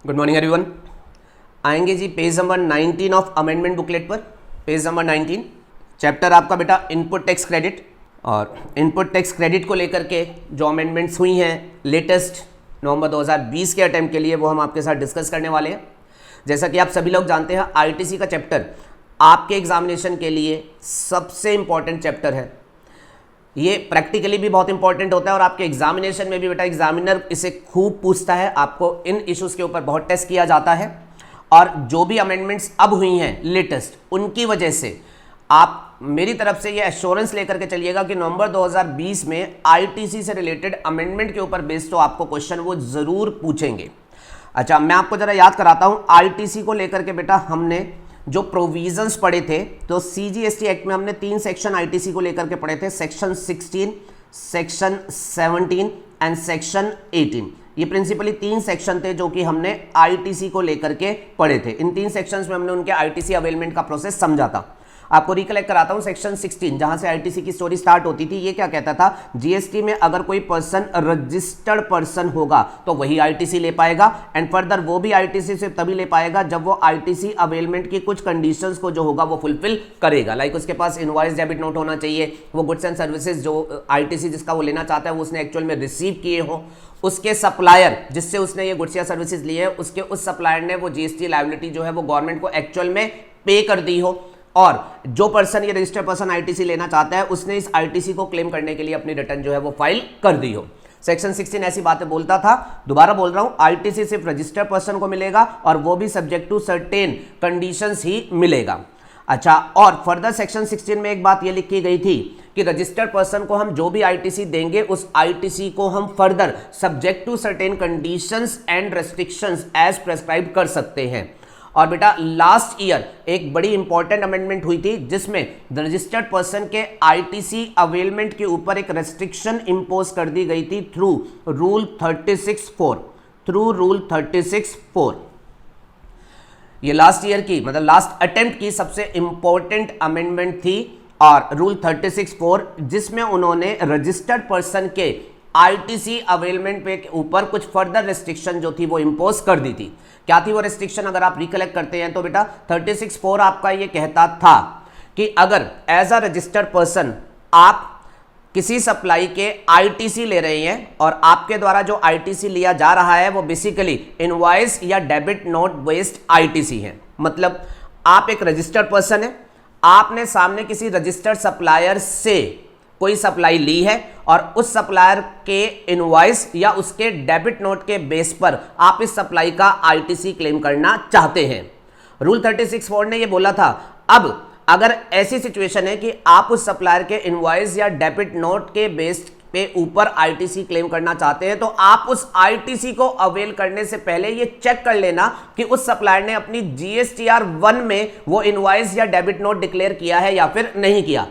Good morning everyone. आएंगे जी page number 19 of amendment booklet पर। पेज नंबर 19, चैप्टर आपका बेटा इनपुट टैक्स क्रेडिट। और इनपुट टैक्स क्रेडिट को लेकर के जो अमेंडमेंट्स हुई हैं लेटेस्ट नवंबर 2020 के अटैम्प्ट के लिए, वो हम आपके साथ डिस्कस करने वाले हैं। जैसा कि आप सभी लोग जानते हैं, आईटीसी का चैप्टर आपके एग्जामिनेशन के लिए सबसे इंपॉर्टेंट चैप्टर है। ये प्रैक्टिकली भी बहुत इंपॉर्टेंट होता है और आपके एग्जामिनेशन में भी बेटा एग्जामिनर इसे खूब पूछता है। आपको इन इश्यूज के ऊपर बहुत टेस्ट किया जाता है। और जो भी अमेंडमेंट्स अब हुई हैं लेटेस्ट, उनकी वजह से आप मेरी तरफ से ये एश्योरेंस लेकर के चलिएगा कि नवंबर 2020 में आईटीसी से रिलेटेड अमेंडमेंट के ऊपर बेस्ड तो आपको क्वेश्चन वो जरूर पूछेंगे। अच्छा, मैं आपको जरा याद कराता हूं, आईटीसी को लेकर के बेटा हमने जो प्रोविजंस पढ़े थे, तो सीजीएसटी एक्ट में हमने 3 सेक्शन आईटीसी को लेकर के पढ़े थे, सेक्शन 16, सेक्शन 17 एंड सेक्शन 18। ये प्रिंसिपली 3 सेक्शन थे जो कि हमने आईटीसी को लेकर के पढ़े थे। इन 3 सेक्शंस में हमने उनके आईटीसी अवेलमेंट का प्रोसेस समझा था। आपको रिकलेक्ट कराता हूं, सेक्शन 16 जहां से आईटीसी की स्टोरी स्टार्ट होती थी, ये क्या कहता था, जीएसटी में अगर कोई पर्सन रजिस्टर्ड पर्सन होगा तो वही आईटीसी ले पाएगा। एंड फर्दर वो भी आईटीसी से तभी ले पाएगा जब वो आईटीसी अवेलमेंट की कुछ कंडीशंस को जो होगा वो फुलफिल करेगा। लाइक उसके पास इनवॉइस डेबिट नोट होना चाहिए, वो गुड्स एंड सर्विसेज जो आईटीसी जिसका वो लेना चाहता है वो उसने एक्चुअल में रिसीव किए हो, उसके सप्लायर जिससे उसने ये गुड्स या सर्विसेज लिए है उसके उस सप्लायर ने वो जीएसटी लायबिलिटी जो है वो गवर्नमेंट को एक्चुअल में पे कर दी हो, और जो पर्सन ये रजिस्टर्ड पर्सन आईटीसी लेना चाहता है उसने इस आईटीसी को क्लेम करने के लिए अपनी रिटर्न जो है वो फाइल कर दी हो। सेक्शन 16 ऐसी बातें बोलता था। दोबारा बोल रहा हूं, आईटीसी सिर्फ रजिस्टर्ड पर्सन को मिलेगा और वो भी सब्जेक्ट टू सर्टेन कंडीशंस ही मिलेगा। अच्छा, और फर्दर सेक्शन 16 में एक बात ये लिखी गई थी कि रजिस्टर्ड पर्सन को हम जो भी आईटीसी देंगे उस आईटीसी को हम further subject to certain conditions and restrictions as prescribe कर सकते हैं। और बेटा लास्ट ईयर एक बड़ी इंपॉर्टेंट अमेंडमेंट हुई थी जिसमें रजिस्टर्ड पर्सन के आईटीसी अवेलमेंट के ऊपर एक रेस्ट्रिक्शन इंपोज कर दी गई थी थ्रू रूल 36(4). ये लास्ट ईयर की मतलब लास्ट अटेम्प्ट की सबसे इंपॉर्टेंट अमेंडमेंट थी और रूल 36(4), जिसमें उन्होंने रजिस्टर्ड पर्सन के आईटीसी अवेलमेंट पे ऊपर कुछ फर्दर रेस्ट्रिक्शन जो थी वो इंपोज कर दी थी। क्या थी वो रेस्ट्रिक्शन, अगर आप रिकलेक्ट करते हैं तो बेटा 36(4) आपका ये कहता था कि अगर एज अ रजिस्टर्ड पर्सन आप किसी सप्लाई के आईटीसी ले रहे हैं और आपके द्वारा जो आईटीसी लिया जा रहा है वो बेसिकली इनवॉइस या डेबिट नोट बेस्ड आईटीसी है। मतलब आप एक रजिस्टर्ड पर्सन है, आपने सामने किसी रजिस्टर्ड सप्लायर से कोई सप्लाई ली है और उस सप्लायर के इनवॉइस या उसके डेबिट नोट के बेस पर आप इस सप्लाई का आईटीसी क्लेम करना चाहते हैं। रूल 36(4) ने ये बोला था, अब अगर ऐसी सिचुएशन है कि आप उस सप्लायर के इनवॉइस या डेबिट नोट के बेस पे ऊपर आईटीसी क्लेम करना चाहते हैं तो आप उस आईटीसी को अवेल करने से पहले ये चेक कर लेना कि उस सप्लायर ने अपनी जीएसटीआर 1 में वो इनवॉइस या डेबिट नोट डिक्लेयर किया है या फिर नहीं किया।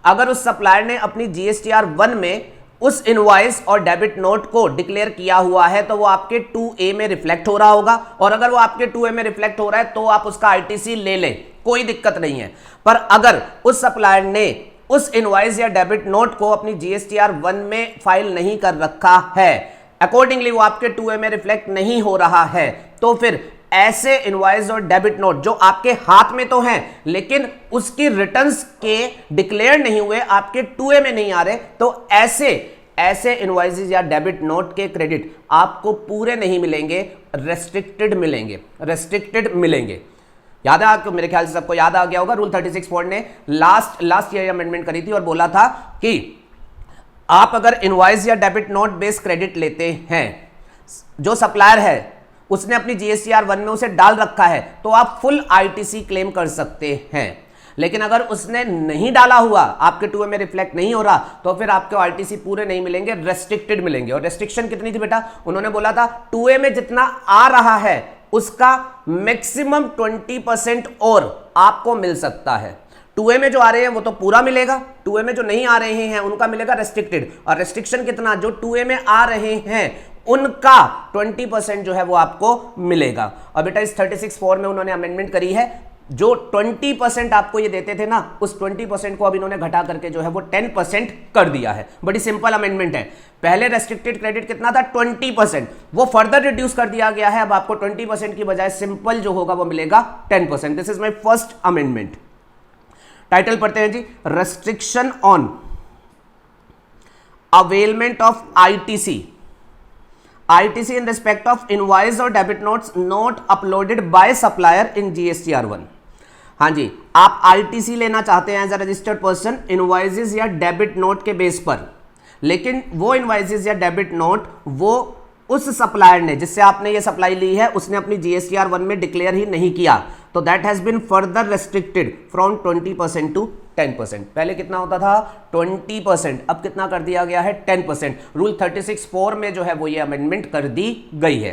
अगर उस सप्लायर ने अपनी जीएसटीआर 1 में उस इनवॉइस और डेबिट नोट को डिक्लेयर किया हुआ है तो वो आपके 2A में रिफ्लेक्ट हो रहा होगा, और अगर वो आपके 2A में रिफ्लेक्ट हो रहा है तो आप उसका आईटीसी ले लें, कोई दिक्कत नहीं है। पर अगर उस सप्लायर ने उस इनवॉइस या डेबिट नोट को अपनी जीएसटीआर 1 में फाइल नहीं कर रखा है, अकॉर्डिंगली वो आपके 2A में रिफ्लेक्ट नहीं हो रहा है, तो फिर ऐसे इनवॉइस और डेबिट नोट जो आपके हाथ में तो हैं लेकिन उसकी रिटर्न्स के डिक्लेयर नहीं हुए, आपके 2A में नहीं आ रहे, तो ऐसे इनवॉइसेस या डेबिट नोट के क्रेडिट आपको पूरे नहीं मिलेंगे, रेस्ट्रिक्टेड मिलेंगे। याद है आपको, मेरे ख्याल से सबको याद आ गया होगा, रूल 36(4) ने लास्ट ईयर अमेंडमेंट करी थी और बोला था कि आप अगर इनवॉइस या डेबिट नोट बेस्ड क्रेडिट लेते हैं, जो सप्लायर है उसने अपनी जीएसटीआर 1 में उसे डाल रखा है तो आप फुल आईटीसी क्लेम कर सकते हैं। लेकिन अगर उसने नहीं डाला हुआ, आपके 2A में रिफ्लेक्ट नहीं हो रहा, तो फिर आपके आईटीसी पूरे नहीं मिलेंगे, रेस्ट्रिक्टेड मिलेंगे। और रेस्ट्रिक्शन कितनी थी बेटा, उन्होंने बोला था 2A में जितना आ रहा है उसका मैक्सिमम 20% और आपको मिल सकता है। 2A में जो आ रहे हैं वो तो पूरा मिलेगा, 2A में जो नहीं आ रहे हैं उनका मिलेगा रेस्ट्रिक्टेड। और रेस्ट्रिक्शन कितना, जो 2A में आ रहे हैं उनका 20% जो है वो आपको मिलेगा। और बेटा इस 36(4) में उन्होंने अमेंडमेंट करी है जो 20% आपको ये देते थे ना, उस 20% को अब इन्होंने घटा करके जो है वो 10% कर दिया है। बड़ी सिंपल अमेंडमेंट है। पहले रेस्ट्रिक्टेड क्रेडिट कितना था 20%, वो फर्दर रिड्यूस कर दिया गया है। अब आपको 20% की बजाय सिंपल जो होगा वो मिलेगा 10%। This is my first amendment. Title पढ़ते हैं जी, restriction on availment of ITC in respect of invoice or debit notes not uploaded by supplier in GSTR1। हाँ जी, आप ITC लेना चाहते हैं as a registered person invoices या डेबिट नोट के बेस पर, लेकिन वो इनवॉइसेस या डेबिट नोट वो उस सप्लायर ने जिससे आपने ये सप्लाई ली है उसने अपनी GSTR1 में डिक्लेयर ही नहीं किया, तो that has been further restricted from 20% to 10%। पहले कितना होता था 20%, अब कितना कर दिया गया है 10%। रूल 36(4) में जो है वो ये अमेंडमेंट कर दी गई है।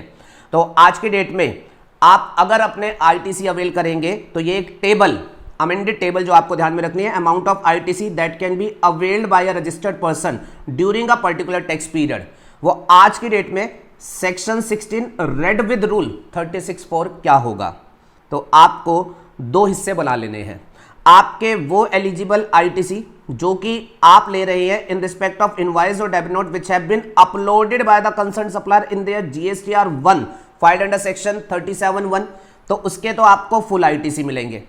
तो आज की डेट में आप अगर अपने ITC अवेल करेंगे तो ये एक टेबल, अमेंडेड टेबल जो आपको ध्यान में रखनी है, amount of ITC that can be availed by a registered person during a particular tax period, वो आज की डेट में सेक्शन 16 रेड विद रूल 36(4) क्या होगा। तो आपको दो हिस्से बना लेने हैं। आपके वो एलिजिबल ITC जो कि आप ले रहे हैं इन रिस्पेक्ट ऑफ इनवॉइस और debit note which have been uploaded by the concern supplier in their GSTR1 filed under section 37(1), तो उसके तो आपको फुल ITC मिलेंगे।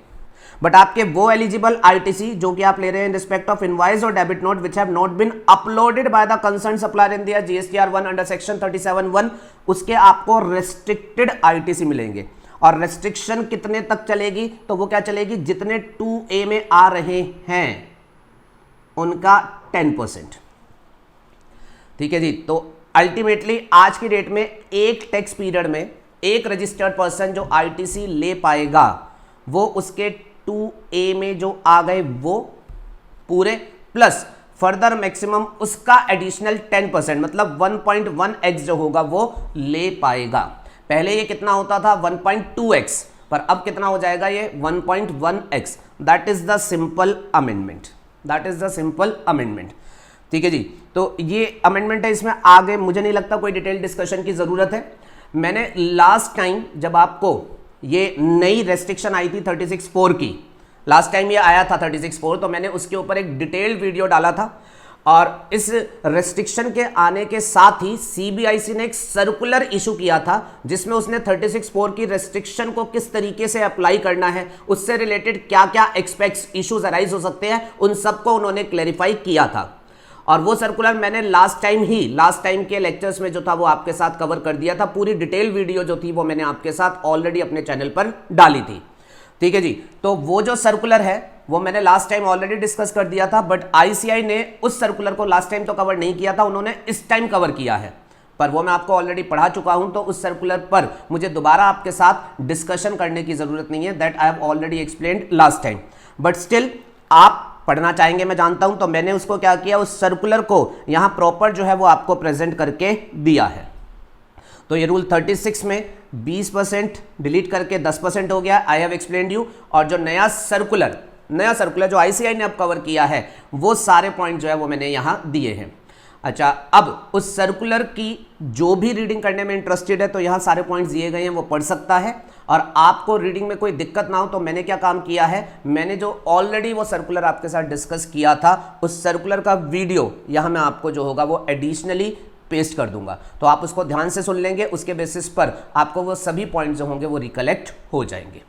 बट आपके वो एलिजिबल ITC जो कि आप ले रहे हैं इन रिस्पेक्ट ऑफ इनवॉइस और debit note which have not been uploaded by the concern supplier in their GSTR1 under section 37(1), उसके आपको रेस्ट्रिक्टेड ITC मिलेंगे। और रेस्ट्रिक्शन कितने तक चलेगी, तो वो क्या चलेगी, जितने 2A में आ रहे हैं उनका 10%। ठीक है जी। तो अल्टीमेटली आज की डेट में एक टैक्स पीरियड में एक रजिस्टर्ड पर्सन जो ITC ले पाएगा वो उसके 2A में जो आ गए वो पूरे, प्लस फर्दर मैक्सिमम उसका एडिशनल 10%, मतलब 1.1x जो होगा वो ले पाएगा। पहले ये कितना होता था 1.2x, पर अब कितना हो जाएगा ये 1.1x। That is the simple amendment, that is the simple amendment. ठीक है जी। तो ये अमेंडमेंट है, इसमें आगे मुझे नहीं लगता कोई डिटेल डिस्कशन की जरूरत है। मैंने लास्ट टाइम जब आपको ये नई रेस्ट्रिक्शन आई थी 36(4) की, लास्ट टाइम ये आया था 36(4), तो मैंने उसके ऊपर एक डिटेल्ड वीडियो डाला था। और इस रेस्ट्रिक्शन के आने के साथ ही CBIC ने एक सर्कुलर इशू किया था जिसमें उसने 36(4) की रेस्ट्रिक्शन को किस तरीके से अप्लाई करना है, उससे रिलेटेड क्या क्या एक्सपेक्ट्स इश्यूज अराइज हो सकते हैं, उन सबको उन्होंने क्लैरिफाई किया था। और वो सर्कुलर मैंने लास्ट टाइम के लेक्चर्स में जो था वो आपके साथ कवर कर दिया था। पूरी डिटेल वीडियो जो थी वो मैंने आपके साथ ऑलरेडी अपने चैनल पर डाली थी। ठीक है जी। तो वो जो सर्कुलर है वो मैंने लास्ट टाइम ऑलरेडी डिस्कस कर दिया था, बट ICI ने उस सर्कुलर को लास्ट टाइम तो कवर नहीं किया था, उन्होंने इस टाइम कवर किया है, पर वो मैं आपको ऑलरेडी पढ़ा चुका हूं। तो उस सर्कुलर पर मुझे दोबारा आपके साथ डिस्कशन करने की जरूरत नहीं है, that I have already explained last time. But still आप पढ़ना चाहेंगे मैं जानता हूं, तो मैंने उसको क्या किया, उस सर्कुलर को यहां प्रॉपर जो है वो आपको प्रेजेंट करके दिया है। तो ये रूल 36 में 20% डिलीट करके 10% हो गया, आई हैव एक्सप्लेन्ड यू। और जो नया सर्कुलर जो ICI ने अब कवर किया है वो सारे पॉइंट जो है वो मैंने यहां दिए हैं। अच्छा, अब उस सर्कुलर की जो भी रीडिंग करने में इंटरेस्टेड है तो यहां सारे पॉइंट्स दिए गए हैं, वो पढ़ सकता है। और आपको रीडिंग में कोई दिक्कत ना हो तो मैंने क्या काम किया है, मैंने जो ऑलरेडी वो सर्कुलर आपके साथ डिस्कस किया था उस सर्कुलर का वीडियो यहां मैं आपको जो होगा वो एडिशनली पेस्ट कर दूंगा, तो आप उसको ध्यान से सुन लेंगे, उसके बेसिस पर आपको वो सभी पॉइंट जो होंगे वो रिकलेक्ट हो जाएंगे।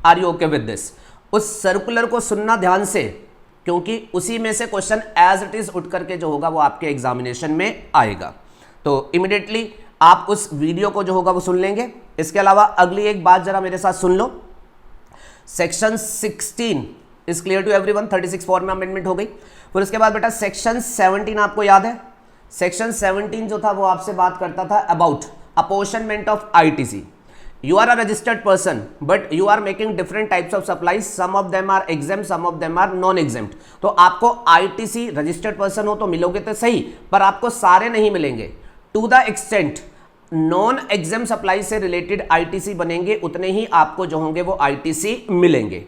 Are you okay with this? उस सर्कुलर को सुनना ध्यान से, क्योंकि उसी में से क्वेश्चन एज इट इज उठ करके जो होगा वो आपके एग्जामिनेशन में आएगा। तो इमीडिएटली आप उस वीडियो को जो होगा वो सुन लेंगे। इसके अलावा अगली एक बात जरा मेरे साथ सुन लो। Section 16 is clear to everyone, 36(4) में अमेंडमेंट हो गई। फिर उसके बाद बेटा सेक्शन 17 आपको याद है, सेक्शन 17 जो था वो आपसे बात करता था about apportionment of ITC। You are a registered person, but you are making different types of supplies. Some of them are exempt, some of them are non-exempt. तो आपको ITC रजिस्टर्ड पर्सन हो तो मिलोगे तो सही, पर आपको सारे नहीं मिलेंगे। To the extent non exempt supply से रिलेटेड ITC बनेंगे उतने ही आपको जो होंगे वो ITC मिलेंगे।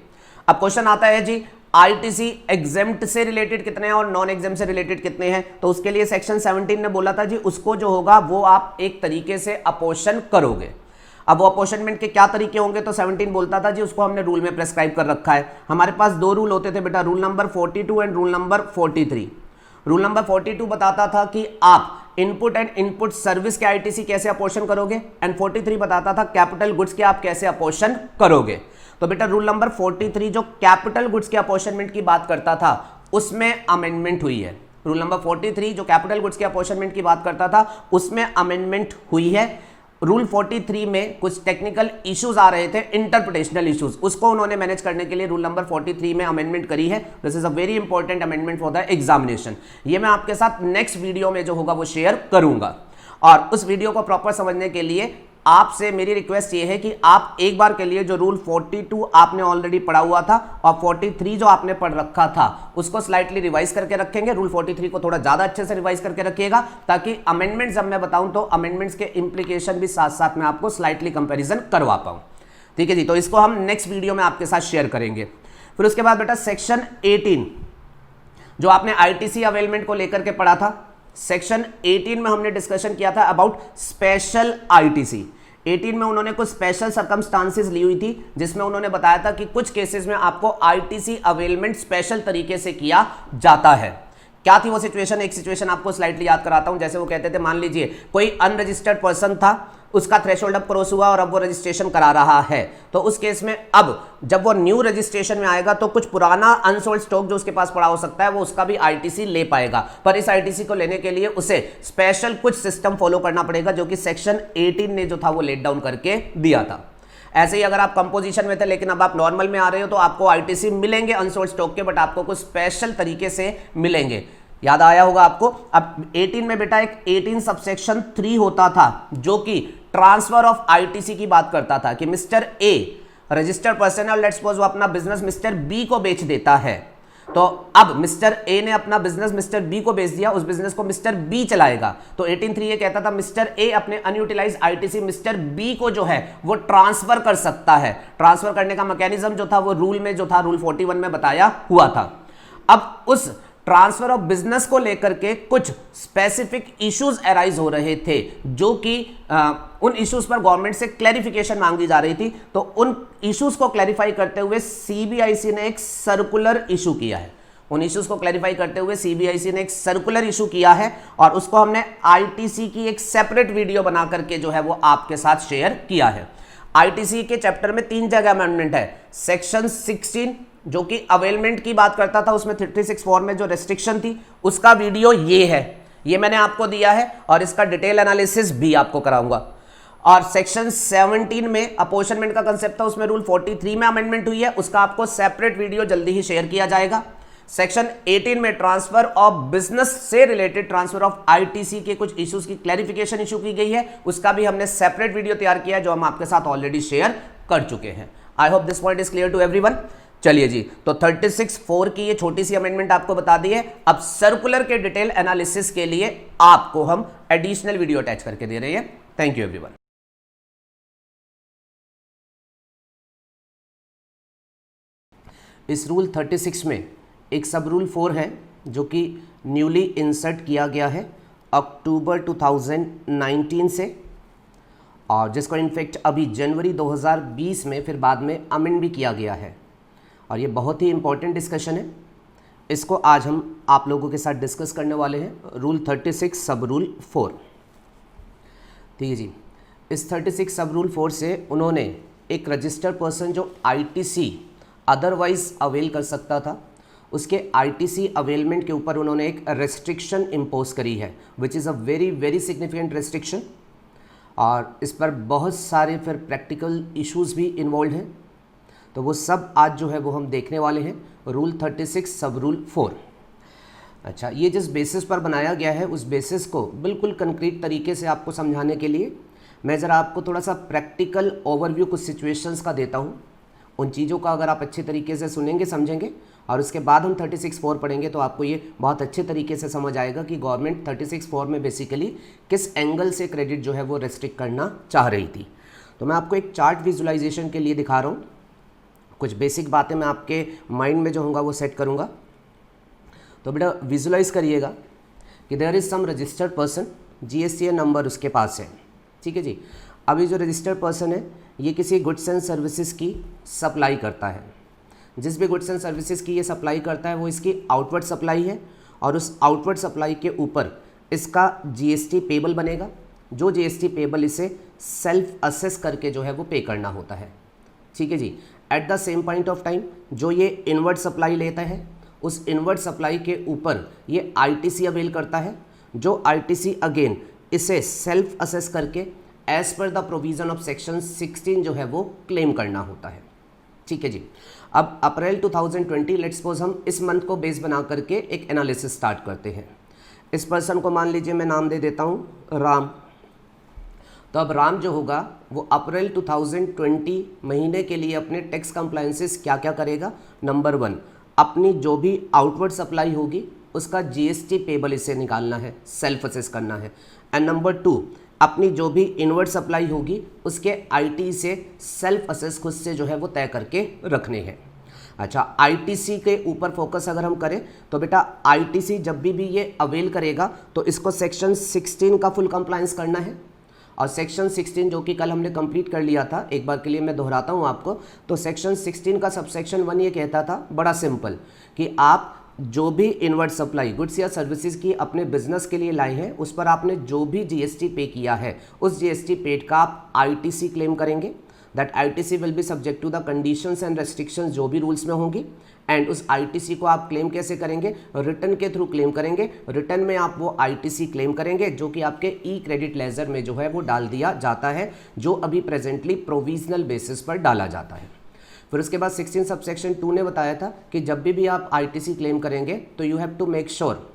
अब क्वेश्चन आता है जी ITC एग्जेम्प्ट से रिलेटेड कितने हैं और नॉन एग्जेम्प्ट से रिलेटेड कितने हैं, तो उसके लिए सेक्शन 17 ने बोला था जी उसको जो होगा वो आप एक तरीके से अपोर्शन करोगे। अब वो अपॉर्शनमेंट के क्या तरीके होंगे, तो 17 बोलता था जी उसको हमने रूल में प्रेस्क्राइब कर रखा है। हमारे पास दो रूल होते थे बेटा, rule number 42 and rule number 43। Rule number 42 बताता था कि आप इनपुट एंड इनपुट सर्विस के आईटीसी कैसे अपॉर्शन करोगे, एंड 43 बताता था कैपिटल गुड्स के आप कैसे अपॉर्शन करोगे। तो बेटा रूल नंबर 43 जो कैपिटल गुड्स के अपॉर्शनमेंट की बात करता था उसमें अमेंडमेंट हुई है। रूल नंबर 43 जो कैपिटल गुड्स के अपॉर्शनमेंट की बात करता था उसमें अमेंडमेंट हुई है। रूल 43 में कुछ टेक्निकल इश्यूज आ रहे थे, इंटरप्रिटेशनल इश्यूज, उसको उन्होंने मैनेज करने के लिए रूल नंबर 43 में अमेंडमेंट करी है। This is a very important amendment for the examination. ये मैं आपके साथ नेक्स्ट वीडियो में जो होगा वो शेयर करूंगा। और उस वीडियो को प्रॉपर समझने के लिए आपसे मेरी रिक्वेस्ट ये है कि आप एक बार के लिए जो रूल 42 आपने ऑलरेडी पढ़ा हुआ था और 43 जो आपने पढ़ रखा था उसको स्लाइटली रिवाइज करके रखेंगे। रूल 43 को थोड़ा ज्यादा अच्छे से रिवाइज करके रखिएगा ताकि अमेंडमेंट्स जब मैं बताऊं तो अमेंडमेंट्स के इंप्लीकेशन भी साथ साथ में आपको स्लाइटली कंपैरिजन करवा पाऊं। ठीक है जी, तो इसको हम नेक्स्ट वीडियो में आपके साथ शेयर करेंगे। फिर उसके बाद बेटा सेक्शन 18 जो आपने आईटीसी अवेलमेंट को लेकर के पढ़ा था, सेक्शन 18 में हमने डिस्कशन किया था अबाउट स्पेशल आईटीसी। 18 में उन्होंने कुछ स्पेशल सर्कमस्टांसेस ली हुई थी जिसमें उन्होंने बताया था कि कुछ केसेस में आपको आईटीसी अवेलमेंट स्पेशल तरीके से किया जाता है। क्या थी वो सिचुएशन, एक सिचुएशन आपको स्लाइटली याद कराता हूं। जैसे वो कहते थे, मान लीजिए कोई अनरजिस्टर्ड पर्सन था, उसका थ्रेशोल्ड अब क्रॉस हुआ और अब वो रजिस्ट्रेशन करा रहा है, तो उस केस में अब जब वो न्यू रजिस्ट्रेशन में आएगा तो कुछ पुराना अनसोल्ड स्टॉक जो उसके पास पड़ा हो सकता है वो उसका भी आईटीसी ले पाएगा। पर इस आईटीसी को लेने के लिए उसे स्पेशल कुछ सिस्टम फॉलो करना पड़ेगा जो कि सेक्शन 18 ने जो था वो लेट डाउन करके दिया था। ऐसे ही अगर आप कंपोजिशन में थे लेकिन अब आप नॉर्मल में आ रहे हो तो आपको आईटीसी मिलेंगे अनसोल्ड स्टॉक के, बट आपको कुछ स्पेशल तरीके से मिलेंगे। याद आया होगा आपको। अब 18 में बेटा एक 18 सबसेक्शन 3 होता था जो कि ट्रांसफर ऑफ आईटीसी की बात करता था कि मिस्टर ए रजिस्टर्ड पर्सन है और लेट्स सपोज वो अपना बिजनेस मिस्टर बी को बेच देता है। तो अब मिस्टर ए ने अपना बिजनेस मिस्टर बी को बेच दिया, उस बिजनेस को मिस्टर बी चलाएगा। तो 18(3) ये कहता था मिस्टर ए अपने अनयूटिलाइज आईटीसी मिस्टर बी को जो है वो ट्रांसफर कर सकता है। ट्रांसफर करने का मैकेनिज्म जो था वो रूल में जो था रूल 41 में बताया हुआ था। अब उस ट्रांसफर ऑफ बिजनेस को लेकर के कुछ स्पेसिफिक इश्यूज अराइज हो रहे थे जो कि उन इश्यूज पर गवर्नमेंट से क्लैरिफिकेशन मांगी जा रही थी। तो उन इश्यूज को क्लैरिफाई करते हुए सीबीआईसी ने एक सर्कुलर इशू किया है। उन इश्यूज को क्लैरिफाई करते हुए सीबीआईसी ने एक सर्कुलर इशू किया है और उसको हमने आईटीसी की एक सेपरेट वीडियो बना करके जो है वो आपके साथ शेयर किया है। आईटीसी के चैप्टर में 3 जगह अमेंडमेंट है। सेक्शन 16 जो कि अवेलमेंट की बात करता था उसमें 364 में जो रेस्ट्रिक्शन थी उसका वीडियो ये है, ये मैंने आपको दिया है और इसका डिटेल एनालिसिस भी आपको कराऊंगा। और सेक्शन 17 में अपॉर्शनमेंट का कंसेप्ट था, उसमें रूल 43 में अमेंडमेंट हुई है, उसका आपको सेपरेट वीडियो जल्दी ही शेयर किया जाएगा। सेक्शन 18 में ट्रांसफर ऑफ बिजनेस से रिलेटेड ट्रांसफर ऑफ आईटीसी के कुछ इश्यूज की क्लैरिफिकेशन इशू की गई है, उसका भी हमने सेपरेट वीडियो तैयार किया है जो हम आपके साथ ऑलरेडी शेयर कर चुके हैं। I hope this point is clear to everyone. चलिए जी, तो 36(4) की ये छोटी सी अमेंडमेंट आपको बता दी है। अब सर्कुलर के डिटेल एनालिसिस के लिए आपको हम एडिशनल वीडियो अटैच करके दे रहे हैं। Thank you everyone. इस रूल 36 में एक सब रूल 4 है जो कि न्यूली इंसर्ट किया गया है अक्टूबर 2019 से, और जिसको इनफैक्ट अभी जनवरी 2020 में फिर बाद में अमेंड भी किया गया है। और ये बहुत ही इंपॉर्टेंट डिस्कशन है, इसको आज हम आप लोगों के साथ डिस्कस करने वाले हैं। रूल 36 सब रूल 4। ठीक है जी, इस 36 सब रूल 4 से उन्होंने एक रजिस्टर्ड पर्सन जो आईटीसी अदरवाइज अवेल कर सकता था उसके आईटीसी अवेलमेंट के ऊपर उन्होंने एक रेस्ट्रिक्शन इम्पोज करी है, which is a very very significant restriction. और इस पर बहुत सारे फिर प्रैक्टिकल इश्यूज भी इन्वॉल्व हैं, तो वो सब आज जो है वो हम देखने वाले हैं। रूल 36 सब रूल 4। अच्छा, ये जिस बेसिस पर बनाया गया है उस बेसिस को बिल्कुल कंक्रीट तरीके से आपको समझाने के लिए मैं ज़रा आपको थोड़ा सा प्रैक्टिकल ओवरव्यू कुछ सिचुएशंस का देता हूँ। उन चीज़ों का अगर आप अच्छे तरीके से सुनेंगे समझेंगे और उसके बाद हम 36(4) पढ़ेंगे तो आपको ये बहुत अच्छे तरीके से समझ आएगा कि गवर्नमेंट 36(4) में बेसिकली किस एंगल से क्रेडिट जो है वो रेस्ट्रिक्ट करना चाह रही थी। तो मैं आपको एक चार्ट विजुलाइजेशन के लिए दिखा रहा हूँ, कुछ बेसिक बातें मैं आपके माइंड में जो होगा वो सेट करूँगा। तो बेटा विजुलाइज करिएगा कि there is some registered person, GSTN number उसके पास है। ठीक है जी। अभी जो रजिस्टर्ड पर्सन है ये किसी गुड्स एंड सर्विसेज की सप्लाई करता है। जिस भी गुड्स एंड सर्विसेज की ये सप्लाई करता है वो इसकी आउटवर्ड सप्लाई है, और उस आउटवर्ड सप्लाई के ऊपर इसका जीएसटी पेबल बनेगा। जो जीएसटी पेबल इसे सेल्फ असेस करके जो है वो पे करना होता है। ठीक है जी। At the same point of time जो ये इनवर्ड सप्लाई लेता है उस इनवर्ड सप्लाई के ऊपर ये आईटीसी अवेल करता है, जो आईटीसी अगेन इसे सेल्फ असेस करके as per the provision of section 16 जो है वो क्लेम करना होता है। ठीक है जी। अब अप्रैल 2020 लेट्स सपोज हम इस मंथ को बेस बना करके एक एनालिसिस स्टार्ट करते हैं। इस पर्सन को मान लीजिए मैं नाम दे देता हूँ राम। तो अब राम जो होगा वो अप्रैल 2020 महीने के लिए अपने टैक्स कंप्लायंसेस क्या क्या करेगा। नंबर 1, अपनी जो भी आउटवर्ड सप्लाई होगी उसका जीएसटी पेबल इसे निकालना है, सेल्फ असेस करना है। एंड नंबर 2, अपनी जो भी इनवर्ड सप्लाई होगी उसके आईटी से सेल्फ असेस खुद से जो है वो तय करके रखने हैं। अच्छा, आईटीसी के ऊपर फोकस अगर हम करें तो बेटा आईटीसी जब भी ये अवेल करेगा तो इसको सेक्शन 16 का फुल कंप्लायंस करना है। और सेक्शन 16 जो कि कल हमने कंप्लीट कर लिया था, एक बार के लिए मैं दोहराता हूँ आपको। तो सेक्शन 16 का सबसेक्शन 1 ये कहता था बड़ा सिंपल कि आप जो भी इनवर्ड सप्लाई गुड्स या सर्विसेज की अपने बिजनेस के लिए लाए हैं उस पर आपने जो भी जीएसटी पे किया है उस जीएसटी पेड का आप आईटीसी क्लेम करेंगे। That ITC will be subject to the conditions and restrictions जो भी रूल्स में होंगी। एंड उस आईटीसी को आप क्लेम कैसे करेंगे? रिटर्न के थ्रू क्लेम करेंगे। रिटर्न में आप वो आईटीसी क्लेम करेंगे जो कि आपके ई क्रेडिट लेजर में जो है वो डाल दिया जाता है, जो अभी प्रेजेंटली प्रोविजनल बेसिस पर डाला जाता है। फिर उसके बाद 16 सबसेक्शन 2 ने बताया था कि जब भी आप आईटीसी क्लेम करेंगे तो you have to make sure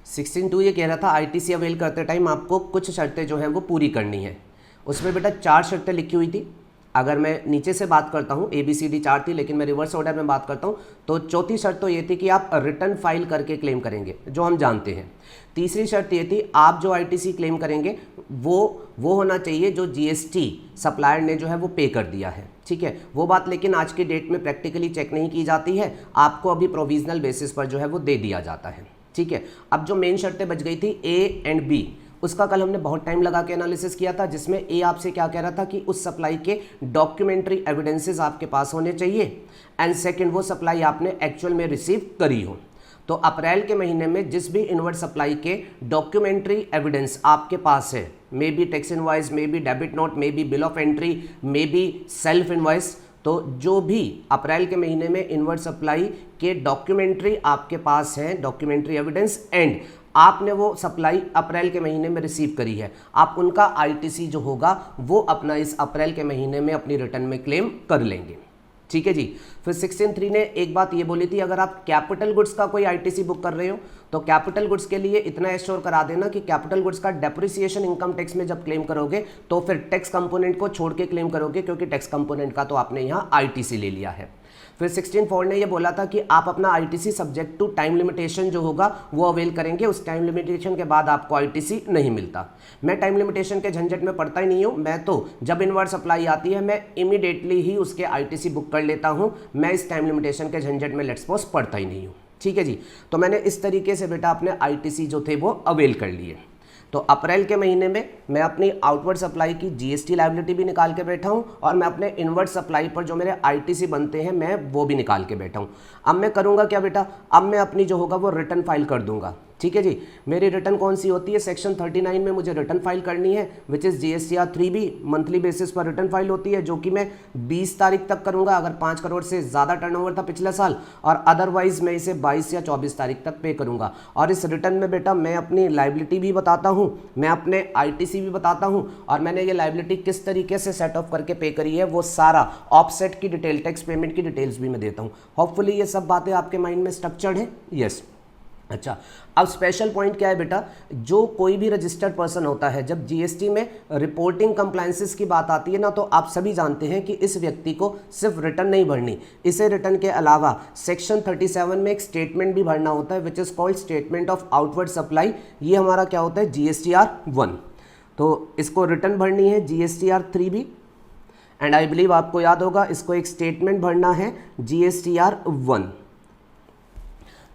16.2 ये कह रहा था आईटीसी अवेल करते टाइम आपको कुछ शर्तें जो हैं वो पूरी करनी है। उसमें बेटा 4 शर्तें लिखी हुई थी। अगर मैं नीचे से बात करता हूँ ABCD 4 थी, लेकिन मैं रिवर्स ऑर्डर में बात करता हूँ तो चौथी शर्त तो ये थी कि आप रिटर्न फाइल करके क्लेम करेंगे, जो हम जानते हैं। तीसरी शर्त ये थी आप जो आईटीसी क्लेम करेंगे वो होना चाहिए जो जीएसटी सप्लायर ने जो है वो पे कर दिया है। ठीक है, वो बात लेकिन आज की डेट में प्रैक्टिकली चेक नहीं की जाती है, आपको अभी प्रोविजनल बेसिस पर जो है वो दे दिया जाता है। ठीक है, अब जो मेन शर्तें बच गई थी A एंड B, उसका कल हमने बहुत टाइम लगा के एनालिसिस किया था, जिसमें ए आपसे क्या कह रहा था कि उस सप्लाई के डॉक्यूमेंट्री एविडेंसेस आपके पास होने चाहिए, एंड सेकंड वो सप्लाई आपने एक्चुअल में रिसीव करी हो। तो अप्रैल के महीने में जिस भी इनवर्ड सप्लाई के डॉक्यूमेंट्री एविडेंस आपके पास है, may be tax invoice, may be debit note, may be bill of entry, may be self invoice, तो जो भी अप्रैल के महीने में इनवर्ड सप्लाई के डॉक्यूमेंट्री आपके पास है, डॉक्यूमेंट्री एविडेंस, एंड आपने वो सप्लाई अप्रैल के महीने में रिसीव करी है, आप उनका आईटीसी जो होगा वो अपना इस अप्रैल के महीने में अपनी रिटर्न में क्लेम कर लेंगे। ठीक है जी। फिर 16.3 ने एक बात ये बोली थी, अगर आप कैपिटल गुड्स का कोई आईटीसी बुक कर रहे हो तो कैपिटल गुड्स के लिए इतना एश्योर करा देना कि कैपिटल गुड्स का डेप्रिसिएशन इनकम टैक्स में जब क्लेम करोगे तो फिर टैक्स कंपोनेंट को छोड़ के क्लेम करोगे, क्योंकि टैक्स कंपोनेंट का तो आपने यहाँ आईटीसी ले लिया है। फिर 16.4 ने ये बोला था कि आप अपना ITC subject to time limitation जो होगा वो अवेल करेंगे, उस टाइम लिमिटेशन के बाद आपको आईटीसी नहीं मिलता। मैं टाइम लिमिटेशन के झंझट में पड़ता ही नहीं हूँ, मैं तो जब इनवर्ड सप्लाई आती है मैं इमीडिएटली ही उसके आईटीसी बुक कर लेता हूँ, मैं इस टाइम लिमिटेशन के झंझट में लेट्स सपोज पड़ता ही नहीं हूँ। ठीक है जी। तो मैंने इस तरीके से बेटा अपने आईटीसी जो थे वो अवेल कर लिए। तो अप्रैल के महीने में मैं अपनी आउटवर्ड सप्लाई की जीएसटी लायबिलिटी भी निकाल के बैठा हूं, और मैं अपने इनवर्ड सप्लाई पर जो मेरे आईटीसी बनते हैं मैं वो भी निकाल के बैठा हूं। अब मैं करूंगा क्या बेटा, अब मैं अपनी जो होगा वो रिटर्न फाइल कर दूंगा। ठीक है जी। मेरी रिटर्न कौन सी होती है? सेक्शन 39 में मुझे रिटर्न फाइल करनी है, which is GSTR 3B, monthly basis पर रिटर्न फाइल होती है, जो कि मैं 20 तारीख तक करूंगा अगर 5 करोड़ से ज़्यादा टर्नओवर था पिछले साल, और अदरवाइज मैं इसे 22 या 24 तारीख तक पे करूंगा। और इस रिटर्न में बेटा मैं अपनी लायबिलिटी भी बताता हूँ, मैं अपने आईटीसी भी बताता हूँ, और मैंने ये लायबिलिटी किस तरीके से सेट ऑफ करके पे करी है वो सारा ऑफसेट की डिटेल, टैक्स पेमेंट की डिटेल्स भी मैं देता हूँ। होपफुली ये सब बातें आपके माइंड में स्ट्रक्चर्ड है। यस। अच्छा, अब स्पेशल पॉइंट क्या है बेटा, जो कोई भी रजिस्टर्ड पर्सन होता है, जब जीएसटी में रिपोर्टिंग कंप्लायंसेस की बात आती है ना, तो आप सभी जानते हैं कि इस व्यक्ति को सिर्फ रिटर्न नहीं भरनी, इसे रिटर्न के अलावा सेक्शन 37 में एक स्टेटमेंट भी भरना होता है, which is called statement of outward supply. ये हमारा क्या होता है? GSTR 1। तो इसको रिटर्न भरनी है GSTR 3B, and I believe आपको याद होगा इसको एक स्टेटमेंट भरना है GSTR 1।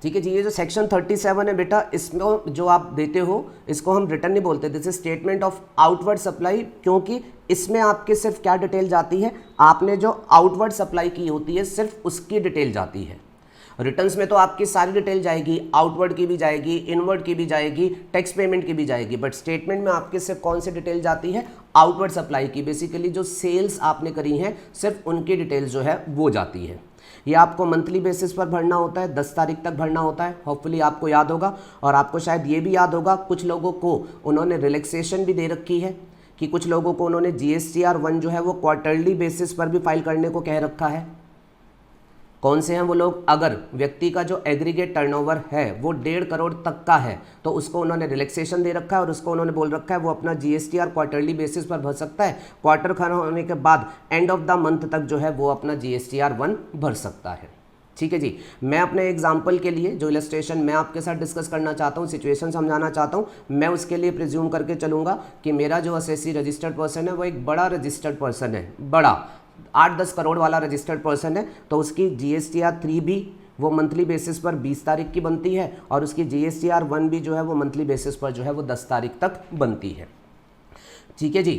ठीक है जी। ये जो सेक्शन 37 है बेटा, इसमें जो आप देते हो इसको हम रिटर्न नहीं बोलते, this is statement of outward supply, क्योंकि इसमें आपके सिर्फ क्या डिटेल जाती है, आपने जो आउटवर्ड सप्लाई की होती है सिर्फ उसकी डिटेल जाती है। रिटर्न्स में तो आपकी सारी डिटेल जाएगी, आउटवर्ड की भी जाएगी, इनवर्ड की भी जाएगी, टैक्स पेमेंट की भी जाएगी, बट स्टेटमेंट में आपके सिर्फ कौन सी डिटेल जाती है, आउटवर्ड सप्लाई की। बेसिकली जो सेल्स आपने करी हैं सिर्फ उनकी डिटेल्स जो है वो जाती है। ये आपको मंथली बेसिस पर भरना होता है, 10 तारीख तक भरना होता है। होपफुली आपको याद होगा, और आपको शायद ये भी याद होगा कुछ लोगों को उन्होंने रिलैक्सेशन भी दे रखी है कि कुछ लोगों को उन्होंने GSTR 1 जो है वो क्वार्टरली बेसिस पर भी फाइल करने को कह रखा है। कौन से हैं वो लोग, अगर व्यक्ति का जो एग्रीगेट टर्नओवर है वो 1.5 करोड़ तक का है तो उसको उन्होंने रिलैक्सेशन दे रखा है, और उसको उन्होंने बोल रखा है वो अपना GSTR क्वार्टरली बेसिस पर भर सकता है। क्वार्टर खत्म होने के बाद एंड ऑफ द मंथ तक जो है वो अपना GSTR 1 भर सकता है। ठीक है जी। मैं अपने एग्जाम्पल के लिए जो इलस्ट्रेशन मैं आपके साथ डिस्कस करना चाहता हूँ, सिचुएशन समझाना चाहता हूँ, मैं उसके लिए प्रिज्यूम करके चलूँगा कि मेरा जो असेसी रजिस्टर्ड पर्सन है वो एक बड़ा रजिस्टर्ड पर्सन है, बड़ा 8-10 करोड़ वाला रजिस्टर्ड पर्सन है, तो उसकी GSTR 3 भी वो मंथली बेसिस पर 20 तारीख की बनती है, और उसकी GSTR 1 भी जो है वो मंथली बेसिस पर जो है वो 10 तारीख तक बनती है। ठीक है जी।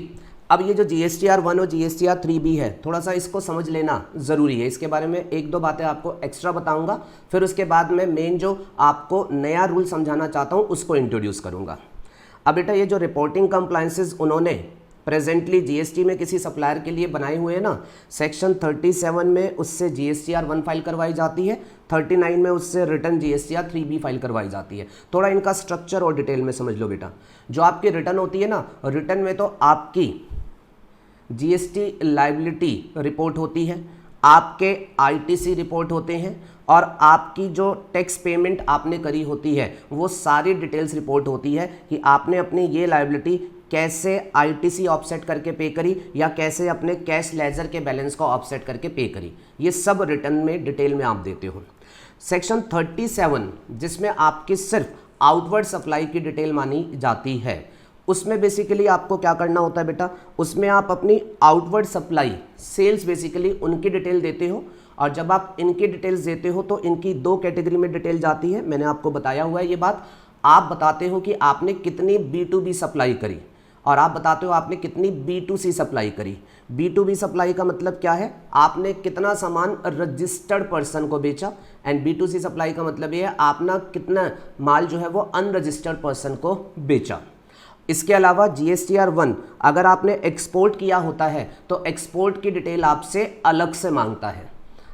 अब ये जो GSTR 1 और GSTR 3 भी है, थोड़ा सा इसको समझ लेना ज़रूरी है। इसके बारे में 1-2 बातें आपको एक्स्ट्रा बताऊंगा, फिर उसके बाद मैं मेन जो आपको नया रूल समझाना चाहता हूँ उसको इंट्रोड्यूस करूँगा। अब बेटा ये जो रिपोर्टिंग कंप्लायंसेस उन्होंने प्रेजेंटली GST में किसी सप्लायर के लिए बनाए हुए हैं ना, सेक्शन 37 में उससे GSTR 1 फाइल करवाई जाती है, 39 में उससे रिटर्न GSTR 3 भी फाइल करवाई जाती है। थोड़ा इनका स्ट्रक्चर और डिटेल में समझ लो बेटा। जो आपकी रिटर्न होती है ना, रिटर्न में तो आपकी GST लायबिलिटी रिपोर्ट होती है, आपके ITC रिपोर्ट होते हैं, और आपकी जो टैक्स पेमेंट आपने करी होती है वो सारी डिटेल्स रिपोर्ट होती है कि आपने अपनी ये लायबिलिटी कैसे ITC ऑफसेट करके पे करी, या कैसे अपने कैश लेजर के बैलेंस को ऑफसेट करके पे करी। ये सब रिटर्न में डिटेल में आप देते हो। सेक्शन 37 जिसमें आपकी सिर्फ आउटवर्ड सप्लाई की डिटेल मानी जाती है, उसमें बेसिकली आपको क्या करना होता है बेटा, उसमें आप अपनी आउटवर्ड सप्लाई सेल्स बेसिकली उनकी डिटेल देते हो, और जब आप इनकी डिटेल्स देते हो तो इनकी 2 कैटेगरी में डिटेल जाती है। मैंने आपको बताया हुआ है ये बात। आप बताते हो कि आपने कितनी B2B सप्लाई करी, और आप बताते हो आपने कितनी B2C सप्लाई करी। B2B सप्लाई का मतलब क्या है, आपने कितना सामान रजिस्टर्ड पर्सन को बेचा, एंड B2C सप्लाई का मतलब ये है आपने कितना माल जो है वो अनरजिस्टर्ड पर्सन को बेचा। इसके अलावा GSTR 1 अगर आपने एक्सपोर्ट किया होता है तो एक्सपोर्ट की डिटेल आपसे अलग से मांगता है।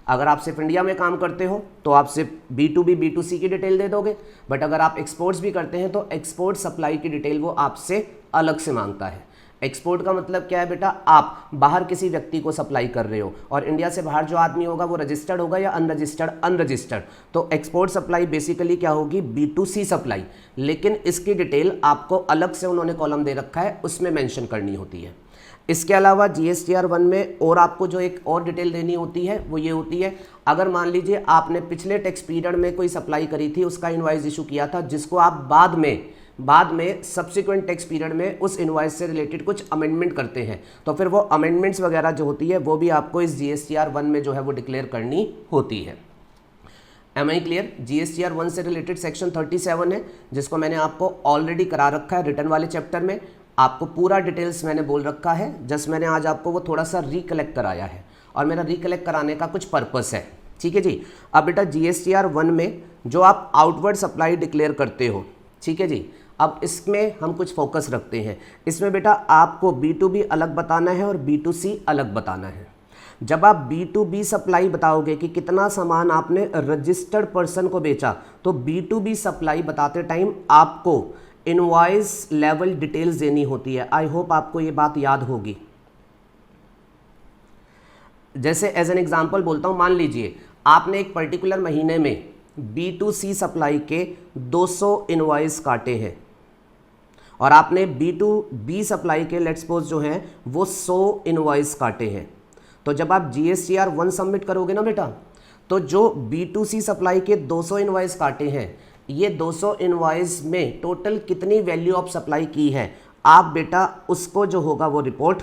अगर आप सिर्फ इंडिया में काम करते हो तो आप सिर्फ B2B B2C की डिटेल दे दोगे, बट अगर आप एक्सपोर्ट्स भी करते हैं तो एक्सपोर्ट सप्लाई की डिटेल वो आपसे अलग से मांगता है। एक्सपोर्ट का मतलब क्या है बेटा, आप बाहर किसी व्यक्ति को सप्लाई कर रहे हो, और इंडिया से बाहर जो आदमी होगा वो रजिस्टर्ड होगा या अनरजिस्टर्ड, तो एक्सपोर्ट सप्लाई बेसिकली क्या होगी, B2C सप्लाई, लेकिन इसकी डिटेल आपको अलग से उन्होंने कॉलम दे रखा है उसमें मेंशन करनी होती है। इसके अलावा GSTR 1 में और आपको जो एक और डिटेल देनी होती है वो ये होती है, अगर मान लीजिए आपने पिछले टैक्स पीरियड में कोई सप्लाई करी थी, उसका इनवॉइस इशू किया था, जिसको आप बाद में सब्सिक्वेंट टैक्स पीरियड में उस इनवॉइस से रिलेटेड कुछ अमेंडमेंट करते हैं, तो फिर वो अमेंडमेंट्स वगैरह जो होती है वो भी आपको इस GSTR 1 में जो है वो डिक्लेयर करनी होती है। Am I clear? GSTR 1 से रिलेटेड सेक्शन 37 है जिसको मैंने आपको ऑलरेडी करा रखा है रिटर्न वाले चैप्टर में, आपको पूरा डिटेल्स मैंने बोल रखा है, जस्ट मैंने आज आपको वो थोड़ा सा रिकलेक्ट कराया है, और मेरा रिकलेक्ट कराने का कुछ पर्पस है। ठीक है जी। अब बेटा GSTR 1 में जो आप आउटवर्ड सप्लाई डिक्लेयर करते हो, ठीक है जी, अब इसमें हम कुछ फोकस रखते हैं। इसमें बेटा आपको B2B अलग बताना है और B2C अलग बताना है। जब आप B2B सप्लाई बताओगे कि कितना सामान आपने रजिस्टर्ड पर्सन को बेचा, तो B2B सप्लाई बताते टाइम आपको इनवॉइस लेवल डिटेल्स देनी होती है। आई होप आपको ये बात याद होगी। जैसे एज एन एग्जांपल बोलता हूं, मान लीजिए आपने एक पर्टिकुलर महीने में B2C सप्लाई के 200 इनवॉइस काटे हैं, और आपने B2B सप्लाई के लेट्स सपोज जो हैं वो 100 इनवॉइस काटे हैं, तो जब आप GSTR 1 सबमिट करोगे ना बेटा, तो जो B2C सप्लाई के 200 इनवॉइस काटे हैं, ये 200 इनवॉइस में टोटल कितनी वैल्यू ऑफ सप्लाई की है, आप बेटा उसको जो होगा वो रिपोर्ट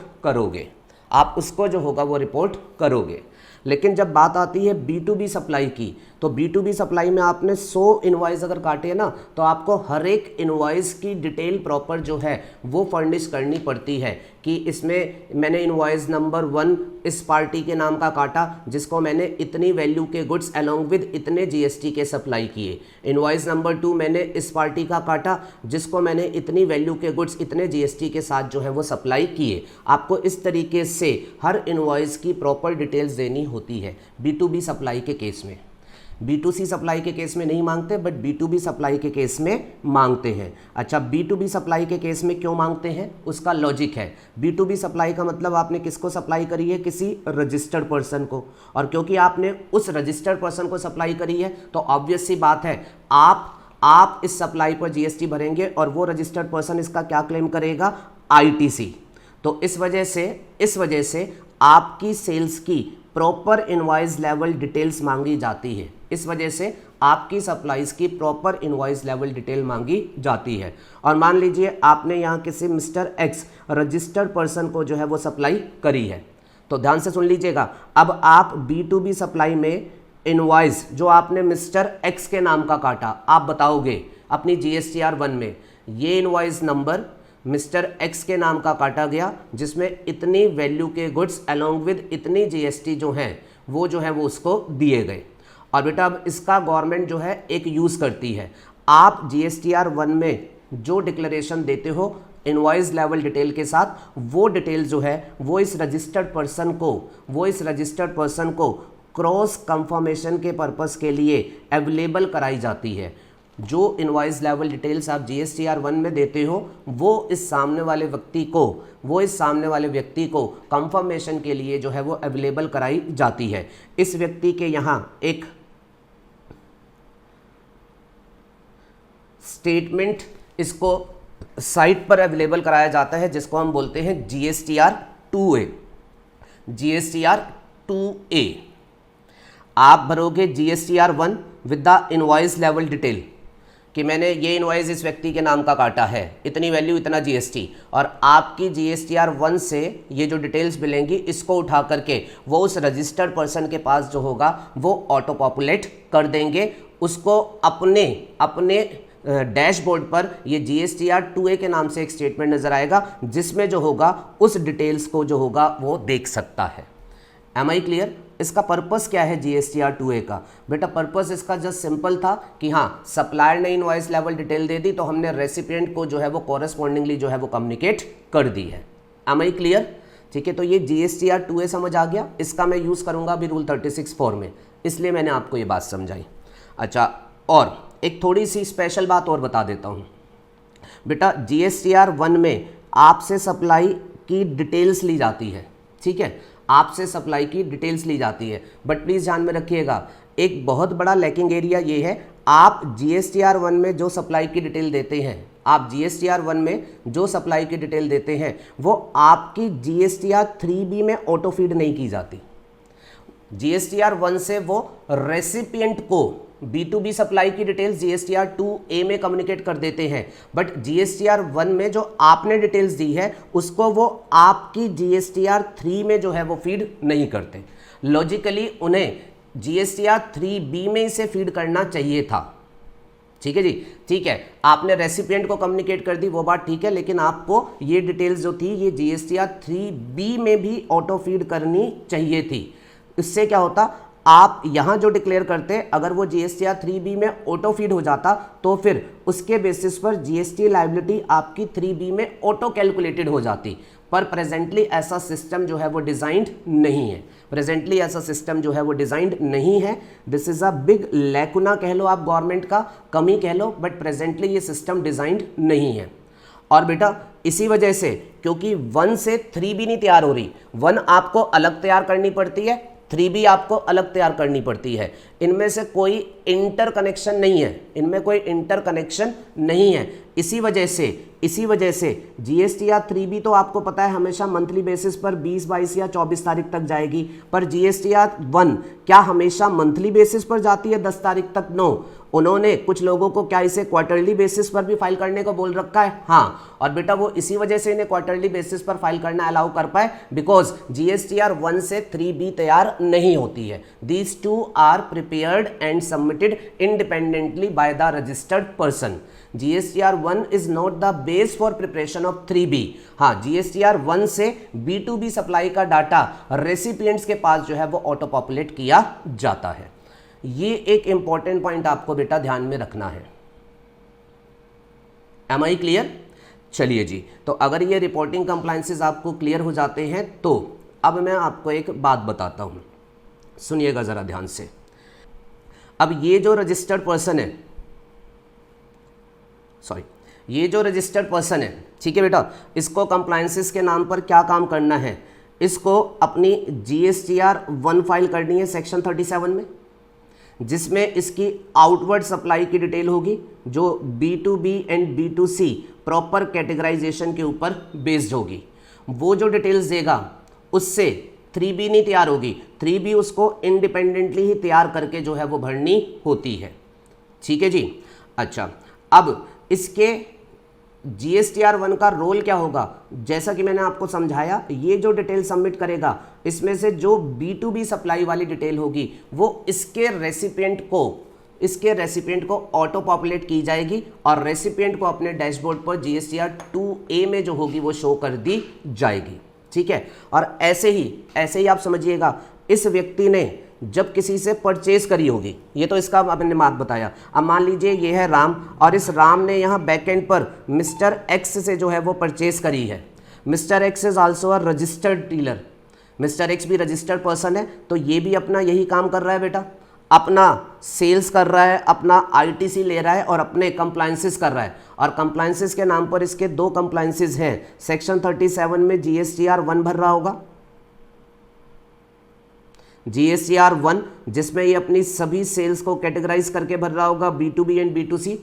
करोगे, लेकिन जब बात आती है B2B सप्लाई की, तो B2B सप्लाई में आपने 100 इनवॉइस अगर काटे ना तो आपको हर एक इनवॉइस की डिटेल प्रॉपर जो है वो फर्निश करनी पड़ती है कि इसमें मैंने इनवॉइस नंबर 1 इस पार्टी के नाम का काटा जिसको मैंने इतनी वैल्यू के गुड्स अलोंग विद इतने GST के सप्लाई किए। इनवॉइस नंबर 2 मैंने इस पार्टी का काटा जिसको मैंने इतनी वैल्यू के गुड्स इतने GST के साथ जो है वो सप्लाई किए। आपको इस तरीके से हर इनवॉइस की प्रॉपर डिटेल्स देनी होती है B2B सप्लाई के केस में। B2C सप्लाई के केस में नहीं मांगते बट B2B सप्लाई के केस में मांगते हैं। अच्छा, B2B सप्लाई के केस में क्यों मांगते हैं उसका लॉजिक है। B2B सप्लाई का मतलब आपने किसको सप्लाई करी है, किसी रजिस्टर्ड पर्सन को, और क्योंकि आपने उस रजिस्टर्ड पर्सन को सप्लाई करी है तो ऑब्वियस सी बात है आप इस सप्लाई पर GST भरेंगे और वो रजिस्टर्ड पर्सन इसका क्या क्लेम करेगा, ITC। तो इस वजह से आपकी सेल्स की प्रॉपर इनवॉइस लेवल डिटेल्स मांगी जाती है। इस वजह से आपकी सप्लाईज की प्रॉपर इनवॉइस लेवल डिटेल मांगी जाती है। और मान लीजिए आपने यहाँ किसी मिस्टर X रजिस्टर्ड पर्सन को जो है वो सप्लाई करी है, तो ध्यान से सुन लीजिएगा। अब आप B2B सप्लाई में इनवॉइस जो आपने मिस्टर X के नाम का काटा, आप बताओगे अपनी GSTR 1 में ये इनवॉइस नंबर मिस्टर X के नाम का काटा गया जिसमें इतनी वैल्यू के गुड्स अलोंग विद इतनी GST जो है वो उसको दिए गए। और बेटा अब इसका गवर्नमेंट जो है एक यूज़ करती है। आप GSTR 1 में जो डिक्लेरेशन देते हो इनवॉइस लेवल डिटेल के साथ, वो डिटेल जो है वो इस रजिस्टर्ड पर्सन को क्रॉस कंफर्मेशन के पर्पस के लिए अवेलेबल कराई जाती है। जो इनवॉइस लेवल डिटेल्स आप GSTR 1 में देते हो वो इस सामने वाले व्यक्ति को कंफर्मेशन के लिए जो है वो अवेलेबल कराई जाती है। इस व्यक्ति के यहाँ एक स्टेटमेंट इसको साइट पर अवेलेबल कराया जाता है जिसको हम बोलते हैं GSTR 2A। आप भरोगे GSTR 1 with the invoice level detail कि मैंने ये इनवॉइस इस व्यक्ति के नाम का काटा है, इतनी वैल्यू इतना GST, और आपकी GSTR 1 से ये जो डिटेल्स मिलेंगी इसको उठा करके वो उस रजिस्टर्ड पर्सन के पास जो होगा वो ऑटो पॉपुलेट कर देंगे। उसको अपने डैशबोर्ड पर ये GSTR 2A के नाम से एक स्टेटमेंट नजर आएगा जिसमें जो होगा उस डिटेल्स को जो होगा वो देख सकता है। Am I clear? इसका पर्पस क्या है GSTR 2A का? बेटा पर्पस इसका जस्ट सिंपल था कि हाँ, सप्लायर ने इनवॉइस लेवल डिटेल दे दी तो हमने रेसिपिएंट को जो है वो कॉरेस्पॉन्डिंगली जो है वो कम्युनिकेट कर दी है। Am I clear? ठीक है, तो ये GSTR 2A समझ आ गया। इसका मैं यूज़ करूँगा अभी रूल 36(4) में, इसलिए मैंने आपको ये बात समझाई। अच्छा, और एक थोड़ी सी स्पेशल बात और बता देता हूँ बेटा। GSTR 1 में आपसे सप्लाई की डिटेल्स ली जाती है, ठीक है, आपसे सप्लाई की डिटेल्स ली जाती है, बट प्लीज़ ध्यान में रखिएगा एक बहुत बड़ा लैकिंग एरिया ये है, आप GSTR 1 में जो सप्लाई की डिटेल देते हैं, आप GSTR 1 में जो सप्लाई की डिटेल देते हैं वो आपकी GSTR 3B में ऑटो फीड नहीं की जाती। GSTR 1 से वो रेसिपिएंट को B2B सप्लाई की डिटेल्स GSTR 2A में कम्युनिकेट कर देते हैं, बट GSTR 1 में जो आपने डिटेल्स दी है उसको वो आपकी GSTR 3 में जो है वो फीड नहीं करते। लॉजिकली उन्हें GSTR 3B में इसे फीड करना चाहिए था। ठीक है जी, ठीक है, आपने रेसिपिएंट को कम्युनिकेट कर दी वो बात ठीक है, लेकिन आपको ये डिटेल्स जो थी ये GSTR 3B में भी ऑटो फीड करनी चाहिए थी। इससे क्या होता, आप यहाँ जो डिक्लेयर करते अगर वो GSTR 3B में ऑटो फीड हो जाता तो फिर उसके बेसिस पर GST लायबिलिटी आपकी 3B में ऑटो कैलकुलेटेड हो जाती। पर प्रेजेंटली ऐसा सिस्टम जो है वो डिजाइंड नहीं है, this is a big lacuna कह लो आप, गवर्नमेंट का कमी कह लो, बट प्रेजेंटली ये सिस्टम डिजाइंड नहीं है। और बेटा इसी वजह से, क्योंकि 1 से 3B नहीं तैयार हो रही, 1 आपको अलग तैयार करनी पड़ती है, 3B आपको अलग तैयार करनी पड़ती है। इनमें से कोई इंटरकनेक्शन नहीं है, इसी वजह से GSTR 3B तो आपको पता है हमेशा मंथली बेसिस पर 20, 22 या 24 तारीख तक जाएगी, पर GSTR 1 क्या हमेशा मंथली बेसिस पर जाती है 10 तारीख तक? नो, उन्होंने कुछ लोगों को क्या इसे क्वार्टरली बेसिस पर भी फाइल करने को बोल रखा है? हाँ, और बेटा वो इसी वजह से इन्हें क्वार्टरली बेसिस पर फाइल करना अलाउ कर पाए बिकॉज GSTR 1 से 3B तैयार नहीं होती है। These two are prepared and submitted independently by the registered person. GSTR 1 is not the base for preparation of 3B। हाँ, GSTR 1 से B2B सप्लाई का डाटा रेसिपिएंट्स के पास जो है वो ऑटो पॉपुलेट किया जाता है। ये एक इंपॉर्टेंट पॉइंट आपको बेटा ध्यान में रखना है। Am I clear? चलिए जी, तो अगर ये रिपोर्टिंग कंप्लायंसेस आपको क्लियर हो जाते हैं तो अब मैं आपको एक बात बताता हूं, सुनिएगा जरा ध्यान से। अब ये जो रजिस्टर्ड पर्सन है, ये जो रजिस्टर्ड पर्सन है, ठीक है बेटा, इसको कंप्लायंसेस के नाम पर क्या काम करना है? इसको अपनी GSTR 1 फाइल करनी है सेक्शन 37 में, जिसमें इसकी आउटवर्ड सप्लाई की डिटेल होगी जो B2B and B2C proper categorisation के ऊपर बेस्ड होगी। वो जो डिटेल्स देगा उससे 3B नहीं तैयार होगी, 3B उसको इंडिपेंडेंटली ही तैयार करके जो है वो भरनी होती है। ठीक है जी। अच्छा, अब इसके GSTR 1 का रोल क्या होगा? जैसा कि मैंने आपको समझाया, ये जो डिटेल सबमिट करेगा इसमें से जो B2B सप्लाई वाली डिटेल होगी वो इसके रेसिपिएंट को ऑटो पॉपुलेट की जाएगी और रेसिपिएंट को अपने डैशबोर्ड पर GSTR 2A में जो होगी वो शो कर दी जाएगी। ठीक है, और ऐसे ही आप समझिएगा, इस व्यक्ति ने जब किसी से परचेज करी होगी, ये तो इसका आपने बात बताया। अब मान लीजिए ये है राम और इस राम ने यहाँ बैकएंड पर मिस्टर एक्स से जो है वो परचेज करी है। Mister x is also a registered dealer, mister x भी रजिस्टर्ड पर्सन है, तो ये भी अपना यही काम कर रहा है बेटा, अपना सेल्स कर रहा है, अपना ITC ले रहा है और अपने कंप्लायंसेस कर रहा है। और कंप्लायंसेस के नाम पर इसके दो कंप्लायंसेस हैं। सेक्शन 37 में GSTR 1 भर रहा होगा, GSTR 1 जिसमें ये अपनी सभी सेल्स को कैटेगराइज करके भर रहा होगा B2B एंड B2C,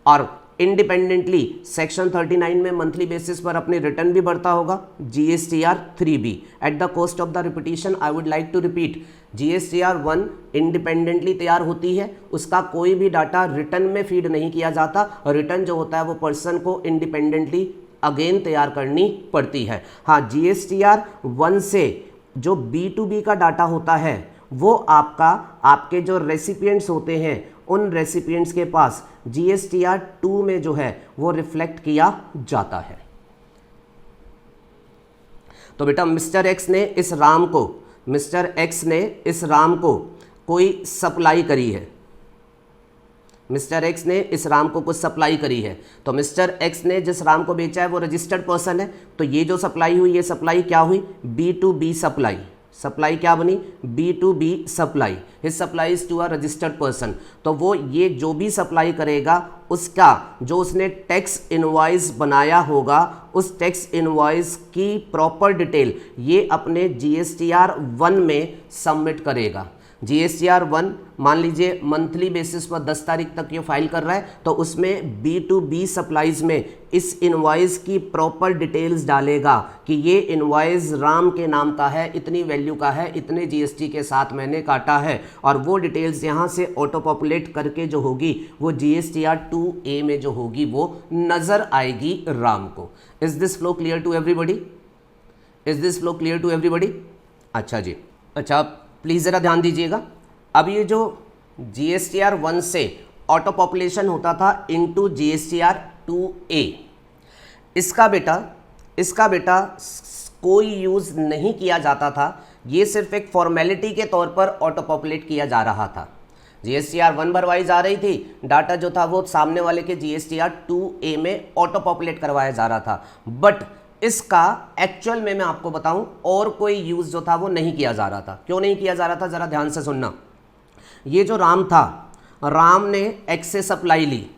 और इंडिपेंडेंटली सेक्शन 39 में मंथली बेसिस पर अपनी रिटर्न भी भरता होगा GSTR 3B। At the cost of the repetition I would like to repeat, GSTR 1 independently तैयार होती है, उसका कोई भी डाटा रिटर्न में फीड नहीं किया जाता, और रिटर्न जो होता है वो पर्सन को इंडिपेंडेंटली अगेन तैयार करनी पड़ती है। हाँ, GSTR 1 से जो B2B का डाटा होता है वो आपके जो रेसिपिएंट्स होते हैं उन रेसिपिएंट्स के पास GSTR 2 में जो है वो रिफ्लेक्ट किया जाता है। तो बेटा मिस्टर एक्स ने इस राम को कोई सप्लाई करी है, मिस्टर एक्स ने इस राम को कुछ सप्लाई करी है, तो मिस्टर एक्स ने जिस राम को बेचा है वो रजिस्टर्ड पर्सन है, तो ये जो सप्लाई हुई, ये सप्लाई क्या हुई? B2B supply. सप्लाई क्या बनी? B2B supply. His supply is to a registered person. तो वो ये जो भी सप्लाई करेगा उसका जो उसने टैक्स इनवॉइस बनाया होगा, उस टैक्स इनवॉइस की प्रॉपर डिटेल ये अपने GSTR 1 में सबमिट करेगा। GSTR 1 मान लीजिए मंथली बेसिस पर 10 तारीख तक ये फाइल कर रहा है, तो उसमें B2B सप्लाईज में इस इनवॉइस की प्रॉपर डिटेल्स डालेगा कि ये इनवॉइस राम के नाम का है, इतनी वैल्यू का है, इतने GST के साथ मैंने काटा है, और वो डिटेल्स यहाँ से ऑटो पॉपुलेट करके जो होगी वो GSTR 2A में जो होगी वो नज़र आएगी राम को। Is this flow clear to everybody? Is this flow clear to everybody? अच्छा जी। अच्छा, प्लीज़ ज़रा ध्यान दीजिएगा। अब ये जो GSTR 1 से ऑटो पॉपुलेशन होता था इनटू GSTR 2A, इसका बेटा कोई यूज़ नहीं किया जाता था, ये सिर्फ एक फॉर्मेलिटी के तौर पर ऑटो पॉपुलेट किया जा रहा था। GSTR 1 भरवाई जा रही थी, डाटा जो था वो सामने वाले के GSTR 2A में ऑटो पॉपुलेट करवाया जा रहा था, बट इसका एक्चुअल में मैं आपको बताऊं और कोई यूज़ जो था वो नहीं किया जा रहा था। क्यों नहीं किया जा रहा था, ज़रा ध्यान से सुनना। ये जो राम था, राम ने एक्स से सप्लाई ली,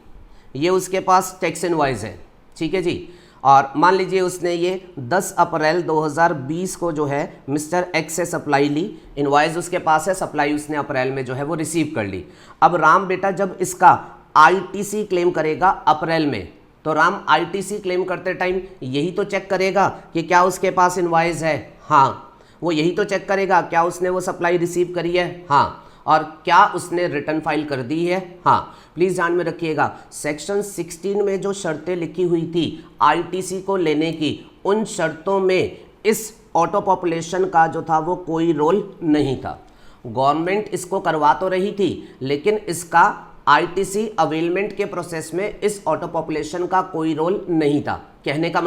ये उसके पास टैक्स इनवॉइस है, ठीक है जी, और मान लीजिए उसने ये 10 अप्रैल 2020 को जो है मिस्टर एक्स से सप्लाई ली, इनवॉइस उसके पास है, सप्लाई उसने अप्रैल में जो है वो रिसीव कर ली। अब राम बेटा जब इसका ITC क्लेम करेगा अप्रैल में, तो राम ITC क्लेम करते टाइम यही तो चेक करेगा कि क्या उसके पास इनवॉइस है, हाँ, वो यही तो चेक करेगा क्या उसने वो सप्लाई रिसीव करी है, हाँ, और क्या उसने रिटर्न फाइल कर दी है? हाँ, प्लीज ध्यान में रखिएगा, सेक्शन 16 में जो शर्तें लिखी हुई थी आईटीसी को लेने की, उन शर्तों में इस ऑटो पॉपुलेशन का जो था वो कोई रोल नहीं था। गवर्नमेंट इसको करवा तो रही थी, लेकिन इसका आईटीसी अवेलमेंट के प्रोसेस में इस ऑटो पॉपुलेशन का कोई रोल नहीं था। कहने का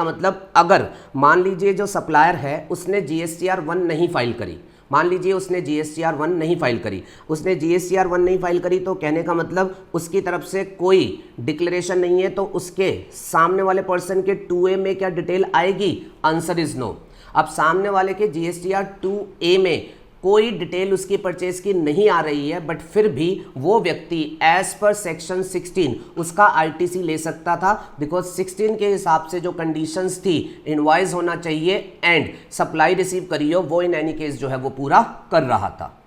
मतलब अगर मान लीजिए जो सप्लायर है उसने जीएसटीआर 1 नहीं फाइल करी, मान लीजिए उसने जीएसटीआर 1 नहीं फाइल करी, उसने जीएसटीआर 1 नहीं फाइल करी, तो कहने का मतलब उसकी तरफ से कोई डिक्लेरेशन नहीं है, तो उसके सामने वाले पर्सन के 2A में क्या डिटेल आएगी? Answer is no. अब सामने वाले के जीएसटीआर 2A में कोई डिटेल उसकी परचेज की नहीं आ रही है, बट फिर भी वो व्यक्ति एज पर सेक्शन 16 उसका आईटीसी ले सकता था, बिकॉज 16 के हिसाब से जो कंडीशंस थी, इनवॉइस होना चाहिए एंड सप्लाई रिसीव करी हो, वो इन एनी केस जो है वो पूरा कर रहा था।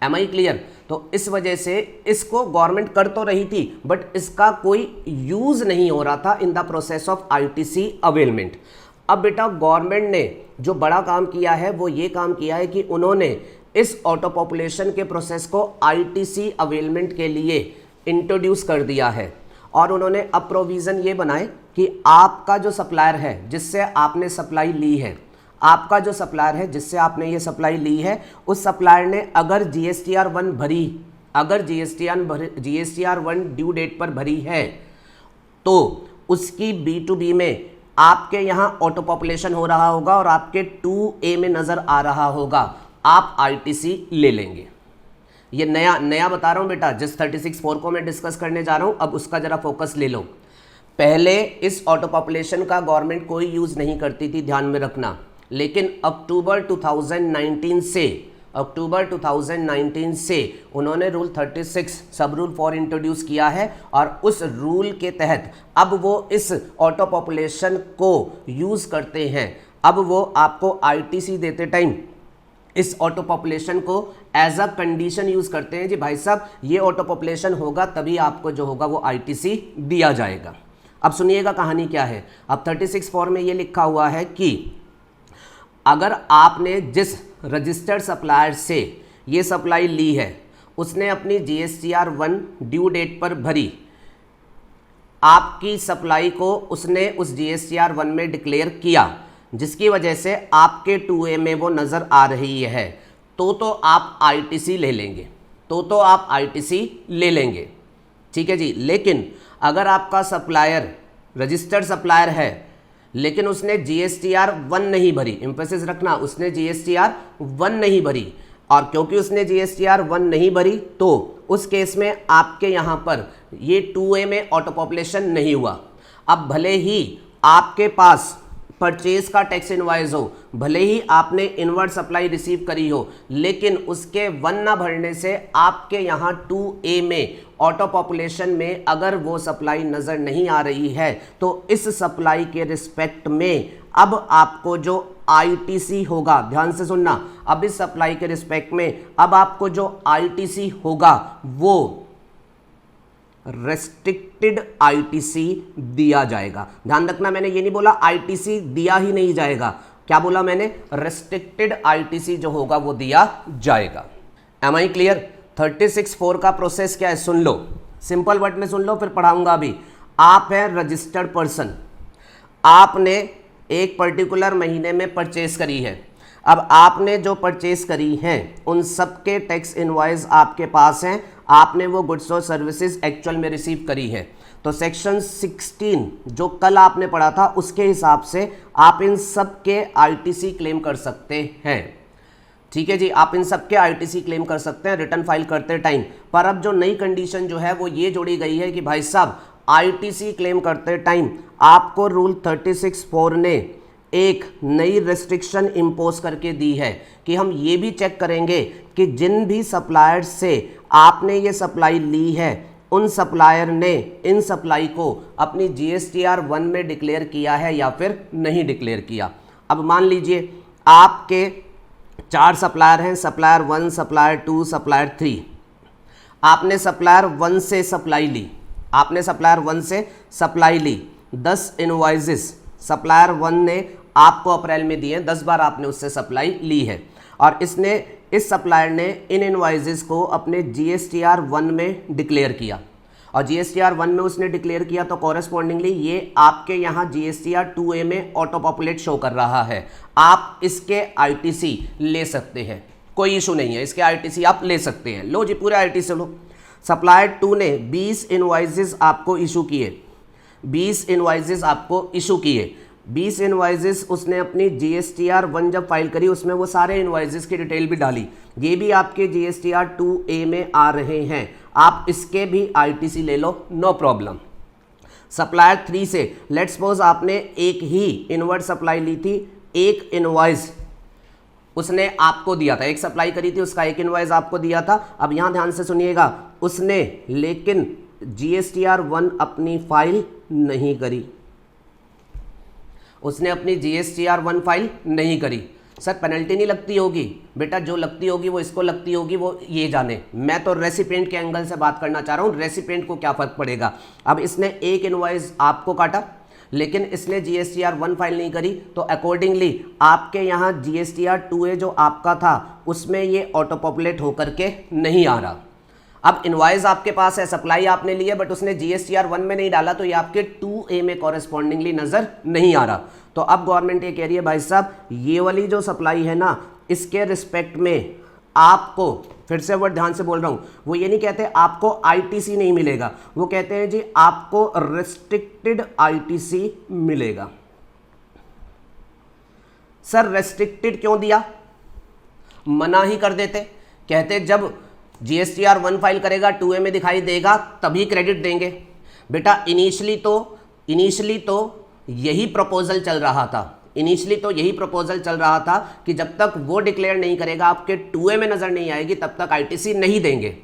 Am I clear? तो इस वजह से इसको गवर्नमेंट कर तो रही थी, बट इसका कोई यूज नहीं हो रहा था in the process of ITC availment. अब बेटा गवर्नमेंट ने जो बड़ा काम किया है वो ये काम किया है कि उन्होंने इस ऑटो पॉपुलेशन के प्रोसेस को आईटीसी अवेलमेंट के लिए इंट्रोड्यूस कर दिया है, और उन्होंने अब प्रोविज़न ये बनाए कि आपका जो सप्लायर है जिससे आपने सप्लाई ली है, आपका जो सप्लायर है जिससे आपने ये सप्लाई ली है, उस सप्लायर ने अगर जीएसटीआर 1 भरी, अगर जीएसटीआर 1 ड्यू डेट पर भरी है, तो उसकी B2B में आपके यहाँ ऑटो पॉपुलेशन हो रहा होगा और आपके 2A में नज़र आ रहा होगा, आप आईटीसी ले लेंगे। ये नया बता रहा हूँ बेटा, जिस 36(4) को मैं डिस्कस करने जा रहा हूँ, अब उसका जरा फोकस ले लो। पहले इस ऑटो पॉपुलेशन का गवर्नमेंट कोई यूज़ नहीं करती थी, ध्यान में रखना, लेकिन अक्टूबर 2019 से उन्होंने रूल 36 सब रूल 4 इंट्रोड्यूस किया है, और उस रूल के तहत अब वो इस ऑटो पॉपुलेशन को यूज़ करते हैं। अब वो आपको आईटीसी देते टाइम इस ऑटो पॉपुलेशन को एज अ कंडीशन यूज़ करते हैं, जी भाई साहब ये ऑटो पॉपुलेशन होगा तभी आपको जो होगा वो आईटीसी दिया जाएगा। अब सुनिएगा कहानी क्या है। अब 36(4) में ये लिखा हुआ है कि अगर आपने जिस रजिस्टर्ड सप्लायर से ये सप्लाई ली है उसने अपनी जीएसटीआर 1 ड्यू डेट पर भरी, आपकी सप्लाई को उसने उस जीएसटीआर 1 में डिक्लेयर किया, जिसकी वजह से आपके 2A में वो नज़र आ रही है, तो आप आईटीसी ले लेंगे, तो आप आईटीसी ले लेंगे, ठीक है जी। लेकिन अगर आपका सप्लायर रजिस्टर्ड सप्लायर है लेकिन उसने जीएसटीआर 1 नहीं भरी, एम्फेसिस रखना, उसने जीएसटीआर 1 नहीं भरी, और क्योंकि उसने जीएसटीआर 1 नहीं भरी तो उस केस में आपके यहाँ पर ये 2A में ऑटो पॉपुलेशन नहीं हुआ। अब भले ही आपके पास परचेज का टैक्स इनवॉइस हो, भले ही आपने इनवर्ड सप्लाई रिसीव करी हो, लेकिन उसके 1 ना भरने से आपके यहाँ 2A में ऑटो पॉपुलेशन में अगर वो सप्लाई नज़र नहीं आ रही है, तो इस सप्लाई के रिस्पेक्ट में अब आपको जो आईटीसी होगा, ध्यान से सुनना, अब इस सप्लाई के रिस्पेक्ट में अब आपको जो आईटीसी होगा वो रेस्ट्रिक्टेड आईटीसी दिया जाएगा। ध्यान रखना, मैंने ये नहीं बोला आईटीसी दिया ही नहीं जाएगा, क्या बोला मैंने? रेस्ट्रिक्टेड आईटीसी जो होगा वो दिया जाएगा। M I clear? 36(4) का प्रोसेस क्या है सुन लो, सिंपल वर्ड में सुन लो, फिर पढ़ाऊंगा अभी। आप हैं रजिस्टर्ड पर्सन, आपने एक पर्टिकुलर महीने में परचेस करी है। अब आपने जो परचेस करी हैं उन सब के टैक्स इनवॉइस आपके पास हैं, आपने वो गुड्स और सर्विसेज एक्चुअल में रिसीव करी है, तो सेक्शन 16 जो कल आपने पढ़ा था उसके हिसाब से आप इन सब के आईटीसी क्लेम कर सकते हैं, ठीक है जी। आप इन सब के आईटीसी क्लेम कर सकते हैं रिटर्न फाइल करते टाइम। पर अब जो नई कंडीशन जो है वो ये जोड़ी गई है कि भाई साहब आईटीसी क्लेम करते टाइम आपको रूल 36(4) ने एक नई रेस्ट्रिक्शन इम्पोज करके दी है कि हम ये भी चेक करेंगे कि जिन भी सप्लायर्स से आपने ये सप्लाई ली है उन सप्लायर ने इन सप्लाई को अपनी जीएसटीआर 1 में डिक्लेयर किया है या फिर नहीं डिक्लेयर किया। अब मान लीजिए आपके 4 सप्लायर हैं, सप्लायर 1, सप्लायर 2, सप्लायर 3। आपने सप्लायर 1 से सप्लाई ली, आपने सप्लायर 1 से सप्लाई ली, 10 इनवॉइसेस सप्लायर 1 ने आपको अप्रैल में दिए, 10 बार आपने उससे सप्लाई ली है, और इसने इस सप्लायर ने इन इनवाइसेस को अपने GSTR 1 में डिक्लेयर किया और GSTR 1 में उसने डिक्लेयर किया तो कॉरेस्पॉन्डिंगली ये आपके यहाँ GSTR 2A में ऑटो पॉपुलेट शो कर रहा है। आप इसके ITC ले सकते हैं, कोई इशू नहीं है, इसके ITC आप ले सकते हैं। लो जी, पूरे ITC लो। सप्लायर 2 ने 20 इनवाइसेस आपको इशू किए, 20 इनवाइसेस आपको इशू किए। 20 इनवाइसेस उसने अपनी GSTR 1 जब फाइल करी उसमें वो सारे इनवाइसेस की डिटेल भी डाली, ये भी आपके GSTR 2A में आ रहे हैं। आप इसके भी ITC ले लो, नो प्रॉब्लम। सप्लायर 3 से लेट्स सपोज आपने एक ही इनवर्ट सप्लाई ली थी, एक इनवाइस उसने आपको दिया था, एक सप्लाई करी थी, उसका एक इनवाइस आपको दिया था। अब यहां ध्यान से सुनिएगा, उसने लेकिन GSTR 1 अपनी फाइल नहीं करी, उसने अपनी GSTR 1 फाइल नहीं करी। सर पेनल्टी नहीं लगती होगी? बेटा जो लगती होगी वो इसको लगती होगी, वो ये जाने। मैं तो रेसिपिएंट के एंगल से बात करना चाह रहा हूँ, रेसिपिएंट को क्या फर्क पड़ेगा। अब इसने एक इनवॉइस आपको काटा लेकिन इसने GSTR 1 फाइल नहीं करी, तो अकॉर्डिंगली आपके यहाँ GSTR 2A जो आपका था उसमें ये ऑटो पॉपुलेट होकर के नहीं आ रहा। अब इनवॉइस आपके पास है, सप्लाई आपने ली है, बट उसने GSTR 1 में नहीं डाला तो ये आपके 2A में कॉरेस्पॉन्डिंगली नजर नहीं आ रहा। तो अब गवर्नमेंट ये कह रही है भाई साहब ये वाली जो सप्लाई है ना, इसके रिस्पेक्ट में आपको, फिर से वर्ड ध्यान से बोल रहा हूं, वो ये नहीं कहते आपको ITC नहीं मिलेगा, वो कहते हैं जी आपको रेस्ट्रिक्टेड ITC मिलेगा। सर रेस्ट्रिक्टेड क्यों दिया? मना ही कर देते, कहते जब GSTR 1 फाइल करेगा 2A में दिखाई देगा तभी क्रेडिट देंगे। बेटा इनिशियली तो यही प्रपोजल चल रहा था, इनिशियली तो यही प्रपोजल चल रहा था कि जब तक वो डिक्लेयर नहीं करेगा आपके 2A में नजर नहीं आएगी तब तक ITC नहीं देंगे।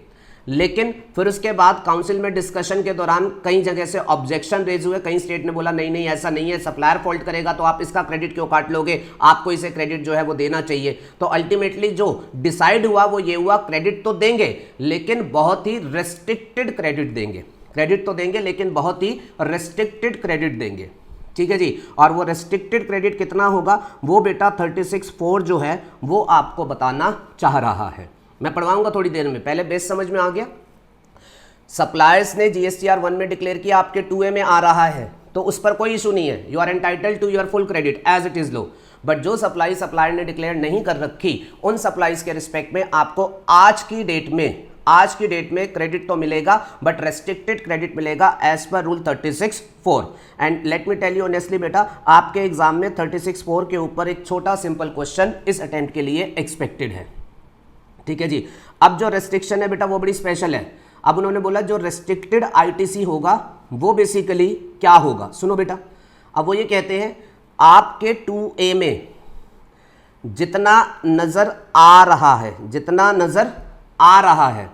लेकिन फिर उसके बाद काउंसिल में डिस्कशन के दौरान कई जगह से ऑब्जेक्शन रेज हुए, कई स्टेट ने बोला नहीं ऐसा नहीं है, सप्लायर फॉल्ट करेगा तो आप इसका क्रेडिट क्यों काट लोगे, आपको इसे क्रेडिट जो है वो देना चाहिए। तो अल्टीमेटली जो डिसाइड हुआ वो ये हुआ क्रेडिट तो देंगे लेकिन बहुत ही रेस्ट्रिक्टेड क्रेडिट देंगे, क्रेडिट तो देंगे लेकिन बहुत ही रेस्ट्रिक्टेड क्रेडिट देंगे। ठीक है जी, और वो रेस्ट्रिक्टेड क्रेडिट कितना होगा वो बेटा 36(4) जो है वो आपको बताना चाह रहा है। मैं पढ़वाऊंगा थोड़ी देर में, पहले बेस समझ में आ गया। सप्लायर्स ने GSTR 1 में डिक्लेयर किया आपके 2A में आ रहा है तो उस पर कोई इशू नहीं है, you are entitled to your full credit as it is low. But जो सप्लायर ने डिक्लेयर नहीं कर रखी उन सप्लाईज के रिस्पेक्ट में आपको आज की डेट में क्रेडिट तो मिलेगा बट रेस्ट्रिक्टेड क्रेडिट मिलेगा as per rule 36(4). And let me tell you honestly बेटा, आपके एग्जाम में 36(4) के ऊपर एक छोटा सिंपल क्वेश्चन इस अटेम्प्ट के लिए एक्सपेक्टेड है। ठीक है जी, अब जो रेस्ट्रिक्शन है बेटा वो बड़ी स्पेशल है। अब उन्होंने बोला जो रेस्ट्रिक्टेड ITC होगा वो बेसिकली क्या होगा, सुनो बेटा। अब वो ये कहते हैं आपके 2A में जितना नजर आ रहा है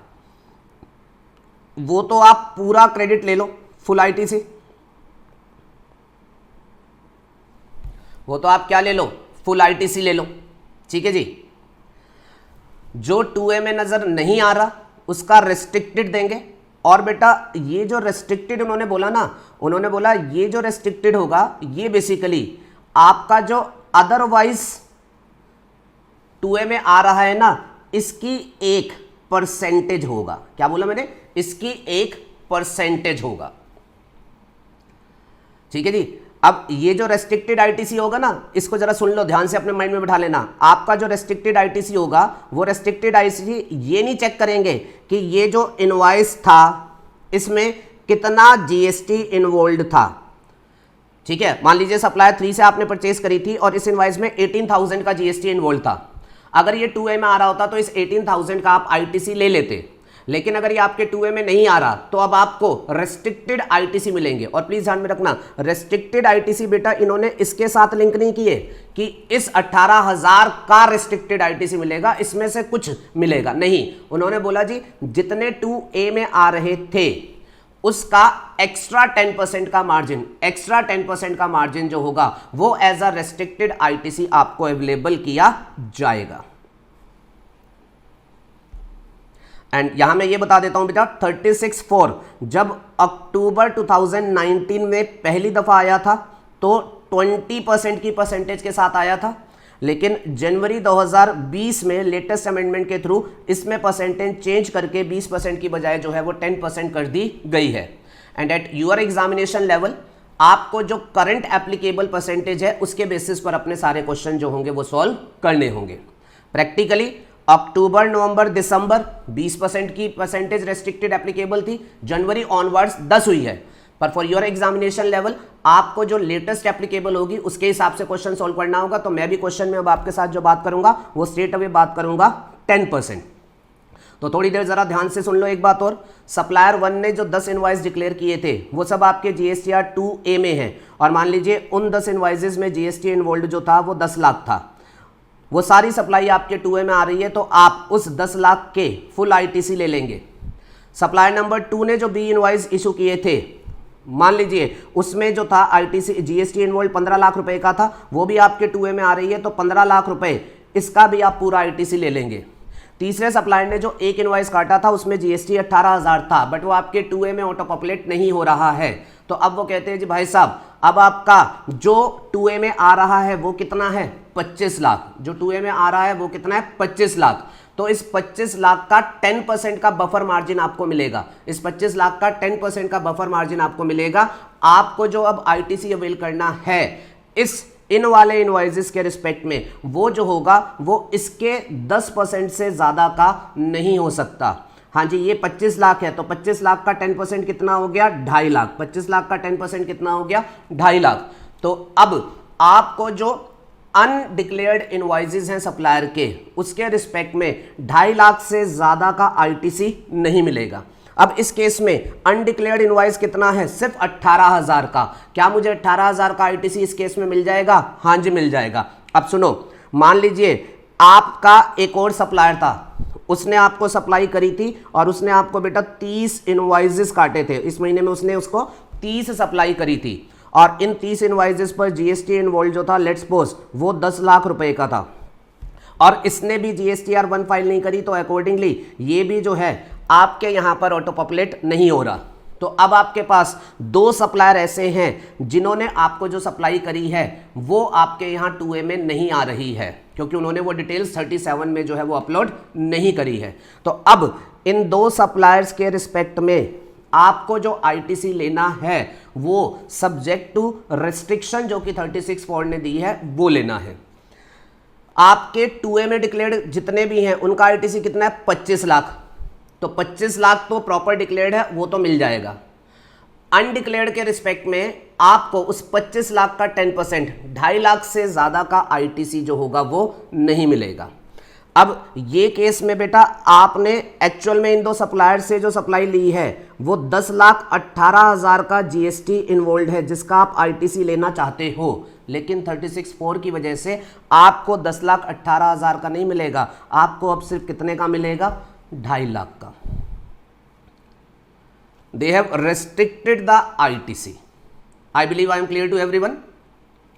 वो तो आप पूरा क्रेडिट ले लो, फुल ITC, वो तो आप क्या ले लो, फुल ITC ले लो। ठीक है जी, जो 2A में नजर नहीं आ रहा उसका रेस्ट्रिक्टेड देंगे। और बेटा ये जो रेस्ट्रिक्टेड उन्होंने बोला ना, उन्होंने बोला ये जो रेस्ट्रिक्टेड होगा ये बेसिकली आपका जो अदरवाइज 2A में आ रहा है ना इसकी 1% होगा। क्या बोला मैंने? इसकी 1% होगा। ठीक है जी, अब ये जो रेस्ट्रिक्टेड ITC होगा ना, इसको जरा सुन लो ध्यान से, अपने माइंड में बिठा लेना। आपका जो रेस्ट्रिक्टेड ITC होगा वो रेस्ट्रिक्टेड ITC ये नहीं चेक करेंगे कि ये जो इनवॉइस था इसमें कितना GST इन्वॉल्व था। ठीक है, मान लीजिए सप्लायर 3 से आपने परचेस करी थी और इस इनवॉइस में 18,000 का GST इन्वॉल्व था। अगर ये 2A में आ रहा होता तो इस 18,000 का आप ITC ले लेते, लेकिन अगर ये आपके 2A में नहीं आ रहा तो अब आपको रेस्ट्रिक्टेड ITC मिलेंगे। और प्लीज ध्यान में रखना, रेस्ट्रिक्टेड ITC बेटा इन्होंने इसके साथ लिंक नहीं किए कि इस 18,000 का रेस्ट्रिक्टेड ITC मिलेगा, इसमें से कुछ मिलेगा, नहीं। उन्होंने बोला जी जितने 2A में आ रहे थे उसका एक्स्ट्रा 10% का मार्जिन जो होगा वो एज अ रेस्ट्रिक्टेड ITC आपको अवेलेबल किया जाएगा। एंड यहां मैं ये बता देता हूं बेटा 36(4) जब अक्टूबर 2019 में पहली दफा आया था तो 20% की परसेंटेज के साथ आया था। लेकिन जनवरी 2020 में लेटेस्ट अमेंडमेंट के थ्रू इसमें परसेंटेज चेंज करके 20% की बजाय जो है वो 10% कर दी गई है। And at your examination level आपको जो करंट एप्लीकेबल परसेंटेज है उसके बेसिस पर अपने सारे क्वेश्चन जो होंगे वो सॉल्व करने होंगे। प्रैक्टिकली अक्टूबर, नवंबर, दिसंबर 20% की परसेंटेज रेस्ट्रिक्टेड एप्लीकेबल थी, जनवरी ऑनवर्ड्स 10 हुई है। पर फॉर योर एग्जामिनेशन लेवल आपको जो लेटेस्ट एप्लीकेबल होगी उसके हिसाब से क्वेश्चन सॉल्व करना होगा। तो मैं भी क्वेश्चन में अब आपके साथ जो बात करूंगा वो स्ट्रेट अवे बात करूंगा 10%। तो थोड़ी देर जरा ध्यान से सुन लो एक बात और, सप्लायर 1 ने जो 10 इनवॉइस डिक्लेयर किए थे वो सब आपके जीएसटीआर 2A में है, और मान लीजिए उन 10 इनवॉइसेस में जीएसटी इन्वॉल्व जो था वो 10 लाख था, वो सारी सप्लाई आपके 2A में आ रही है, तो आप उस 10 लाख के फुल आईटीसी ले लेंगे। सप्लायर नंबर 2 ने जो बी इनवॉइस इशू किए थे, मान लीजिए उसमें जो था आईटीसी जीएसटी इन्वॉल्व 15 लाख रुपए का था, वो भी आपके 2A में आ रही है, तो 15 लाख रुपए इसका भी आप पूरा आईटीसी ले लेंगे। तीसरे सप्लायर ने जो एक इनवॉइस काटा था उसमें जीएसटी 18,000 था, बट वो आपके 2A में ऑटो पॉपुलेट नहीं हो रहा है, तो अब वो कहते हैं जी भाई साहब अब आपका जो 2A में आ रहा है वो कितना है 25 लाख, जो 2A में आ रहा है वो कितना है 25 लाख। तो इस 25 लाख का 10% का बफर मार्जिन आपको मिलेगा, इस 25 लाख का 10% का बफर मार्जिन आपको मिलेगा। आपको जो अब आईटीसी अवेल करना है इस इन वाले इनवॉइसेस के रिस्पेक्ट में, वो जो होगा वो इसके 10% से ज्यादा का नहीं हो सकता। हाँ जी, ये 25 लाख है, तो 25 लाख का 10% कितना हो गया 2.5 लाख, 25 लाख का 10% कितना हो गया 2.5 लाख। तो अब आपको जो अनडिक्लेयर्ड इनवॉइसेस हैं सप्लायर के, उसके रिस्पेक्ट में 2.5 लाख से ज्यादा का आईटीसी नहीं मिलेगा। अब इस केस में अनडिक्लेयर्ड इनवॉइस कितना है, सिर्फ 18,000 का। क्या मुझे 18,000 का आईटीसी इस केस में मिल जाएगा? हाँ जी मिल जाएगा। अब सुनो, मान लीजिए आपका एक और सप्लायर था, उसने आपको सप्लाई करी थी और उसने आपको बेटा 30 इनवॉइसेस काटे थे, इस महीने में उसने उसको 30 सप्लाई करी थी, और इन 30 इनवॉइसेस पर जीएसटी इन्वॉल्व जो था लेट्स सपोज वो 10 लाख रुपए का था, और इसने भी जीएसटीआर 1 फाइल नहीं करी, तो अकॉर्डिंगली ये भी जो है आपके यहां पर ऑटो पॉपुलेट नहीं हो रहा। तो अब आपके पास 2 सप्लायर ऐसे हैं जिन्होंने आपको जो सप्लाई करी है वो आपके यहां 2A में नहीं आ रही है, क्योंकि उन्होंने वो डिटेल्स 37 में जो है वो अपलोड नहीं करी है। तो अब इन 2 सप्लायर्स के रिस्पेक्ट में आपको जो आईटीसी लेना है वो सब्जेक्ट टू रेस्ट्रिक्शन जो कि 36(4) ने दी है वो लेना है। आपके 2A में डिक्लेयर्ड जितने भी हैं उनका आईटीसी कितना है 25 लाख, तो 25 लाख तो प्रॉपर डिक्लेयर्ड है, वो तो मिल जाएगा। अनडिक्लेयर्ड के रिस्पेक्ट में आपको उस 25 लाख का 10%, 2.5 लाख से ज्यादा का आईटीसी जो होगा वो नहीं मिलेगा। अब ये केस में बेटा आपने एक्चुअल में इन 2 सप्लायर से जो सप्लाई ली है वो 10,18,000 का जीएसटी इन्वॉल्व है जिसका आप आईटीसी लेना चाहते हो, लेकिन 36(4) की वजह से आपको 10,18,000 का नहीं मिलेगा, आपको अब सिर्फ कितने का मिलेगा 2.5 लाख का। They have restricted the ITC. I believe I am clear to everyone.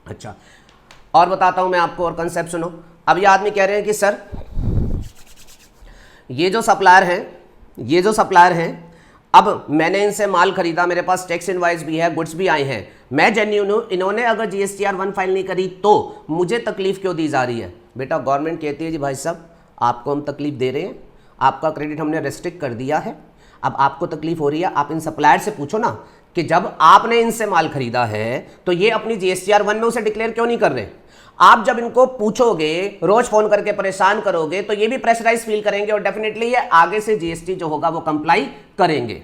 अच्छा, और बताता हूं मैं आपको और कंसेप्ट सुनो। अब ये आदमी कह रहे हैं कि सर ये जो सप्लायर हैं अब मैंने इनसे माल खरीदा, मेरे पास टैक्स इनवॉइस भी है, गुड्स भी आए हैं, मैं जेन्युइन हूं, इन्होंने अगर जीएसटीआर 1 फाइल नहीं करी तो मुझे तकलीफ क्यों दी जा रही है? बेटा गवर्नमेंट कहती है जी भाई साहब आपको हम तकलीफ दे रहे हैं, आपका क्रेडिट हमने रेस्ट्रिक्ट कर दिया है, अब आपको तकलीफ हो रही है, आप इन सप्लायर से पूछो ना कि जब आपने इनसे माल खरीदा है तो ये अपनी जीएसटीआर 1 में उसे डिक्लेयर क्यों नहीं कर रहे? आप जब इनको पूछोगे, रोज फोन करके परेशान करोगे, तो ये भी प्रेशराइज फील करेंगे और डेफिनेटली ये आगे से जीएसटी जो होगा वो कंप्लाई करेंगे।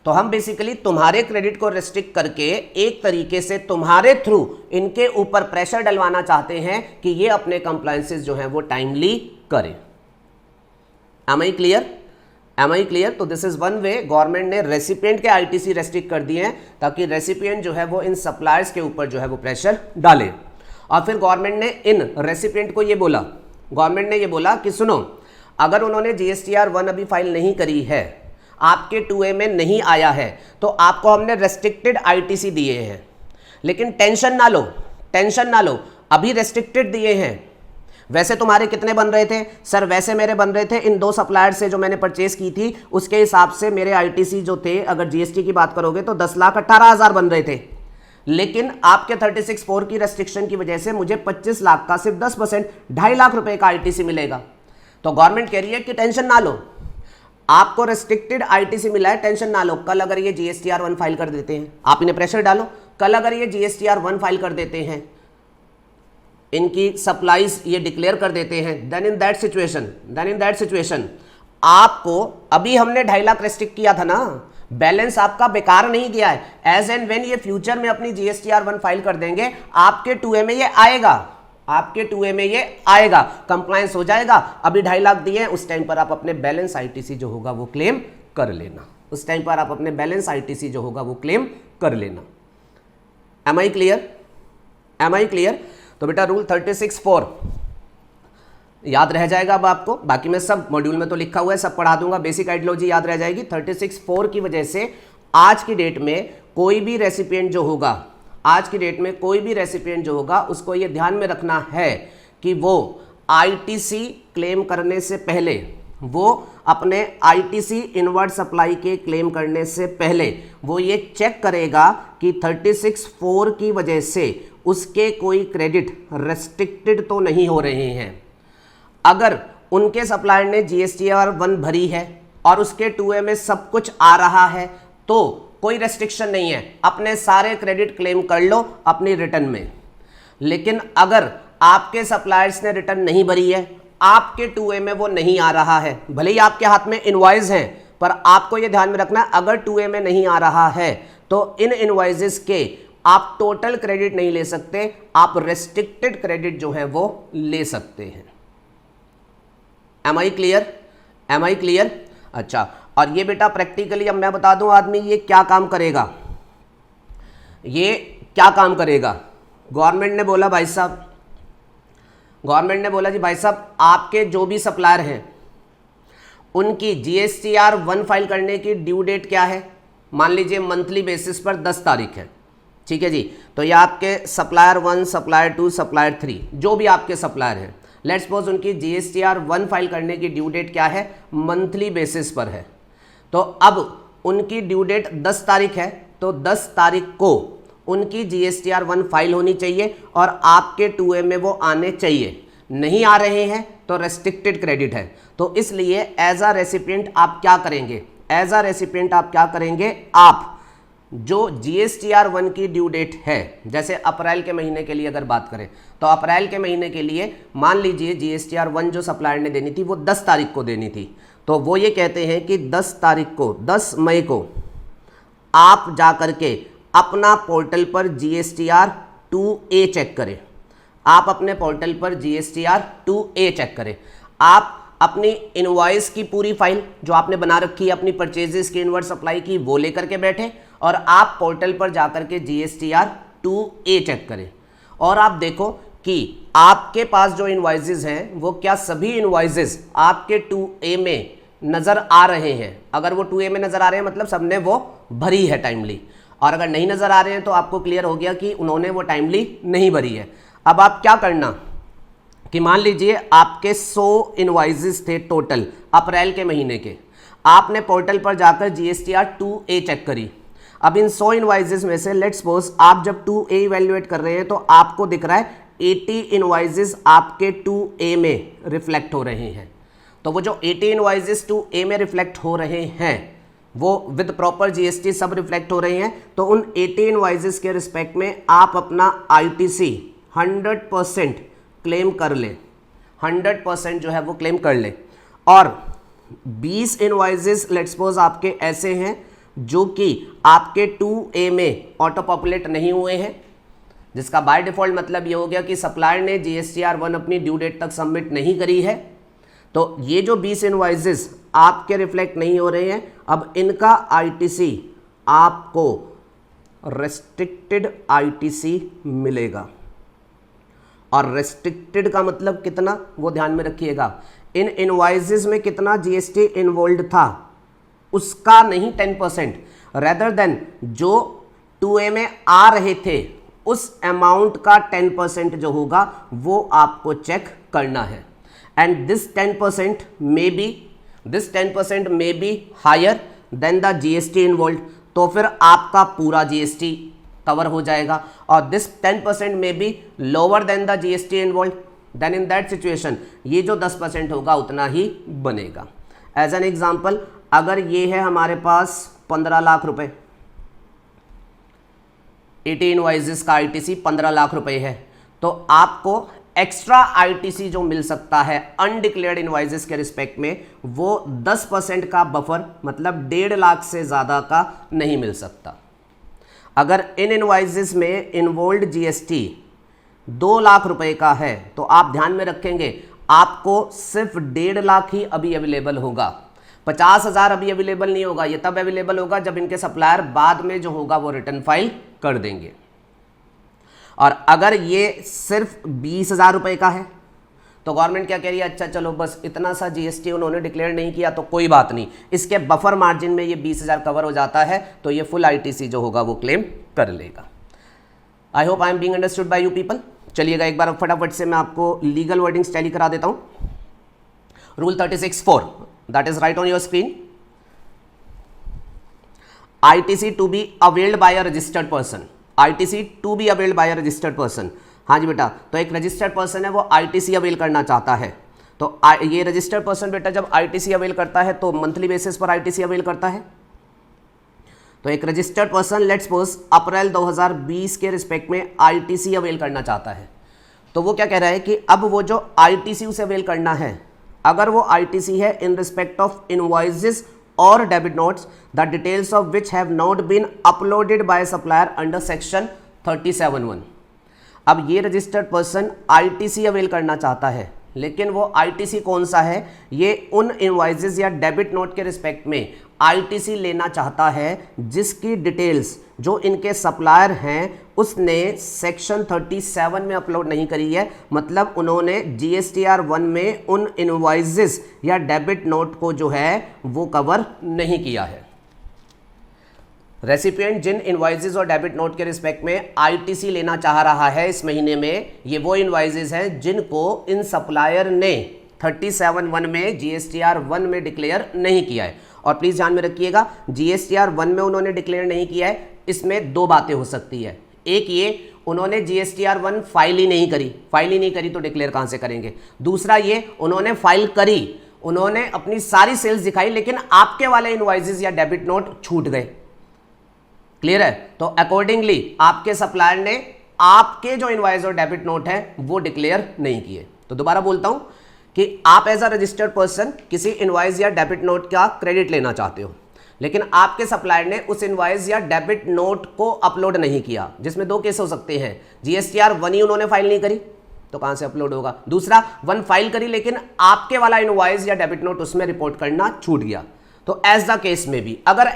तो हम बेसिकली तुम्हारे क्रेडिट को रेस्ट्रिक्ट करके एक तरीके से तुम्हारे थ्रू इनके ऊपर प्रेशर डलवाना चाहते हैं कि ये अपने कंप्लायंसेस जो हैं वो टाइमली करें। Am I clear? तो this is one way government ने रेसिपिएंट के आईटीसी रेस्ट्रिक्ट कर दिए हैं ताकि रेसिपिएंट जो है वो इन सप्लायर्स के ऊपर जो है वो प्रेशर डाले। और फिर गवर्नमेंट ने इन रेसिपिएंट को ये बोला, कि सुनो अगर उन्होंने जीएसटीआर 1 अभी फाइल नहीं करी है, आपके 2A में नहीं आया है, तो आपको हमने रेस्ट्रिक्टेड आईटीसी दिए हैं, लेकिन टेंशन ना लो अभी रेस्ट्रिक्टेड दिए हैं। वैसे तुम्हारे कितने बन रहे थे? सर वैसे मेरे बन रहे थे इन 2 सप्लायर से जो मैंने परचेस की थी उसके हिसाब से मेरे आईटीसी जो थे, अगर जीएसटी की बात करोगे तो 10,18,000 बन रहे थे, लेकिन आपके 36(4) की रेस्ट्रिक्शन की वजह से मुझे 25 लाख का सिर्फ 10%, 2.5 लाख रुपए का आईटीसी मिलेगा। तो गवर्नमेंट कह रही है कि टेंशन ना लो, आपको रेस्ट्रिक्टेड आईटीसी मिला है, टेंशन ना लो। कल अगर ये जीएसटीआर 1 फाइल कर देते हैं, आप इन्हें प्रेशर डालो, कल अगर ये जीएसटीआर 1 फाइल कर देते हैं, इनकी सप्लाईज ये डिक्लेयर कर देते हैं, देन इन दैट सिचुएशन आपको, अभी हमने 2.5 लाख रेस्ट्रिक्ट किया था ना, बैलेंस आपका बेकार नहीं गया है। एज एंड व्हेन ये फ्यूचर में अपनी जीएसटीआर 1 फाइल कर देंगे, आपके 2A में ये आएगा, आपके 2A में ये आएगा, कंप्लायंस हो जाएगा। अभी 2.5 लाख दिए हैं, उस टाइम पर आप अपने बैलेंस आईटीसी जो होगा वो क्लेम कर लेना, उस टाइम पर आप अपने बैलेंस आईटीसी जो होगा वो क्लेम कर लेना। Am I clear? तो बेटा रूल 36(4) याद रह जाएगा अब आपको, बाकी मैं सब मॉड्यूल में तो लिखा हुआ है, सब पढ़ा दूंगा, बेसिक आइडियोलॉजी याद रह जाएगी। 36(4) की वजह से आज की डेट में कोई भी रेसिपिएंट जो होगा, आज की डेट में कोई भी रेसिपिएंट जो होगा, उसको ये ध्यान में रखना है कि वो आईटीसी क्लेम करने से पहले, वो अपने आईटीसी इनवर्ट सप्लाई के क्लेम करने से पहले वो ये चेक करेगा कि 36(4) की वजह से उसके कोई क्रेडिट रेस्ट्रिक्टेड तो नहीं हो रहे हैं। अगर उनके सप्लायर ने जीएसटीआर 1 भरी है और उसके 2A में सब कुछ आ रहा है तो कोई रेस्ट्रिक्शन नहीं है, अपने सारे क्रेडिट क्लेम कर लो अपनी रिटर्न में। लेकिन अगर आपके सप्लायर्स ने रिटर्न नहीं भरी है, आपके 2A में वो नहीं आ रहा है, भले ही आपके हाथ में इनवॉइस हैं, पर आपको ये ध्यान में रखना है अगर 2A में नहीं आ रहा है तो इन इनवॉइसेस के आप टोटल क्रेडिट नहीं ले सकते, आप रेस्ट्रिक्टेड क्रेडिट जो है वो ले सकते हैं। Am I clear? अच्छा, और ये बेटा प्रैक्टिकली अब मैं बता दूं आदमी ये क्या काम करेगा, गवर्नमेंट ने बोला जी भाई साहब आपके जो भी सप्लायर हैं उनकी जीएसटीआर 1 फाइल करने की ड्यू डेट क्या है, मान लीजिए मंथली बेसिस पर 10 तारीख है, ठीक है जी। तो ये आपके सप्लायर 1, सप्लायर 2, सप्लायर 3 जो भी आपके सप्लायर हैं, लेट्स सपोज उनकी जीएसटीआर 1 फाइल करने की ड्यू डेट क्या है, मंथली बेसिस पर है। तो अब उनकी ड्यू डेट 10 तारीख है, तो 10 तारीख को उनकी जीएसटीआर 1 फाइल होनी चाहिए और आपके 2A में वो आने चाहिए। नहीं आ रहे हैं तो रेस्ट्रिक्टेड क्रेडिट है। तो इसलिए एज अ रेसिपिएंट आप क्या करेंगे, आप जो जीएसटीआर 1 की ड्यू डेट है, जैसे अप्रैल के महीने के लिए अगर बात करें तो अप्रैल के महीने के लिए मान लीजिए जीएसटीआर 1 जो सप्लायर ने देनी थी वो 10 तारीख को देनी थी, तो वो ये कहते हैं कि 10 मई को आप जा करके अपना पोर्टल पर जीएसटीआर 2A चेक करें, आप अपने पोर्टल पर जीएसटीआर 2A चेक करें। आप अपनी इनवॉइस की पूरी फाइल जो आपने बना रखी है अपनी परचेजेस की, इनवर्ट सप्लाई की, वो लेकर के बैठे और आप पोर्टल पर जाकर के जीएसटीआर 2A चेक करें और आप देखो कि आपके पास जो इनवॉइसेस हैं वो क्या सभी इनवॉइसेस आपके 2A में नज़र आ रहे हैं। अगर वो 2A में नज़र आ रहे हैं मतलब सबने वो भरी है टाइमली, और अगर नहीं नज़र आ रहे हैं तो आपको क्लियर हो गया कि उन्होंने वो टाइमली नहीं भरी है। अब आप क्या करना कि मान लीजिए आपके 100 इनवॉइसेस थे टोटल अप्रैल के महीने के, आपने पोर्टल पर जाकर जीएसटीआर 2A चेक करी। अब इन 100 इनवॉइसेस में से लेट्स सपोज आप जब 2A इवैल्यूएट कर रहे हैं तो आपको दिख रहा है 80 इनवॉइसेस आपके 2A में रिफ्लेक्ट हो रहे हैं। तो वो जो 80 इनवॉइसेस 2A में रिफ्लेक्ट हो रहे हैं वो विद प्रॉपर जीएसटी सब रिफ्लेक्ट हो रहे हैं, तो उन 80 इनवॉइसेस के रिस्पेक्ट में आप अपना आईटीसी 100% क्लेम कर ले, 100% जो है वो क्लेम कर ले। और 20 इनवॉइसेस लेट्स सपोज आपके ऐसे हैं जो कि आपके 2A में ऑटो पॉपुलेट नहीं हुए हैं, जिसका बाय डिफॉल्ट मतलब ये हो गया कि सप्लायर ने जीएसटीआर 1 अपनी ड्यू डेट तक सबमिट नहीं करी है। तो ये जो 20 इनवॉइसेस आपके रिफ्लेक्ट नहीं हो रहे हैं, अब इनका आईटीसी आपको रेस्ट्रिक्टेड आईटीसी मिलेगा। और रेस्ट्रिक्टेड का मतलब कितना वो ध्यान में रखिएगा, इन इनवॉइसेस में कितना जीएसटी इन्वॉल्व था उसका नहीं 10%, रेदर देन जो 2A में आ रहे थे उस अमाउंट का 10% जो होगा वो आपको चेक करना है। And this 10% may be higher than the GST involve. तो फिर आपका पूरा जीएसटी कवर हो जाएगा, और this 10% may be lower than the GST involve, then in that situation ये जो 10% होगा उतना ही बनेगा। एज एन एग्जाम्पल, अगर ये है हमारे पास 15 लाख रुपए, 80 इनवॉइसेस का आईटीसी 15 लाख रुपए है, तो आपको एक्स्ट्रा आईटीसी जो मिल सकता है अनडिक्लेयर्ड इनवॉइसेस के रिस्पेक्ट में, वो 10% का बफर, मतलब 1.5 लाख से ज़्यादा का नहीं मिल सकता। अगर इन इनवॉइसेस में इन्वॉल्व जीएसटी 2 लाख रुपए का है, तो आप ध्यान में रखेंगे आपको सिर्फ 1.5 लाख ही अभी अवेलेबल होगा, 50,000 अभी अवेलेबल नहीं होगा। ये तब अवेलेबल होगा जब इनके सप्लायर बाद में जो होगा वो रिटर्न फाइल कर देंगे। और अगर ये सिर्फ 20,000 रुपए का है तो गवर्नमेंट क्या कह रही है, अच्छा चलो बस इतना सा जीएसटी उन्होंने डिक्लेयर नहीं किया तो कोई बात नहीं, इसके बफर मार्जिन में ये 20,000 कवर हो जाता है, तो ये फुल आईटीसी जो होगा वो क्लेम कर लेगा। आई hope I am being understood by you people. चलिएगा एक बार फटाफट से मैं आपको लीगल वर्डिंग्स टैली करा देता हूं। Rule 36(4) that is right on your screen. ITC to be availed by a registered person. ITC to be availed by a registered person. हाँ जी बेटा, तो एक रजिस्टर्ड पर्सन है वो ITC अवेल करना चाहता है, तो ये रजिस्टर्ड पर्सन बेटा जब ITC अवेल करता है तो मंथली बेसिस पर ITC अवेल करता है। तो एक रजिस्टर्ड पर्सन लेट्स सपोज अप्रैल 2020 के रिस्पेक्ट में ITC अवेल करना चाहता है, तो वो क्या कह रहा है कि अब वो जो ITC उसे अवेल करना है, अगर वो ITC है इन रिस्पेक्ट ऑफ इनवॉइसेस और debit notes the details of which have not been uploaded by supplier under section 37(1). अब ये रजिस्टर्ड पर्सन ITC अवेल करना चाहता है, लेकिन वो ITC कौन सा है, ये उन इनवॉइसेस या डेबिट नोट के रिस्पेक्ट में ITC लेना चाहता है जिसकी डिटेल्स जो इनके सप्लायर हैं उसने सेक्शन 37 में अपलोड नहीं करी है, मतलब उन्होंने GSTR 1 में उन इनवॉइसेस या डेबिट नोट को जो है वो कवर नहीं किया है। रेसिपिएंट जिन इनवॉइसेस और डेबिट नोट के रिस्पेक्ट में ITC लेना चाह रहा है इस महीने में, ये वो इनवॉइसेस हैं जिनको इन सप्लायर ने 37(1) में GSTR 1 में डिक्लेयर नहीं किया है। और प्लीज ध्यान में रखिएगा, GSTR 1 में उन्होंने डिक्लेयर नहीं किया है, इसमें दो बातें हो सकती है। एक ये, उन्होंने GSTR 1 फाइल ही नहीं करी तो डिक्लेयर कहां से करेंगे। दूसरा ये, उन्होंने फाइल करी, उन्होंने अपनी सारी सेल्स दिखाई, लेकिन आपके वाले इनवॉइसेस या डेबिट नोट छूट गए। क्लियर है? तो अकॉर्डिंगली आपके सप्लायर ने आपके जो इनवॉइस और डेबिट नोट है वो डिक्लेयर नहीं किए। तो दोबारा बोलता हूं कि आप एज अ रजिस्टर्ड पर्सन किसी इनवॉइस या डेबिट नोट का क्रेडिट लेना चाहते हो, लेकिन आपके सप्लायर ने उस इनवॉइस या डेबिट नोट को अपलोड नहीं किया, जिसमें दो केस हो सकते हैं। GSTR 1 ही उन्होंने फाइल नहीं करी तो कहां से अपलोड होगा, दूसरा 1 फाइल करी लेकिन आपके वाला इनवॉइस या डेबिट नोट उसमें रिपोर्ट करना छूट गया। तो एज द केस में भी अगर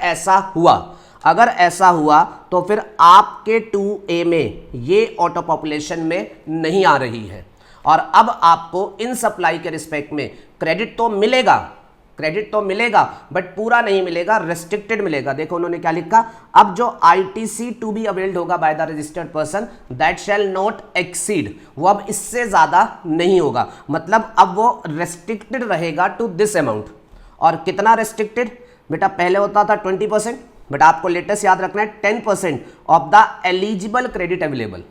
ऐसा हुआ तो फिर आपके 2A में ये ऑटो पॉपुलेशन में नहीं आ रही है, और अब आपको इन सप्लाई के रिस्पेक्ट में क्रेडिट तो मिलेगा बट पूरा नहीं मिलेगा, रेस्ट्रिक्टेड मिलेगा। देखो उन्होंने क्या लिखा, अब जो ITC टू बी अवेल्ड होगा bye the registered person that shall not exceed, वो अब इससे ज्यादा नहीं होगा, मतलब अब वो रेस्ट्रिक्टेड रहेगा टू दिस अमाउंट। और कितना रेस्ट्रिक्टेड बेटा, पहले होता था 20%, बट आपको लेटेस्ट याद रखना है 10% of the eligible credit available,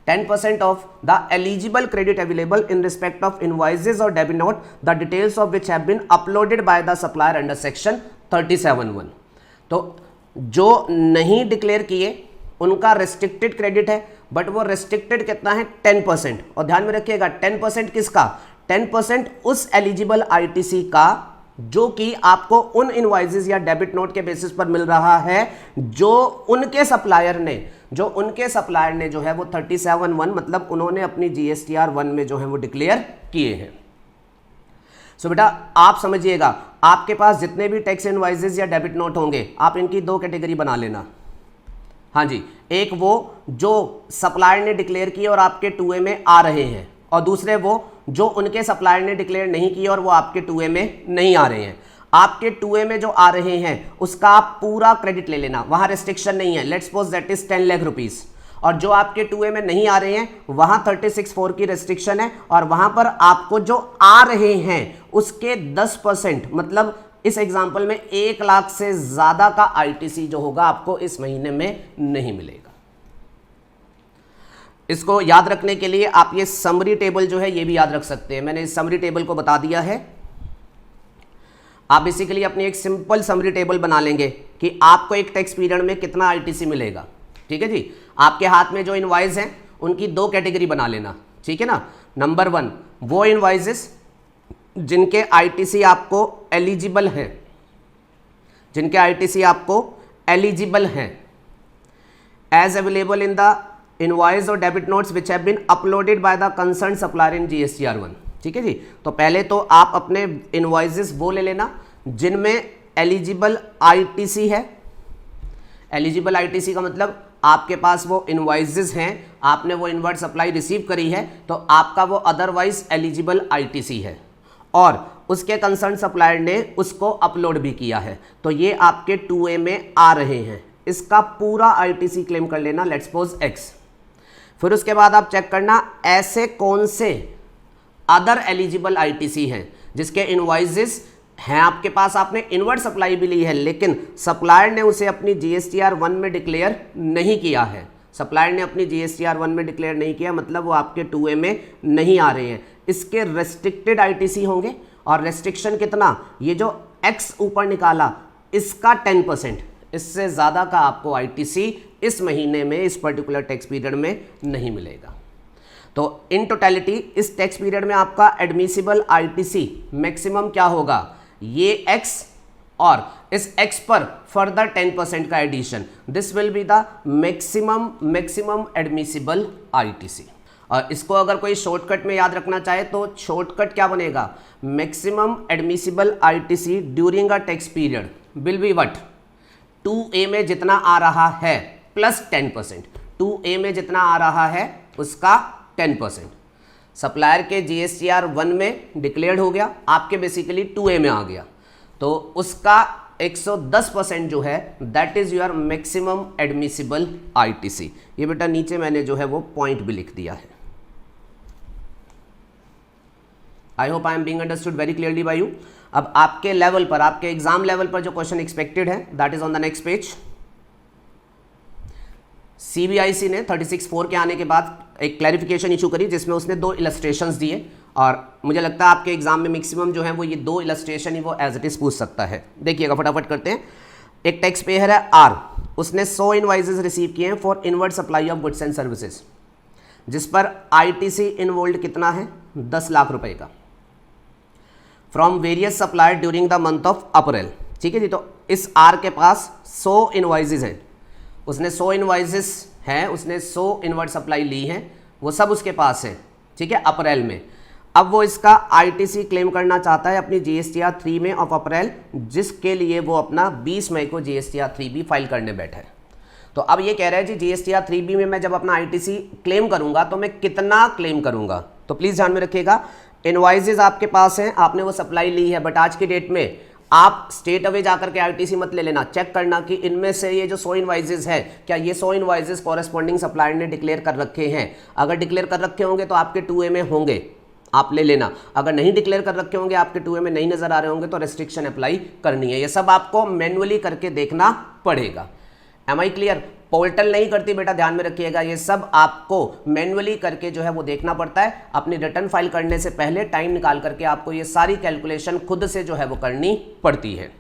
10% of the eligible credit available in respect of invoices or debit note, the details of which have been uploaded by the supplier under section 37(1). तो जो नहीं declare किए उनका restricted credit है, but वो restricted कितना है 10%। और ध्यान में रखिएगा 10% किसका, 10% उस एलिजिबल ITC का जो कि आपको उन इनवॉइसेस या डेबिट नोट के बेसिस पर मिल रहा है जो उनके सप्लायर ने जो है वो 37(1) मतलब उन्होंने अपनी GSTR 1 में जो है वो डिक्लेयर किए हैं। सो बेटा आप समझिएगा, आपके पास जितने भी टैक्स इनवॉइसेस या डेबिट नोट होंगे आप इनकी दो कैटेगरी बना लेना। हाँ जी, एक वो जो सप्लायर ने डिक्लेयर किए और आपके 2A में आ रहे हैं, और दूसरे वो जो उनके सप्लायर ने डिक्लेयर नहीं किए और वो आपके 2A में नहीं आ रहे हैं। आपके 2A में जो आ रहे हैं उसका आप पूरा क्रेडिट ले लेना, वहां रेस्ट्रिक्शन नहीं है, let's suppose that is 10 lakh rupees. और जो आपके 2A में नहीं आ रहे हैं वहां 36(4) की रेस्ट्रिक्शन है, और वहां पर आपको जो आ रहे हैं उसके 10%, मतलब इस एग्जाम्पल में 1 लाख से ज्यादा का ITC जो होगा आपको इस महीने में नहीं मिलेगा। इसको याद रखने के लिए आप ये समरी टेबल जो है ये भी याद रख सकते हैं। मैंने इस समरी टेबल को बता दिया है। आप बेसिकली अपनी एक सिंपल समरी टेबल बना लेंगे कि आपको एक टैक्स पीरियड में कितना आईटीसी मिलेगा। ठीक है जी। आपके हाथ में जो इनवॉइस हैं उनकी दो कैटेगरी बना लेना, ठीक है ना। नंबर 1 वो इनवॉइसेस जिनके आईटीसी आपको एलिजिबल हैं, जिनके आईटीसी आपको एलिजिबल हैं, as available in the invoice और debit notes which have been uploaded by the concern supplier in GSTR 1। ठीक है जी। तो पहले तो आप अपने इनवॉइसेस वो ले लेना जिनमें एलिजिबल आईटीसी है। एलिजिबल आईटीसी का मतलब आपके पास वो इनवॉइसेस हैं, आपने वो इनवर्ट सप्लाई रिसीव करी है, तो आपका वो अदरवाइज एलिजिबल आईटीसी है और उसके कंसर्न सप्लायर ने उसको अपलोड भी किया है, तो ये आपके 2A में आ रहे हैं। इसका पूरा आईटीसी क्लेम कर लेना, लेट्स सपोज X। फिर उसके बाद आप चेक करना ऐसे कौन से अदर एलिजिबल आईटीसी हैं जिसके इनवॉइसेस हैं आपके पास, आपने इनवर्ट सप्लाई भी ली है लेकिन सप्लायर ने उसे अपनी GSTR 1 में डिक्लेयर नहीं किया है। सप्लायर ने अपनी GSTR 1 में डिक्लेयर नहीं किया मतलब वो आपके 2A में नहीं आ रहे हैं। इसके रेस्ट्रिक्टेड आईटीसी होंगे और रेस्ट्रिक्शन कितना, ये जो X ऊपर निकाला इसका 10%, इससे ज़्यादा का आपको आईटीसी इस महीने में इस पर्टिकुलर टैक्स पीरियड में नहीं मिलेगा। तो इन टोटलिटी इस टैक्स पीरियड में आपका एडमिसिबल आईटीसी मैक्सिमम क्या होगा, ये X और इस X पर फर्दर 10% का addition, this will be the maximum admissible ITC. और इसको अगर कोई शॉर्टकट में याद रखना चाहे तो शॉर्टकट क्या बनेगा, maximum admissible ITC during a tax period will be what, 2A में जितना आ रहा है प्लस 10%, 2A में जितना आ रहा है उसका 10%। सप्लायर के GSTR 1 में डिक्लेयर्ड हो गया, आपके बेसिकली 2A में आ गया, तो उसका 110% जो है that is your maximum admissible ITC. ये बेटा नीचे मैंने जो है वो पॉइंट भी लिख दिया है। I hope I am being understood very clearly by you. अब आपके लेवल पर, आपके एग्जाम लेवल पर जो क्वेश्चन एक्सपेक्टेड है that is on the next page. CBIC ने 36(4) के आने के बाद एक क्लैरिफिकेशन इशू करी जिसमें उसने 2 इलस्ट्रेशंस दिए और मुझे लगता है आपके एग्जाम में मैक्सिमम जो है वो ये 2 इलस्ट्रेशन ही वो एज इट इज पूछ सकता है। देखिएगा फटाफट करते हैं। एक टैक्स पेयर है R, उसने 100 इनवॉइसेस रिसीव किए हैं for inward supply of goods and services, जिस पर आईटीसी इन्वॉल्व कितना है, 10 लाख रुपए का, from various supplier during the month of April. ठीक है जी। तो इस R के पास 100 इनवॉइसेस हैं, उसने 100 इनवॉइसेस हैं, उसने 100 इनवर्ट सप्लाई ली हैं, वो सब उसके पास है। ठीक है, अप्रैल में। अब वो इसका आईटीसी क्लेम करना चाहता है अपनी GSTR 3 में ऑफ अप्रैल, जिसके लिए वो अपना 20 मई को GSTR 3B फाइल करने बैठा है। तो अब ये कह रहा है जी GSTR 3B में मैं जब अपना आईटीसी क्लेम करूंगा तो मैं कितना क्लेम करूंगा, तो प्लीज़ ध्यान में रखिएगा इनवॉइसेस आपके पास हैं, आपने वो सप्लाई ली है, बट आज की डेट में आप स्टेट अवे जाकर के आईटीसी मत ले लेना, चेक करना कि इनमें से ये जो 100 इनवॉइसेस है क्या ये 100 इनवॉइसेस कॉरेस्पॉन्डिंग सप्लायर ने डिक्लेयर कर रखे हैं। अगर डिक्लेयर कर रखे होंगे तो आपके 2A में होंगे, आप ले लेना। अगर नहीं डिक्लेयर कर रखे होंगे, आपके 2A में नहीं नजर आ रहे होंगे, तो रेस्ट्रिक्शन अप्लाई करनी है। ये सब आपको मैन्युअली करके देखना पड़ेगा। M I clear? पोर्टल नहीं करती बेटा, ध्यान में रखिएगा, ये सब आपको मैन्युअली करके जो है वो देखना पड़ता है। अपनी रिटर्न फाइल करने से पहले टाइम निकाल करके आपको ये सारी कैलकुलेशन खुद से जो है वो करनी पड़ती है।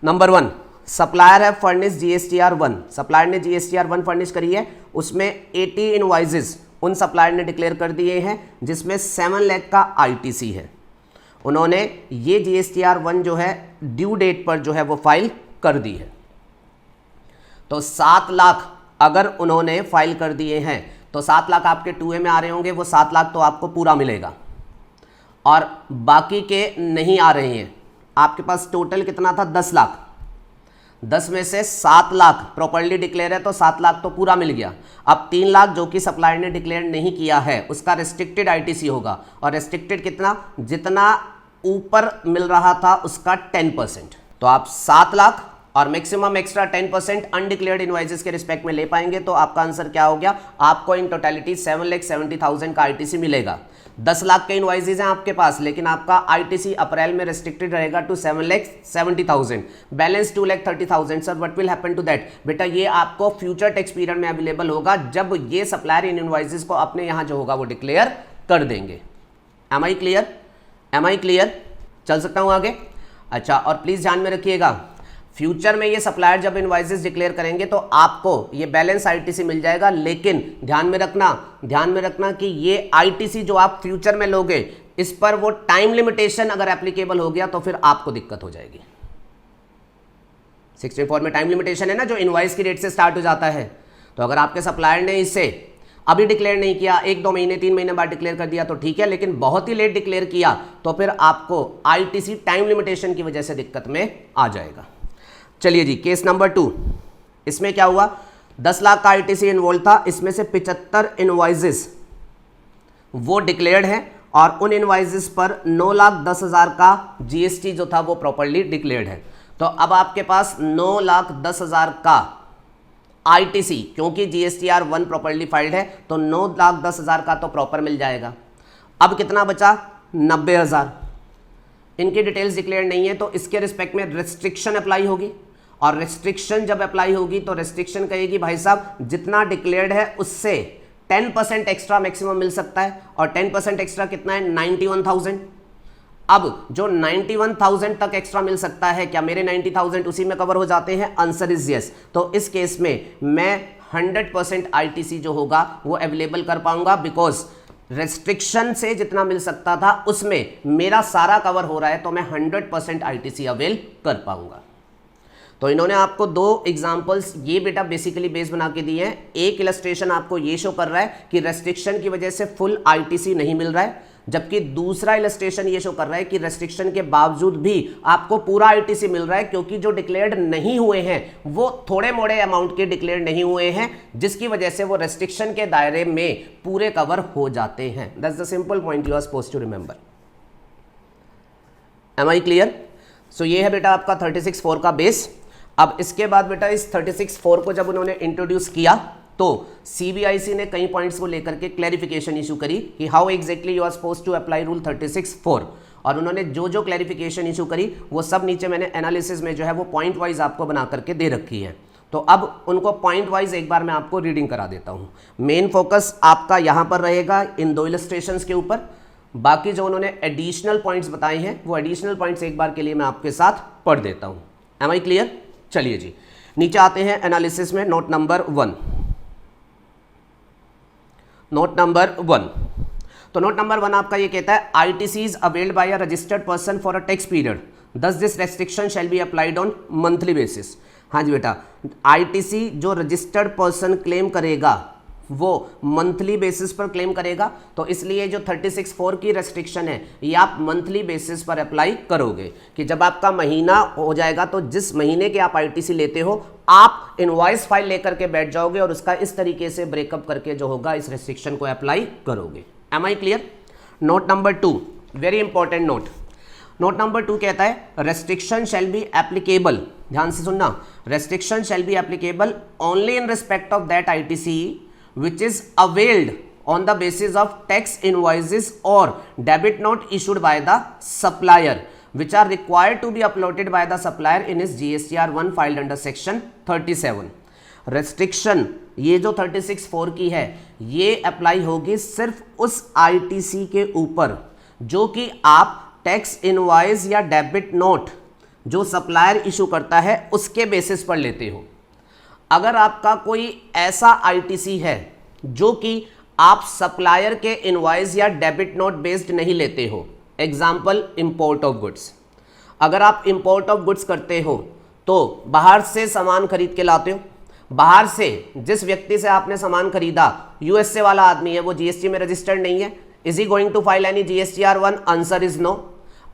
नंबर 1, सप्लायर है फर्निश GSTR 1, सप्लायर ने GSTR 1 फर्निश करी है, उसमें 80 इनवॉइसेस उन सप्लायर ने डिक्लेयर कर दिए हैं जिसमें 7 लाख का आईटीसी है। उन्होंने ये GSTR 1 जो है ड्यू डेट पर जो है वो फाइल कर दी है। तो 7 लाख अगर उन्होंने फाइल कर दिए हैं तो 7 लाख आपके 2A में आ रहे होंगे, वो 7 लाख तो आपको पूरा मिलेगा और बाकी के नहीं आ रहे हैं। आपके पास टोटल कितना था, 10 लाख, 10 में से 7 लाख प्रॉपर्ली डिक्लेयर है तो 7 लाख तो पूरा मिल गया। अब 3 लाख जो कि सप्लायर ने डिक्लेयर नहीं किया है उसका रेस्ट्रिक्टेड आईटीसी होगा, और रेस्ट्रिक्टेड कितना, जितना ऊपर मिल रहा था उसका 10%। तो आप 7 लाख और मैक्सिमम एक्स्ट्रा 10% अनडिक्लेयर्ड इनवॉइसेस के रिस्पेक्ट में ले पाएंगे, तो आपका आंसर क्या हो गया, आपको इन टोटलिटी 7,70,000 का आईटीसी मिलेगा। 10 लाख के इनवॉइसेस हैं आपके पास, लेकिन आपका आईटीसी अप्रैल में रेस्ट्रिक्टेड रहेगा to 7,70,000, balance 2,30,000। Sir what will happen to that? बेटा ये आपको फ्यूचर टैक्स पीरियड में अवेलेबल होगा, जब ये सप्लायर इन इनवॉइसेस को अपने यहां जो होगा वो डिक्लेयर कर देंगे। Am I clear? Am I clear? चल सकता हूं आगे? अच्छा, और प्लीज ध्यान में रखिएगा, फ्यूचर में ये सप्लायर जब इनवॉइसेस डिक्लेयर करेंगे तो आपको ये बैलेंस आईटीसी मिल जाएगा, लेकिन ध्यान में रखना कि ये आईटीसी जो आप फ्यूचर में लोगे, इस पर वो टाइम लिमिटेशन अगर एप्लीकेबल हो गया तो फिर आपको दिक्कत हो जाएगी। 64 में टाइम लिमिटेशन है ना, जो इनवॉइस की डेट से स्टार्ट हो जाता है। तो अगर आपके सप्लायर ने इसे अभी डिक्लेयर नहीं किया, 1-2 महीने 3 महीने बाद डिक्लेयर कर दिया तो ठीक है, लेकिन बहुत ही लेट डिक्लेयर किया तो फिर आपको आईटीसी टाइम लिमिटेशन की वजह से दिक्कत में आ जाएगा। चलिए जी, केस नंबर 2, इसमें क्या हुआ, 10 लाख का आईटीसी इन्वॉल्व था, इसमें से 75 इनवॉइसेस वो डिक्लेयर्ड है और उन इनवॉइसेस पर 9,10,000 का जीएसटी जो था वो प्रॉपर्ली डिक्लेयर्ड है। तो अब आपके पास 9,10,000 का आईटीसी, क्योंकि जीएसटीआर 1 प्रॉपर्ली फाइल्ड है तो 9,10,000 का तो प्रॉपर मिल जाएगा। अब कितना बचा, 90,000। इनकी डिटेल्स डिक्लेयर नहीं है तो इसके रिस्पेक्ट में रेस्ट्रिक्शन अप्लाई होगी, और रेस्ट्रिक्शन जब अप्लाई होगी तो रेस्ट्रिक्शन कहेगी भाई साहब जितना डिक्लेयर्ड है उससे 10% एक्स्ट्रा मैक्सिमम मिल सकता है, और 10% एक्स्ट्रा कितना है, 91,000। अब जो 91,000 तक एक्स्ट्रा मिल सकता है, क्या मेरे 90,000 उसी में कवर हो जाते हैं? Answer is yes. तो इस केस में मैं 100% आईटीसी जो होगा वो अवेलेबल कर पाऊंगा, बिकॉज रेस्ट्रिक्शन से जितना मिल सकता था उसमें मेरा सारा कवर हो रहा है, तो मैं 100% आईटीसी अवेल कर पाऊंगा। तो इन्होंने आपको 2 एग्जांपल्स ये बेटा बेसिकली बेस बना के दिए हैं। एक इलस्ट्रेशन आपको ये शो कर रहा है कि रेस्ट्रिक्शन की वजह से फुल आईटीसी नहीं मिल रहा है, जबकि दूसरा इलस्ट्रेशन ये शो कर रहा है कि रेस्ट्रिक्शन के बावजूद भी आपको पूरा आईटीसी मिल रहा है, क्योंकि जो डिक्लेयर्ड नहीं हुए हैं वो थोड़े मोड़े अमाउंट के डिक्लेयर्ड नहीं हुए हैं, जिसकी वजह से वो रेस्ट्रिक्शन के दायरे में पूरे कवर हो जाते हैं। That's the simple point you are supposed to remember. Am I clear? So ये है बेटा आपका 36(4) का बेस। अब इसके बाद बेटा इस 36(4) को जब उन्होंने इंट्रोड्यूस किया तो सीबीआईसी ने कई पॉइंट्स को लेकर के क्लैरिफिकेशन इशू करी कि how exactly you are supposed to apply rule 36(4), और उन्होंने जो जो क्लैरिफिकेशन इशू करी वो सब नीचे मैंने एनालिसिस में जो है वो पॉइंट वाइज आपको बना करके दे रखी है। तो अब उनको पॉइंट वाइज एक बार मैं आपको रीडिंग करा देता हूँ। मेन फोकस आपका यहाँ पर रहेगा इन 2 इलस्ट्रेशंस के ऊपर, बाकी जो उन्होंने एडिशनल पॉइंट्स बताए हैं वो एडिशनल पॉइंट्स एक बार के लिए मैं आपके साथ पढ़ देता हूँ। Am I clear? चलिए जी, नीचे आते हैं एनालिसिस में। Note number 1, note number 1। तो नोट नंबर 1 आपका ये कहता है ITC is availed by a registered person for a tax period, thus this restriction shall be applied on monthly basis. हाँ जी बेटा, आईटीसी जो रजिस्टर्ड पर्सन क्लेम करेगा वो मंथली बेसिस पर क्लेम करेगा, तो इसलिए जो 36(4) की रेस्ट्रिक्शन है ये आप मंथली बेसिस पर अप्लाई करोगे कि जब आपका महीना हो जाएगा तो जिस महीने के आप आईटीसी लेते हो आप इनवॉइस फाइल लेकर के बैठ जाओगे और उसका इस तरीके से ब्रेकअप करके जो होगा इस रेस्ट्रिक्शन को अप्लाई करोगे। Am I clear? Note number 2, very important note. Note number 2 कहता है रेस्ट्रिक्शन शैल बी एप्लीकेबल, ध्यान से सुनना, restriction shall be applicable only in respect of that ITC which is availed on the basis of tax invoices or debit note issued by the supplier which are required to be uploaded by the supplier in his GSTR 1 filed under section 37. restriction ये जो 36(4) की है ये apply होगी सिर्फ उस ITC के ऊपर जो कि आप टैक्स इनवॉइस या डेबिट नोट जो सप्लायर इशू करता है उसके बेसिस पर लेते हो। अगर आपका कोई ऐसा आईटीसी है जो कि आप सप्लायर के इनवॉइस या डेबिट नोट बेस्ड नहीं लेते हो, एग्जांपल इंपोर्ट ऑफ गुड्स, अगर आप इंपोर्ट ऑफ गुड्स करते हो तो बाहर से सामान खरीद के लाते हो, बाहर से जिस व्यक्ति से आपने सामान खरीदा यूएसए वाला आदमी है, वो जीएसटी में रजिस्टर्ड नहीं है, is he going to file any GSTR 1? Answer is no.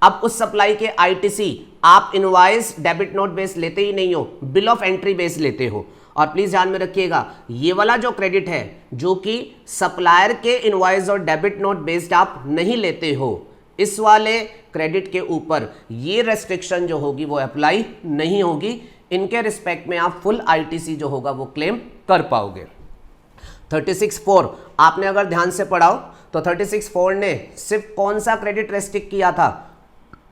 अब उस सप्लाई के आईटीसी आप इनवॉइस डेबिट नोट बेस लेते ही नहीं हो, बिल ऑफ एंट्री बेस लेते हो। और प्लीज ध्यान में रखिएगा ये वाला जो क्रेडिट है जो कि सप्लायर के इनवॉइस और डेबिट नोट बेस्ड आप नहीं लेते हो, इस वाले क्रेडिट के ऊपर ये रेस्ट्रिक्शन जो होगी वो अप्लाई नहीं होगी। इनके रिस्पेक्ट में आप फुल आईटीसी जो होगा वो क्लेम कर पाओगे। 36(4) आपने अगर ध्यान से पढ़ा हो तो 36(4) ने सिर्फ कौन सा क्रेडिट रेस्ट्रिक्ट किया था?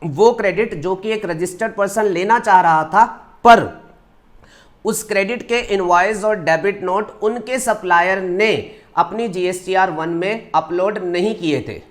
वो क्रेडिट जो कि एक रजिस्टर्ड पर्सन लेना चाह रहा था, पर उस क्रेडिट के इनवॉइस और डेबिट नोट उनके सप्लायर ने अपनी जीएसटीआर 1 में अपलोड नहीं किए थे।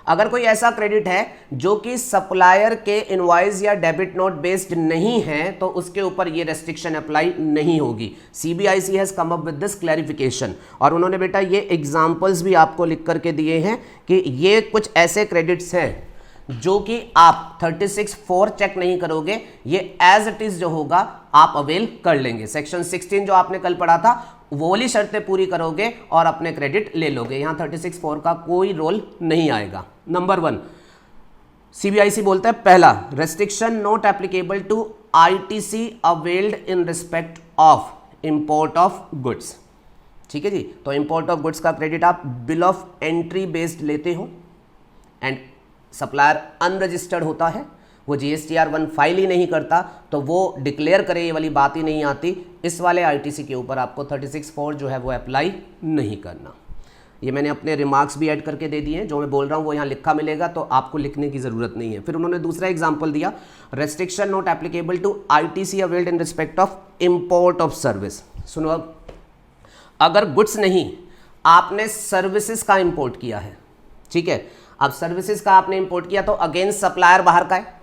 अगर कोई ऐसा क्रेडिट है जो कि सप्लायर के इनवॉइस या डेबिट नोट बेस्ड नहीं है तो उसके ऊपर ये रेस्ट्रिक्शन अप्लाई नहीं होगी। CBIC has come up with this clarification, और उन्होंने बेटा ये एग्जांपल्स भी आपको लिख करके दिए हैं कि ये कुछ ऐसे क्रेडिट्स हैं जो कि आप 36(4) चेक नहीं करोगे, ये एज इट इज जो होगा आप अवेल कर लेंगे। सेक्शन 16 जो आपने कल पढ़ा था वो वाली शर्तें पूरी करोगे और अपने क्रेडिट ले लोगे। यहां 36(4) का कोई रोल नहीं आएगा। नंबर 1 सीबीआईसी बोलता है, पहला, restriction not applicable to ITC availed in respect of import of goods. ठीक है जी, तो इंपोर्ट ऑफ गुड्स का क्रेडिट आप बिल ऑफ एंट्री बेस्ड लेते हो एंड सप्लायर अनरजिस्टर्ड होता है, वो जीएसटीआर 1 फाइल ही नहीं करता, तो वो डिक्लेयर करे ये वाली बात ही नहीं आती। इस वाले आईटीसी के ऊपर आपको 36(4) जो है वो अप्लाई नहीं करना। ये मैंने अपने रिमार्क्स भी ऐड करके दे दिए हैं, जो मैं बोल रहा हूँ वो यहाँ लिखा मिलेगा, तो आपको लिखने की ज़रूरत नहीं है। फिर उन्होंने दूसरा एग्जाम्पल दिया, restriction not applicable to ITC availed in respect of import of service. सुनो, अब अगर गुड्स नहीं, आपने सर्विसेज का इंपोर्ट किया है, ठीक है, अब सर्विसेज का आपने इंपोर्ट किया तो अगेंस्ट सप्लायर बाहर का है,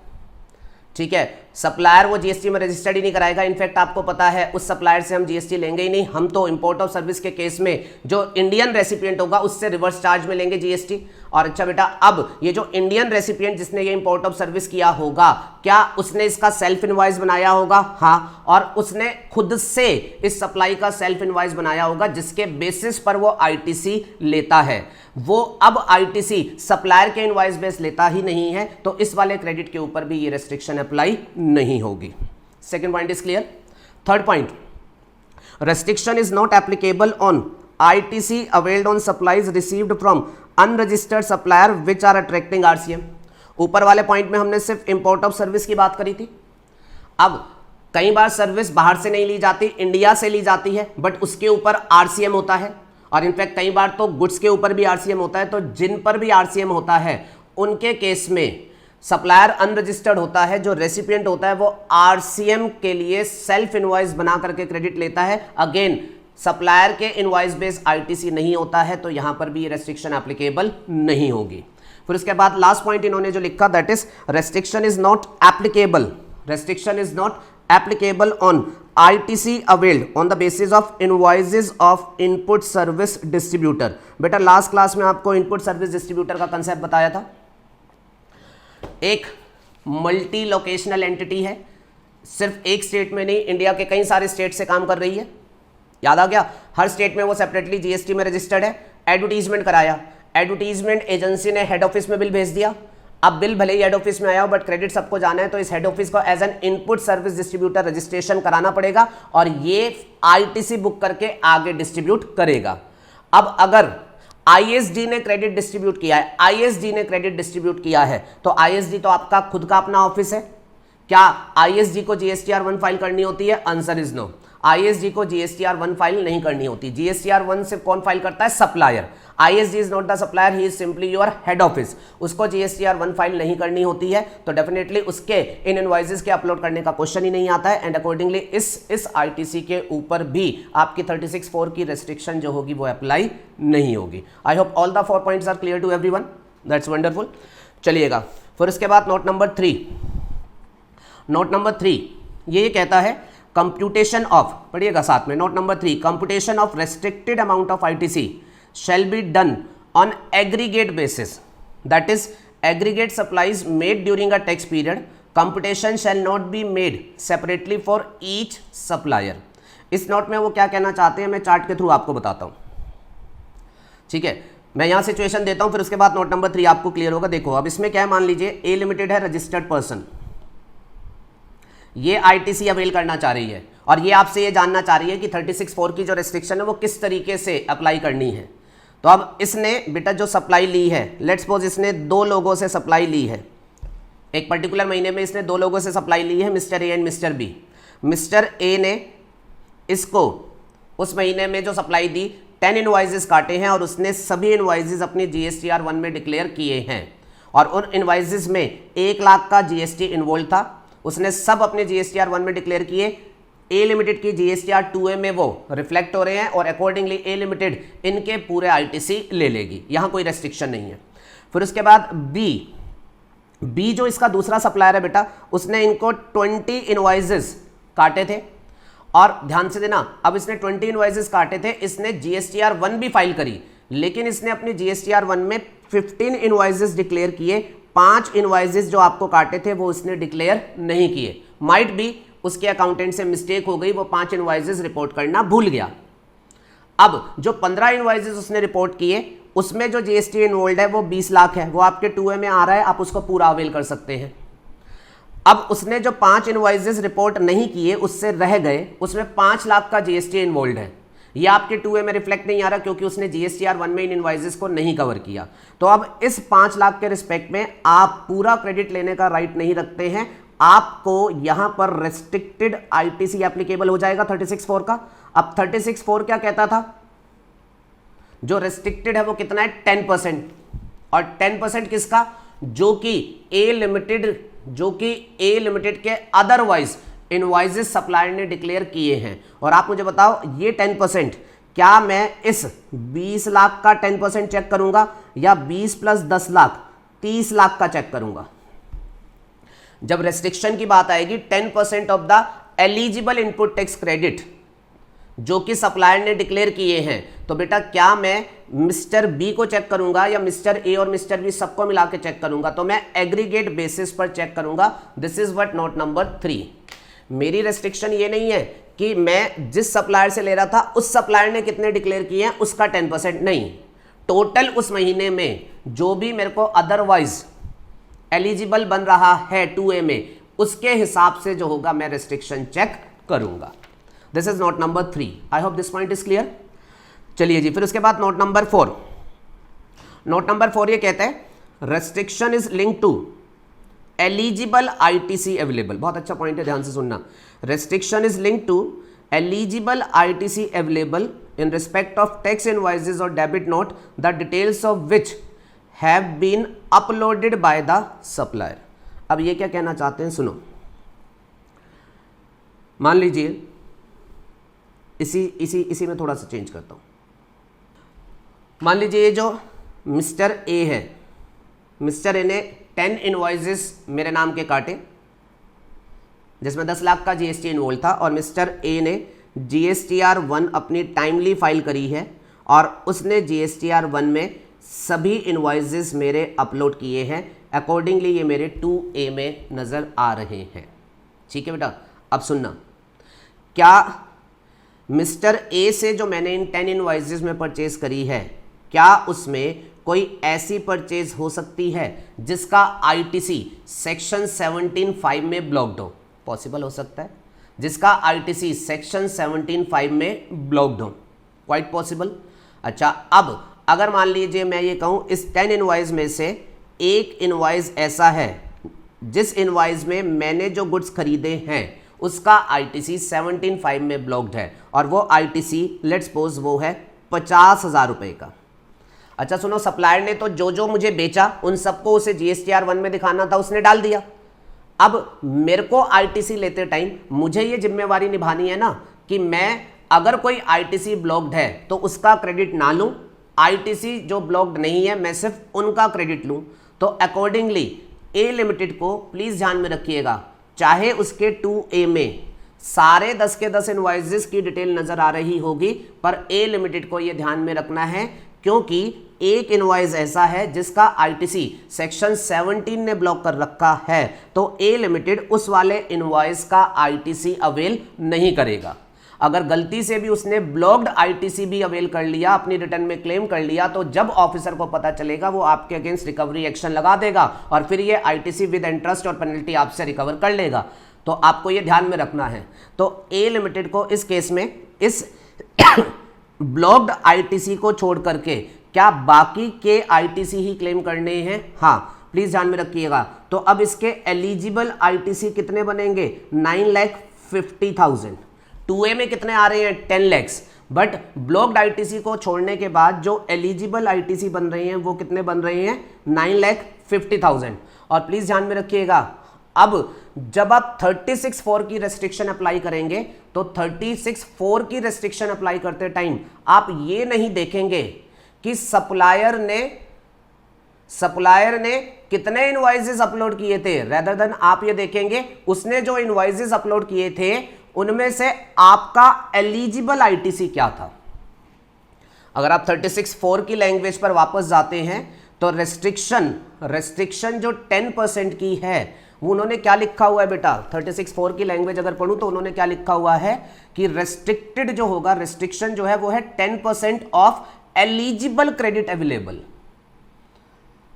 ठीक है, सप्लायर वो जीएसटी में रजिस्टर्ड ही नहीं कराएगा। इनफैक्ट आपको पता है उस सप्लायर से हम जीएसटी लेंगे ही नहीं, हम तो इंपोर्ट ऑफ सर्विस के केस में जो इंडियन रेसिपिएंट होगा उससे रिवर्स चार्ज में लेंगे जीएसटी। और अच्छा बेटा, अब ये जो इंडियन रेसिपिएंट जिसने ये इंपोर्ट ऑफ सर्विस किया होगा, क्या उसने इसका सेल्फ इनवॉइस बनाया होगा? हाँ, और उसने खुद से इस सप्लाई का सेल्फ इनवॉइस बनाया होगा जिसके बेसिस पर वो आईटीसी लेता है। वो अब आईटीसी सप्लायर के इनवॉइस बेस लेता ही नहीं है, तो इस वाले क्रेडिट के ऊपर भी ये रेस्ट्रिक्शन अप्लाई नहीं होगी। Second point is clear. Third point, restriction is not applicable on ITC availed on supplies received from unregistered supplier which are attracting RCM. ऊपर वाले पॉइंट में हमने सिर्फ इंपोर्ट ऑफ सर्विस की बात करी थी। अब कई बार सर्विस बाहर से नहीं ली जाती, इंडिया से ली जाती है, बट उसके ऊपर आरसीएम होता है, और इनफैक्ट कई बार तो गुड्स के ऊपर भी आरसीएम होता है। तो जिन पर भी आरसीएम होता है उनके केस में सप्लायर अनरजिस्टर्ड होता है, जो रेसिपिएंट होता है वो आरसीएम के लिए सेल्फ इनवॉइस बना करके क्रेडिट लेता है। अगेन सप्लायर के इनवॉइस बेस आईटीसी नहीं होता है, तो यहां पर भी ये रेस्ट्रिक्शन एप्लीकेबल नहीं होगी। फिर उसके बाद लास्ट पॉइंट इन्होंने जो लिखा, that is restriction is not applicable, restriction is not applicable on ITC availed on the basis of invoices of input service distributor. बेटा लास्ट क्लास में आपको इनपुट सर्विस डिस्ट्रीब्यूटर का कंसेप्ट बताया था। एक मल्टी लोकेशनल एंटिटी है, सिर्फ एक स्टेट में नहीं, इंडिया के कई सारे स्टेट से काम कर रही है। याद आ गया, हर स्टेट में वो सेपरेटली जीएसटी में रजिस्टर्ड है। एडवर्टीजमेंट कराया, एडवर्टीजमेंट एजेंसी ने हेड ऑफिस में बिल भेज दिया। अब बिल भले ही हेड ऑफिस में आया हो, बट क्रेडिट सबको जाना है, तो इस हेड ऑफिस को as an input service distributor registration कराना पड़ेगा और ये आईटीसी बुक करके आगे डिस्ट्रीब्यूट करेगा। अब अगर आईएसडी ने क्रेडिट डिस्ट्रीब्यूट किया है, आईएसडी ने क्रेडिट डिस्ट्रीब्यूट किया है, तो आईएसडी तो आपका खुद का अपना ऑफिस है। क्या आईएसडी को जीएसटीआर 1 फाइल करनी होती है? Answer is no. आईएसडी को जीएसटीआर 1 फाइल नहीं करनी होती। जीएसटीआर 1 सिर्फ कौन फाइल करता है? Supplier. ISD is not the supplier, he is simply your head office. उसको जीएसटीआर 1 फाइल नहीं करनी होती है, तो डेफिनेटली उसके इन इनवॉइसेस के अपलोड करने का क्वेश्चन ही नहीं आता है। एंड अकॉर्डिंगली इस आईटीसी के ऊपर भी आपकी 36(4) की रेस्ट्रिक्शन जो होगी वो अप्लाई नहीं होगी। I hope all the 4 points are clear to everyone. That's wonderful. चलिएगा फिर उसके बाद नोट नंबर 3। नोट नंबर 3 ये कहता है कंप्यूटेशन ऑफ, पढ़िएगा साथ में, note number 3, computation of restricted amount of ITC shall be done on aggregate basis, that is aggregate supplies made during a tax period. Computation shall not be made separately for each supplier. इस note में वो क्या कहना चाहते हैं मैं chart के through आपको बताता हूँ, ठीक है। मैं यहाँ सिचुएशन देता हूँ, फिर उसके बाद नोट नंबर 3 आपको क्लियर होगा। देखो अब इसमें क्या है, मान लीजिए ए लिमिटेड है रजिस्टर्ड पर्सन, ये आईटीसी अवेल करना चाह रही है और ये आपसे ये जानना चाह रही है कि 36(4) की जो रेस्ट्रिक्शन है वो किस तरीके से अप्लाई करनी है। तो अब इसने बेटा जो सप्लाई ली है, लेट्स सपोज इसने 2 लोगों से सप्लाई ली है, एक पर्टिकुलर महीने में इसने 2 लोगों से सप्लाई ली है, mister A and mister B. Mister A ने इसको उस महीने में जो सप्लाई दी 10 इनवॉइसेस काटे हैं और उसने सभी इनवॉइसेस अपनी जीएसटीआर 1 में डिक्लेयर किए हैं और उन इनवॉइसेस में 1 लाख का जीएसटी इन्वॉल्व था, उसने सब अपने जीएसटीआर 1 में डिक्लेयर किए। ए लिमिटेड की जीएसटीआर 2A में वो रिफ्लेक्ट हो रहे हैं और अकॉर्डिंगली ए लिमिटेड इनके पूरे आईटीसी ले लेगी, यहां कोई रेस्ट्रिक्शन नहीं है। फिर उसके बाद बी जो इसका दूसरा सप्लायर है बेटा, उसने इनको 20 इनवॉइसेस काटे थे और ध्यान से देना, अब इसने 20 इनवॉइसेस काटे थे, इसने जीएसटीआर 1 भी फाइल करी, लेकिन इसने अपनी जीएसटीआर 1 में 15 इनवॉइसेस डिक्लेयर किए, 5 इनवॉइसेस जो आपको काटे थे वो उसने डिक्लेयर नहीं किए। माइट बी उसके अकाउंटेंट से मिस्टेक हो गई, वो 5 इनवॉइसेस रिपोर्ट करना भूल गया। अब जो 15 इनवॉइसेस उसने रिपोर्ट किए उसमें जो जीएसटी इन्वॉल्व है वो 20 लाख है, वो आपके 2A में आ रहा है, आप उसको पूरा अवेल कर सकते हैं। अब उसने जो 5 इनवॉइसेस रिपोर्ट नहीं किए उससे रह गए, उसमें 5 लाख का जीएसटी इन्वॉल्व है, ये आपके 2A में रिफ्लेक्ट नहीं आ रहा क्योंकि उसने जीएसटीआर 1 में इन इनवॉइसेस को नहीं कवर किया। तो अब इस 5 लाख के रिस्पेक्ट में आप पूरा क्रेडिट लेने का राइट नहीं रखते हैं, आपको यहां पर रेस्ट्रिक्टेड आईटीसी एप्लीकेबल हो जाएगा 36(4) का। अब 36(4) क्या कहता था, जो रेस्ट्रिक्टेड है वो कितना है 10%, और 10% किसका, जो कि ए लिमिटेड के अदरवाइज इनवॉइसेस सप्लायर ने डिक्लेयर किए हैं। और आप मुझे बताओ ये 10% क्या मैं इस 20 लाख का 10% चेक करूंगा या 20 + 10 लाख 30 लाख का चेक करूंगा। जब रेस्ट्रिक्शन की बात आएगी 10% of the eligible input tax credit जो कि सप्लायर ने डिक्लेयर किए हैं, तो बेटा क्या मैं मिस्टर बी को चेक करूंगा या मिस्टर ए और मिस्टर बी सबको मिला के चेक करूंगा, तो मैं एग्रीगेट बेसिस पर चेक करूंगा। This is what note number 3। मेरी रेस्ट्रिक्शन ये नहीं है कि मैं जिस सप्लायर से ले रहा था उस सप्लायर ने कितने डिक्लेयर किए हैं उसका 10% नहीं, टोटल उस महीने में जो भी मेरे को अदरवाइज एलिजिबल बन रहा है 2A में, उसके हिसाब से जो होगा मैं रेस्ट्रिक्शन चेक करूंगा। This is note number 3। I hope this point is clear. चलिए जी, फिर उसके बाद नोट नंबर 4। नोट नंबर 4 ये कहता है restriction is link to eligible ITC available. बहुत अच्छा पॉइंट है, ध्यान से सुनना। Restriction is link to eligible ITC available in respect of tax invoices और debit note the details of which have been uploaded by the supplier. अब ये क्या कहना चाहते हैं सुनो। मान लीजिए इसी में थोड़ा सा चेंज करता हूं। मान लीजिए ये जो मिस्टर ए है, मिस्टर ए ने 10 इनवॉइसेस मेरे नाम के काटे जिसमें 10 लाख का जीएसटी इन्वॉल्व था, और मिस्टर ए ने जीएसटीआर 1 अपनी टाइमली फाइल करी है और उसने जीएसटीआर 1 में सभी इनवॉइसेस मेरे अपलोड किए हैं। अकॉर्डिंगली ये मेरे 2A में नज़र आ रहे हैं। ठीक है बेटा, अब सुनना, क्या मिस्टर ए से जो मैंने इन 10 इनवॉइसेस में परचेज करी है, क्या उसमें कोई ऐसी परचेज हो सकती है जिसका आईटीसी सेक्शन 17(5) में ब्लॉक्ड हो? पॉसिबल हो सकता है, जिसका आईटीसी सेक्शन 17(5) में ब्लॉक्ड हो, क्वाइट पॉसिबल। अच्छा, अब अगर मान लीजिए मैं ये कहूँ इस 10 इनवॉइस में से एक इनवॉइस ऐसा है जिस इनवॉइस में मैंने जो गुड्स खरीदे हैं उसका आईटीसी 17(5) में ब्लॉक्ड है, और वो आईटीसी लेट्स सपोज वो है 50,000 रुपए का। अच्छा सुनो, सप्लायर ने तो जो मुझे बेचा उन सबको उसे जीएसटीआर 1 में दिखाना था, उसने डाल दिया। अब मेरे को आईटीसी लेते टाइम मुझे ये जिम्मेवारी निभानी है ना कि मैं अगर कोई आईटीसी ब्लॉक्ड है तो उसका क्रेडिट ना लूं, आईटीसी जो ब्लॉक्ड नहीं है मैं सिर्फ उनका क्रेडिट लूं। तो अकॉर्डिंगली ए लिमिटेड को प्लीज ध्यान में रखिएगा, चाहे उसके 2A में सारे 10 के 10 इनवॉइसेस की डिटेल नजर आ रही होगी, पर ए लिमिटेड को यह ध्यान में रखना है क्योंकि एक इनवॉइस ऐसा है जिसका आईटीसी सेक्शन 17 ने ब्लॉक कर रखा है, तो ए लिमिटेड उस वाले इनवॉइस का आईटीसी अवेल नहीं करेगा। अगर गलती से भी उसने ब्लॉक्ड आईटीसी भी अवेल कर लिया, अपनी रिटर्न में क्लेम कर लिया, तो जब ऑफिसर को पता चलेगा वो आपके अगेंस्ट रिकवरी एक्शन लगा देगा और फिर ये आईटीसी विद इंटरेस्ट और पेनल्टी आपसे रिकवर कर लेगा। तो आपको ये ध्यान में रखना है। तो ए लिमिटेड को इस केस में इस ब्लॉक्ड आईटीसी को छोड़ करके क्या बाकी के आईटीसी ही क्लेम करने हैं? हाँ, प्लीज ध्यान में रखिएगा। तो अब इसके एलिजिबल आईटीसी कितने बनेंगे? 50,000। 2A में कितने आ रहे हैं 10 lakhs, बट ब्लॉक्ड आईटीसी को छोड़ने के बाद जो एलिजिबल आईटीसी बन रहे हैं वो कितने बन रहे हैं 9,50,000। और प्लीज ध्यान में रखिएगा, अब जब आप 36(4) की रेस्ट्रिक्शन अप्लाई करेंगे तो 36(4) की रेस्ट्रिक्शन अप्लाई करते टाइम आप ये नहीं देखेंगे कि सप्लायर ने कितने इनवॉइसेस अपलोड किए थे, रेदर देन आप ये देखेंगे उसने जो इनवॉइसेस अपलोड किए थे उनमें से आपका एलिजिबल आईटीसी क्या था। अगर आप 36(4) की लैंग्वेज पर वापस जाते हैं तो रेस्ट्रिक्शन जो 10% की है वो उन्होंने क्या लिखा हुआ है बेटा, 36(4) की लैंग्वेज अगर पढ़ूं तो उन्होंने क्या लिखा हुआ है कि रेस्ट्रिक्टेड जो होगा, रेस्ट्रिक्शन जो है वो है 10% ऑफ एलिजिबल क्रेडिट अवेलेबल।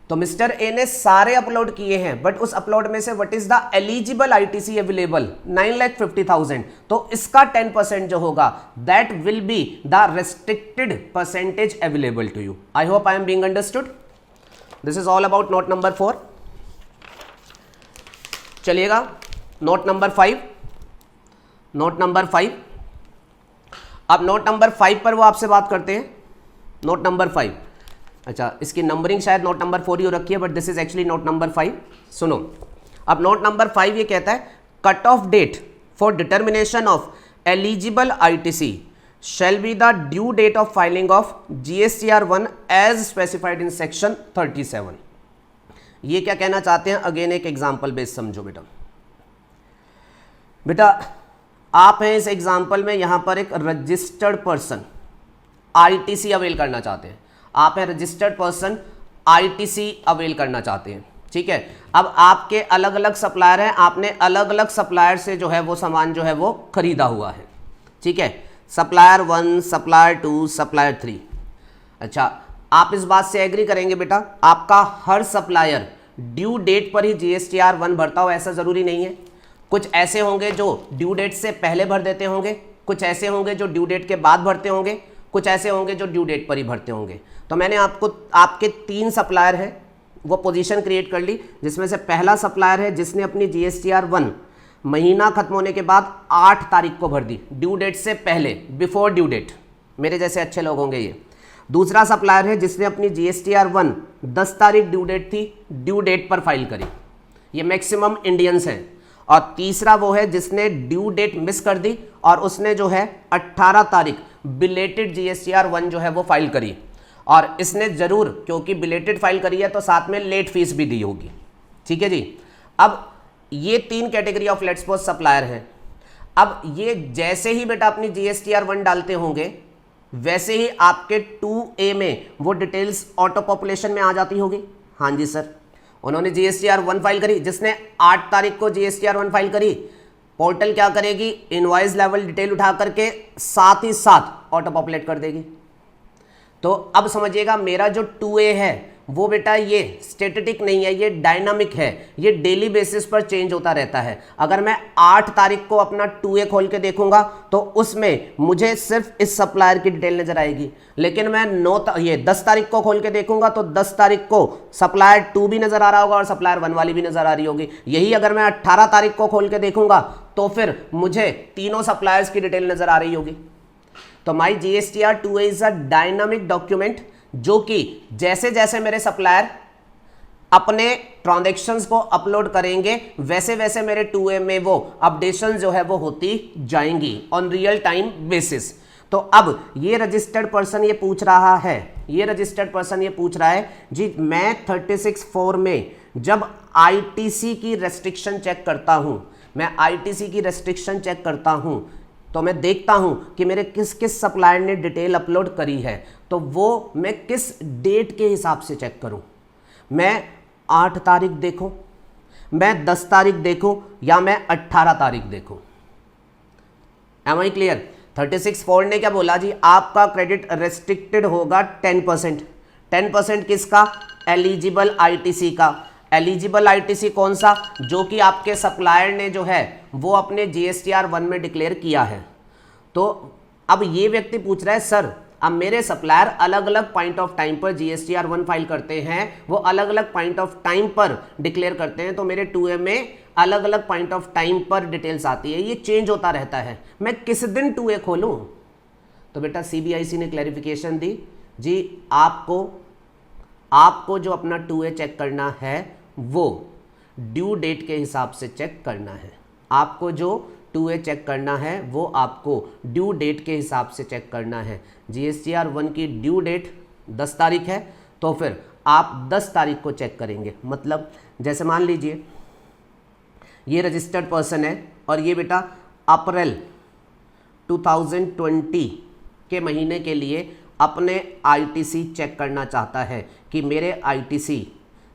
तो मिस्टर ए ने सारे अपलोड किए हैं, बट उस अपलोड में से what is the eligible ITC available 9,50,000, तो इसका 10% जो होगा that will be the restricted percentage available to you. I hope I am being understood. This is all about note number 4। चलिएगा नोट नंबर 5। नोट नंबर 5, अब नोट number 5 पर वो आपसे बात करते हैं। नोट नंबर 5, अच्छा इसकी नंबरिंग शायद नोट नंबर 4 ही हो रखी है, but this is actually note number 5। सुनो, अब नोट नंबर 5 ये कहता है cut off date for determination of eligible ITC shall be the due date of filing of GSTR1 as specified in section 37। ये क्या कहना चाहते हैं, अगेन एक एग्जांपल बेस समझो बेटा। बेटा आप हैं इस एग्जांपल में, यहां पर एक रजिस्टर्ड पर्सन आईटीसी अवेल करना चाहते हैं। आप हैं रजिस्टर्ड पर्सन आईटीसी अवेल करना चाहते हैं, ठीक है। अब आपके अलग अलग सप्लायर हैं, आपने अलग अलग सप्लायर से जो है वो सामान जो है वो खरीदा हुआ है, ठीक है। Supplier 1, supplier 2, supplier 3। अच्छा, आप इस बात से एग्री करेंगे बेटा, आपका हर सप्लायर ड्यू डेट पर ही GSTR1 भरता हो ऐसा ज़रूरी नहीं है। कुछ ऐसे होंगे जो ड्यू डेट से पहले भर देते होंगे, कुछ ऐसे होंगे जो ड्यू डेट के बाद भरते होंगे, कुछ ऐसे होंगे जो ड्यू डेट पर ही भरते होंगे। तो मैंने आपको आपके 3 सप्लायर हैं वो पोजीशन क्रिएट कर ली, जिसमें से पहला सप्लायर है जिसने अपनी GSTR1 महीना खत्म होने के बाद 8 तारीख को भर दी, ड्यू डेट से पहले, बिफोर ड्यू डेट। मेरे जैसे अच्छे लोग होंगे ये। दूसरा सप्लायर है जिसने अपनी GSTR1 10 तारीख ड्यू डेट थी, ड्यू डेट पर फाइल करी, ये मैक्सिमम इंडियंस हैं। और तीसरा वो है जिसने ड्यू डेट मिस कर दी और उसने जो है 18 तारीख बिलेटेड GSTR1 जो है वो फाइल करी, और इसने जरूर क्योंकि बिलेटेड फाइल करी है तो साथ में लेट फीस भी दी होगी, ठीक है जी। अब ये 3 category of let's suppose supplier हैं। अब ये जैसे ही बेटा अपनी GSTR1 डालते होंगे वैसे ही आपके 2A में वो डिटेल्स ऑटो पॉपुलेशन में आ जाती होगी। हाँ जी सर, उन्होंने GSTR1 फाइल करी, जिसने 8 तारीख को GSTR1 फाइल करी, पोर्टल क्या करेगी, इनवॉइस लेवल डिटेल उठा करके साथ ही साथ ऑटो पॉपुलेट कर देगी। तो अब समझिएगा मेरा जो 2A है वो बेटा ये स्टैटिक नहीं है, ये डायनामिक है, ये डेली बेसिस पर चेंज होता रहता है। अगर मैं 8 तारीख को अपना 2A खोल के देखूंगा तो उसमें मुझे सिर्फ इस सप्लायर की डिटेल नजर आएगी, लेकिन मैं 10 तारीख को खोल के देखूंगा तो 10 तारीख को सप्लायर 2 भी नजर आ रहा होगा और सप्लायर 1 वाली भी नजर आ रही होगी। यही अगर मैं 18 तारीख को खोल के देखूंगा तो फिर मुझे तीनों सप्लायर्स की डिटेल नजर आ रही होगी। तो माई GSTR2A is a dynamic document जो कि जैसे जैसे मेरे सप्लायर अपने ट्रांजैक्शंस को अपलोड करेंगे वैसे वैसे मेरे 2A में वो अपडेशन जो है वो होती जाएंगी ऑन रियल टाइम बेसिस। तो अब ये रजिस्टर्ड पर्सन ये पूछ रहा है, जी मैं 36(4) में जब ITC की रेस्ट्रिक्शन चेक करता हूं, तो मैं देखता हूं कि मेरे किस किस सप्लायर ने डिटेल अपलोड करी है, तो वो मैं किस डेट के हिसाब से चेक करूं। मैं 8 तारीख देखूं, मैं 10 तारीख देखूं, या मैं 18 तारीख देखूं। M I clear? 36(4) ने क्या बोला जी, आपका क्रेडिट रेस्ट्रिक्टेड होगा 10%। 10% किसका? एलिजिबल आईटीसी का। एलिजिबल आईटीसी कौन सा? जो कि आपके सप्लायर ने जो है वो अपने GSTR1 में डिक्लेयर किया है। तो अब ये व्यक्ति पूछ रहा है, सर अब मेरे सप्लायर अलग अलग पॉइंट ऑफ टाइम पर GSTR1 फाइल करते हैं, वो अलग अलग पॉइंट ऑफ टाइम पर डिक्लेयर करते हैं, तो मेरे 2A में अलग अलग पॉइंट ऑफ टाइम पर डिटेल्स आती है, ये चेंज होता रहता है। मैं किस दिन 2A खोलूं? तो बेटा CBIC ने क्लैरिफिकेशन दी जी, आपको जो अपना 2A चेक करना है वो ड्यू डेट के हिसाब से चेक करना है। आपको जो 2A चेक करना है वो आपको ड्यू डेट के हिसाब से चेक करना है। GSTR1 की ड्यू डेट 10 तारीख है, तो फिर आप 10 तारीख को चेक करेंगे। मतलब जैसे मान लीजिए ये रजिस्टर्ड पर्सन है और ये बेटा अप्रैल 2020 के महीने के लिए अपने ITC चेक करना चाहता है कि मेरे ITC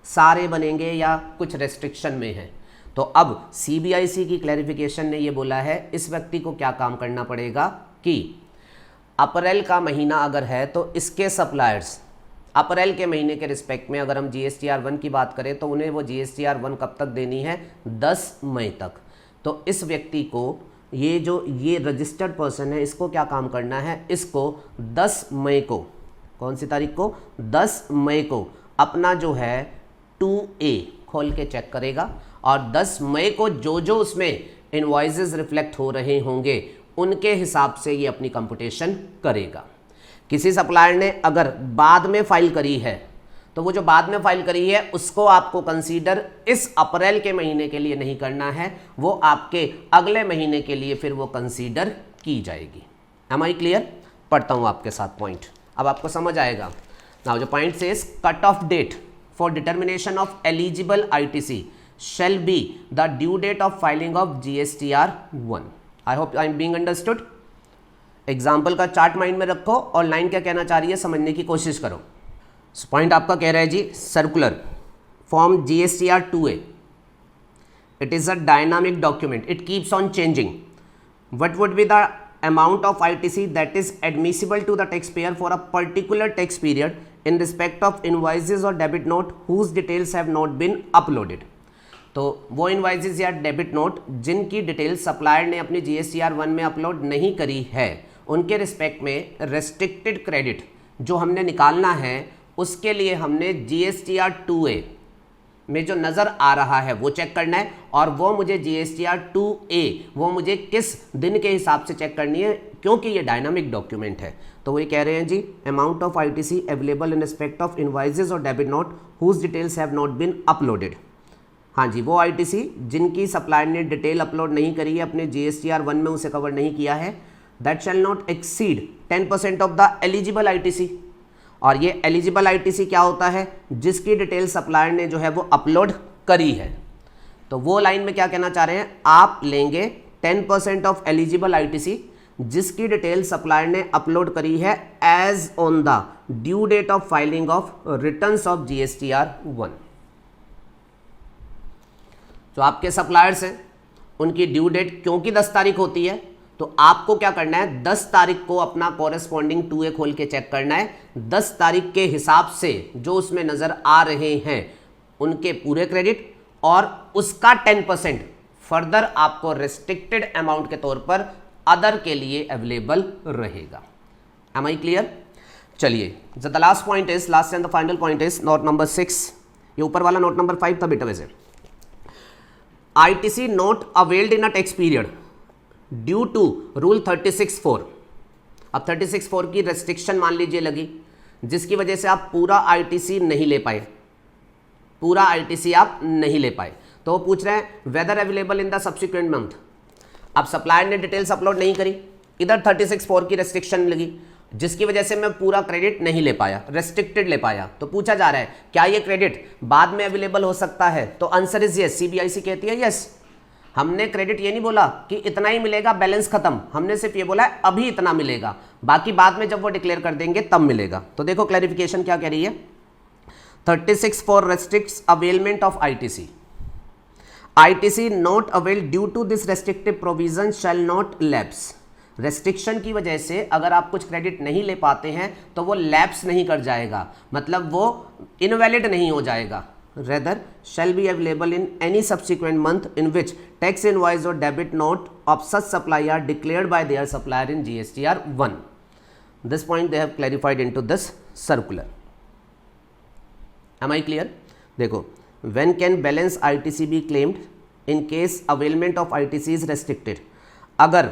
सारे बनेंगे या कुछ रेस्ट्रिक्शन में है। तो अब CBIC की क्लैरिफिकेशन ने ये बोला है इस व्यक्ति को क्या काम करना पड़ेगा कि अप्रैल का महीना अगर है तो इसके सप्लायर्स अप्रैल के महीने के रिस्पेक्ट में अगर हम GSTR1 की बात करें तो उन्हें वो GSTR1 कब तक देनी है? 10 मई तक। तो इस व्यक्ति को ये रजिस्टर्ड पर्सन है, इसको क्या काम करना है? इसको 10 मई को, कौन सी तारीख को? 10 मई को अपना जो है 2A खोल के चेक करेगा और 10 मई को जो उसमें इनवॉइसेस रिफ्लेक्ट हो रहे होंगे उनके हिसाब से ये अपनी कंप्यूटेशन करेगा। किसी सप्लायर ने अगर बाद में फाइल करी है तो वो जो बाद में फाइल करी है उसको आपको कंसीडर इस अप्रैल के महीने के लिए नहीं करना है, वो आपके अगले महीने के लिए फिर वो कंसीडर की जाएगी। Am I clear? पढ़ता हूँ आपके साथ पॉइंट, अब आपको समझ आएगा। नाउ जो point says cut off date for determination of eligible ITC shall be the due date of filing of GSTR1. I hope I am being understood. Example का चार्ट माइंड में रखो और लाइन क्या कहना चाह रही है समझने की कोशिश करो। पॉइंट आपका कह रहा है जी, circular form GSTR2A, it is a dynamic document, it keeps on changing. What would be the amount of ITC that is admissible to the taxpayer for a particular tax period in respect of invoices or debit note whose details have not been uploaded? तो वो invoices या debit note जिनकी detail supplier ने अपनी GSTR1 में upload नहीं करी है उनके रिस्पेक्ट में रेस्ट्रिक्टेड क्रेडिट जो हमने निकालना है उसके लिए हमने GSTR2A में जो नज़र आ रहा है वो चेक करना है और वो मुझे GSTR2A वो मुझे किस दिन के हिसाब से चेक करनी है क्योंकि ये डायनामिक डॉक्यूमेंट है। तो वही कह रहे हैं जी, amount of ITC available in respect of invoices और debit note whose details have not been uploaded. हाँ जी, वो ITC जिनकी सप्लायर ने डिटेल अपलोड नहीं करी है अपने GSTR1 में उसे कवर नहीं किया है, that shall not exceed 10% of the eligible ITC। और ये एलिजिबल ITC क्या होता है? जिसकी डिटेल सप्लायर ने जो है वो अपलोड करी है। तो वो लाइन में क्या कहना चाह रहे हैं, आप लेंगे 10% ऑफ एलिजिबल ITC जिसकी डिटेल सप्लायर ने अपलोड करी है as on the due date of filing of returns of GSTR1। जो आपके सप्लायर्स हैं उनकी ड्यू डेट क्योंकि 10 तारीख होती है तो आपको क्या करना है, 10 तारीख को अपना कॉरेस्पॉन्डिंग 2A खोल के चेक करना है। 10 तारीख के हिसाब से जो उसमें नज़र आ रहे हैं उनके पूरे क्रेडिट और उसका 10% फर्दर आपको रेस्ट्रिक्टेड अमाउंट के तौर पर अदर के लिए अवेलेबल रहेगा। Am I clear? चलिए, the last point is, last and the final point is note number 6। ये ऊपर वाला नोट नंबर 5 था बेटा वैसे। ITC not availed in a tax period due to rule 36(4). अब 36(4) की रेस्ट्रिक्शन मान लीजिए लगी जिसकी वजह से आप पूरा ITC नहीं ले पाए, पूरा ITC आप नहीं ले पाए। तो वो पूछ रहे हैं whether available in the subsequent month. अब सप्लायर ने डिटेल्स अपलोड नहीं करी, इधर 36(4) की रेस्ट्रिक्शन लगी जिसकी वजह से मैं पूरा क्रेडिट नहीं ले पाया, रेस्ट्रिक्टेड ले पाया। तो पूछा जा रहा है क्या ये क्रेडिट बाद में अवेलेबल हो सकता है? तो आंसर इज यस। CBIC कहती है यस। हमने क्रेडिट ये नहीं बोला कि इतना ही मिलेगा बैलेंस खत्म, हमने सिर्फ ये बोला है अभी इतना मिलेगा, बाकी बाद में जब वो डिक्लेयर कर देंगे तब मिलेगा। तो देखो क्लैरिफिकेशन क्या कह रही है, 36(4) restricts availment of ITC. ITC not availed due to this restrictive provision shall not lapse. Restriction की वजह से अगर आप कुछ क्रेडिट नहीं ले पाते हैं तो वो लैप्स नहीं कर जाएगा, मतलब वो इनवैलिड नहीं हो जाएगा। Rather shall be available in any subsequent month in which tax invoice और debit note of such supply are declared by their supplier in GSTR1। This point they have clarified into this circular. Am I clear? देखो, when can balance ITC be claimed in case availment of ITC is restricted? अगर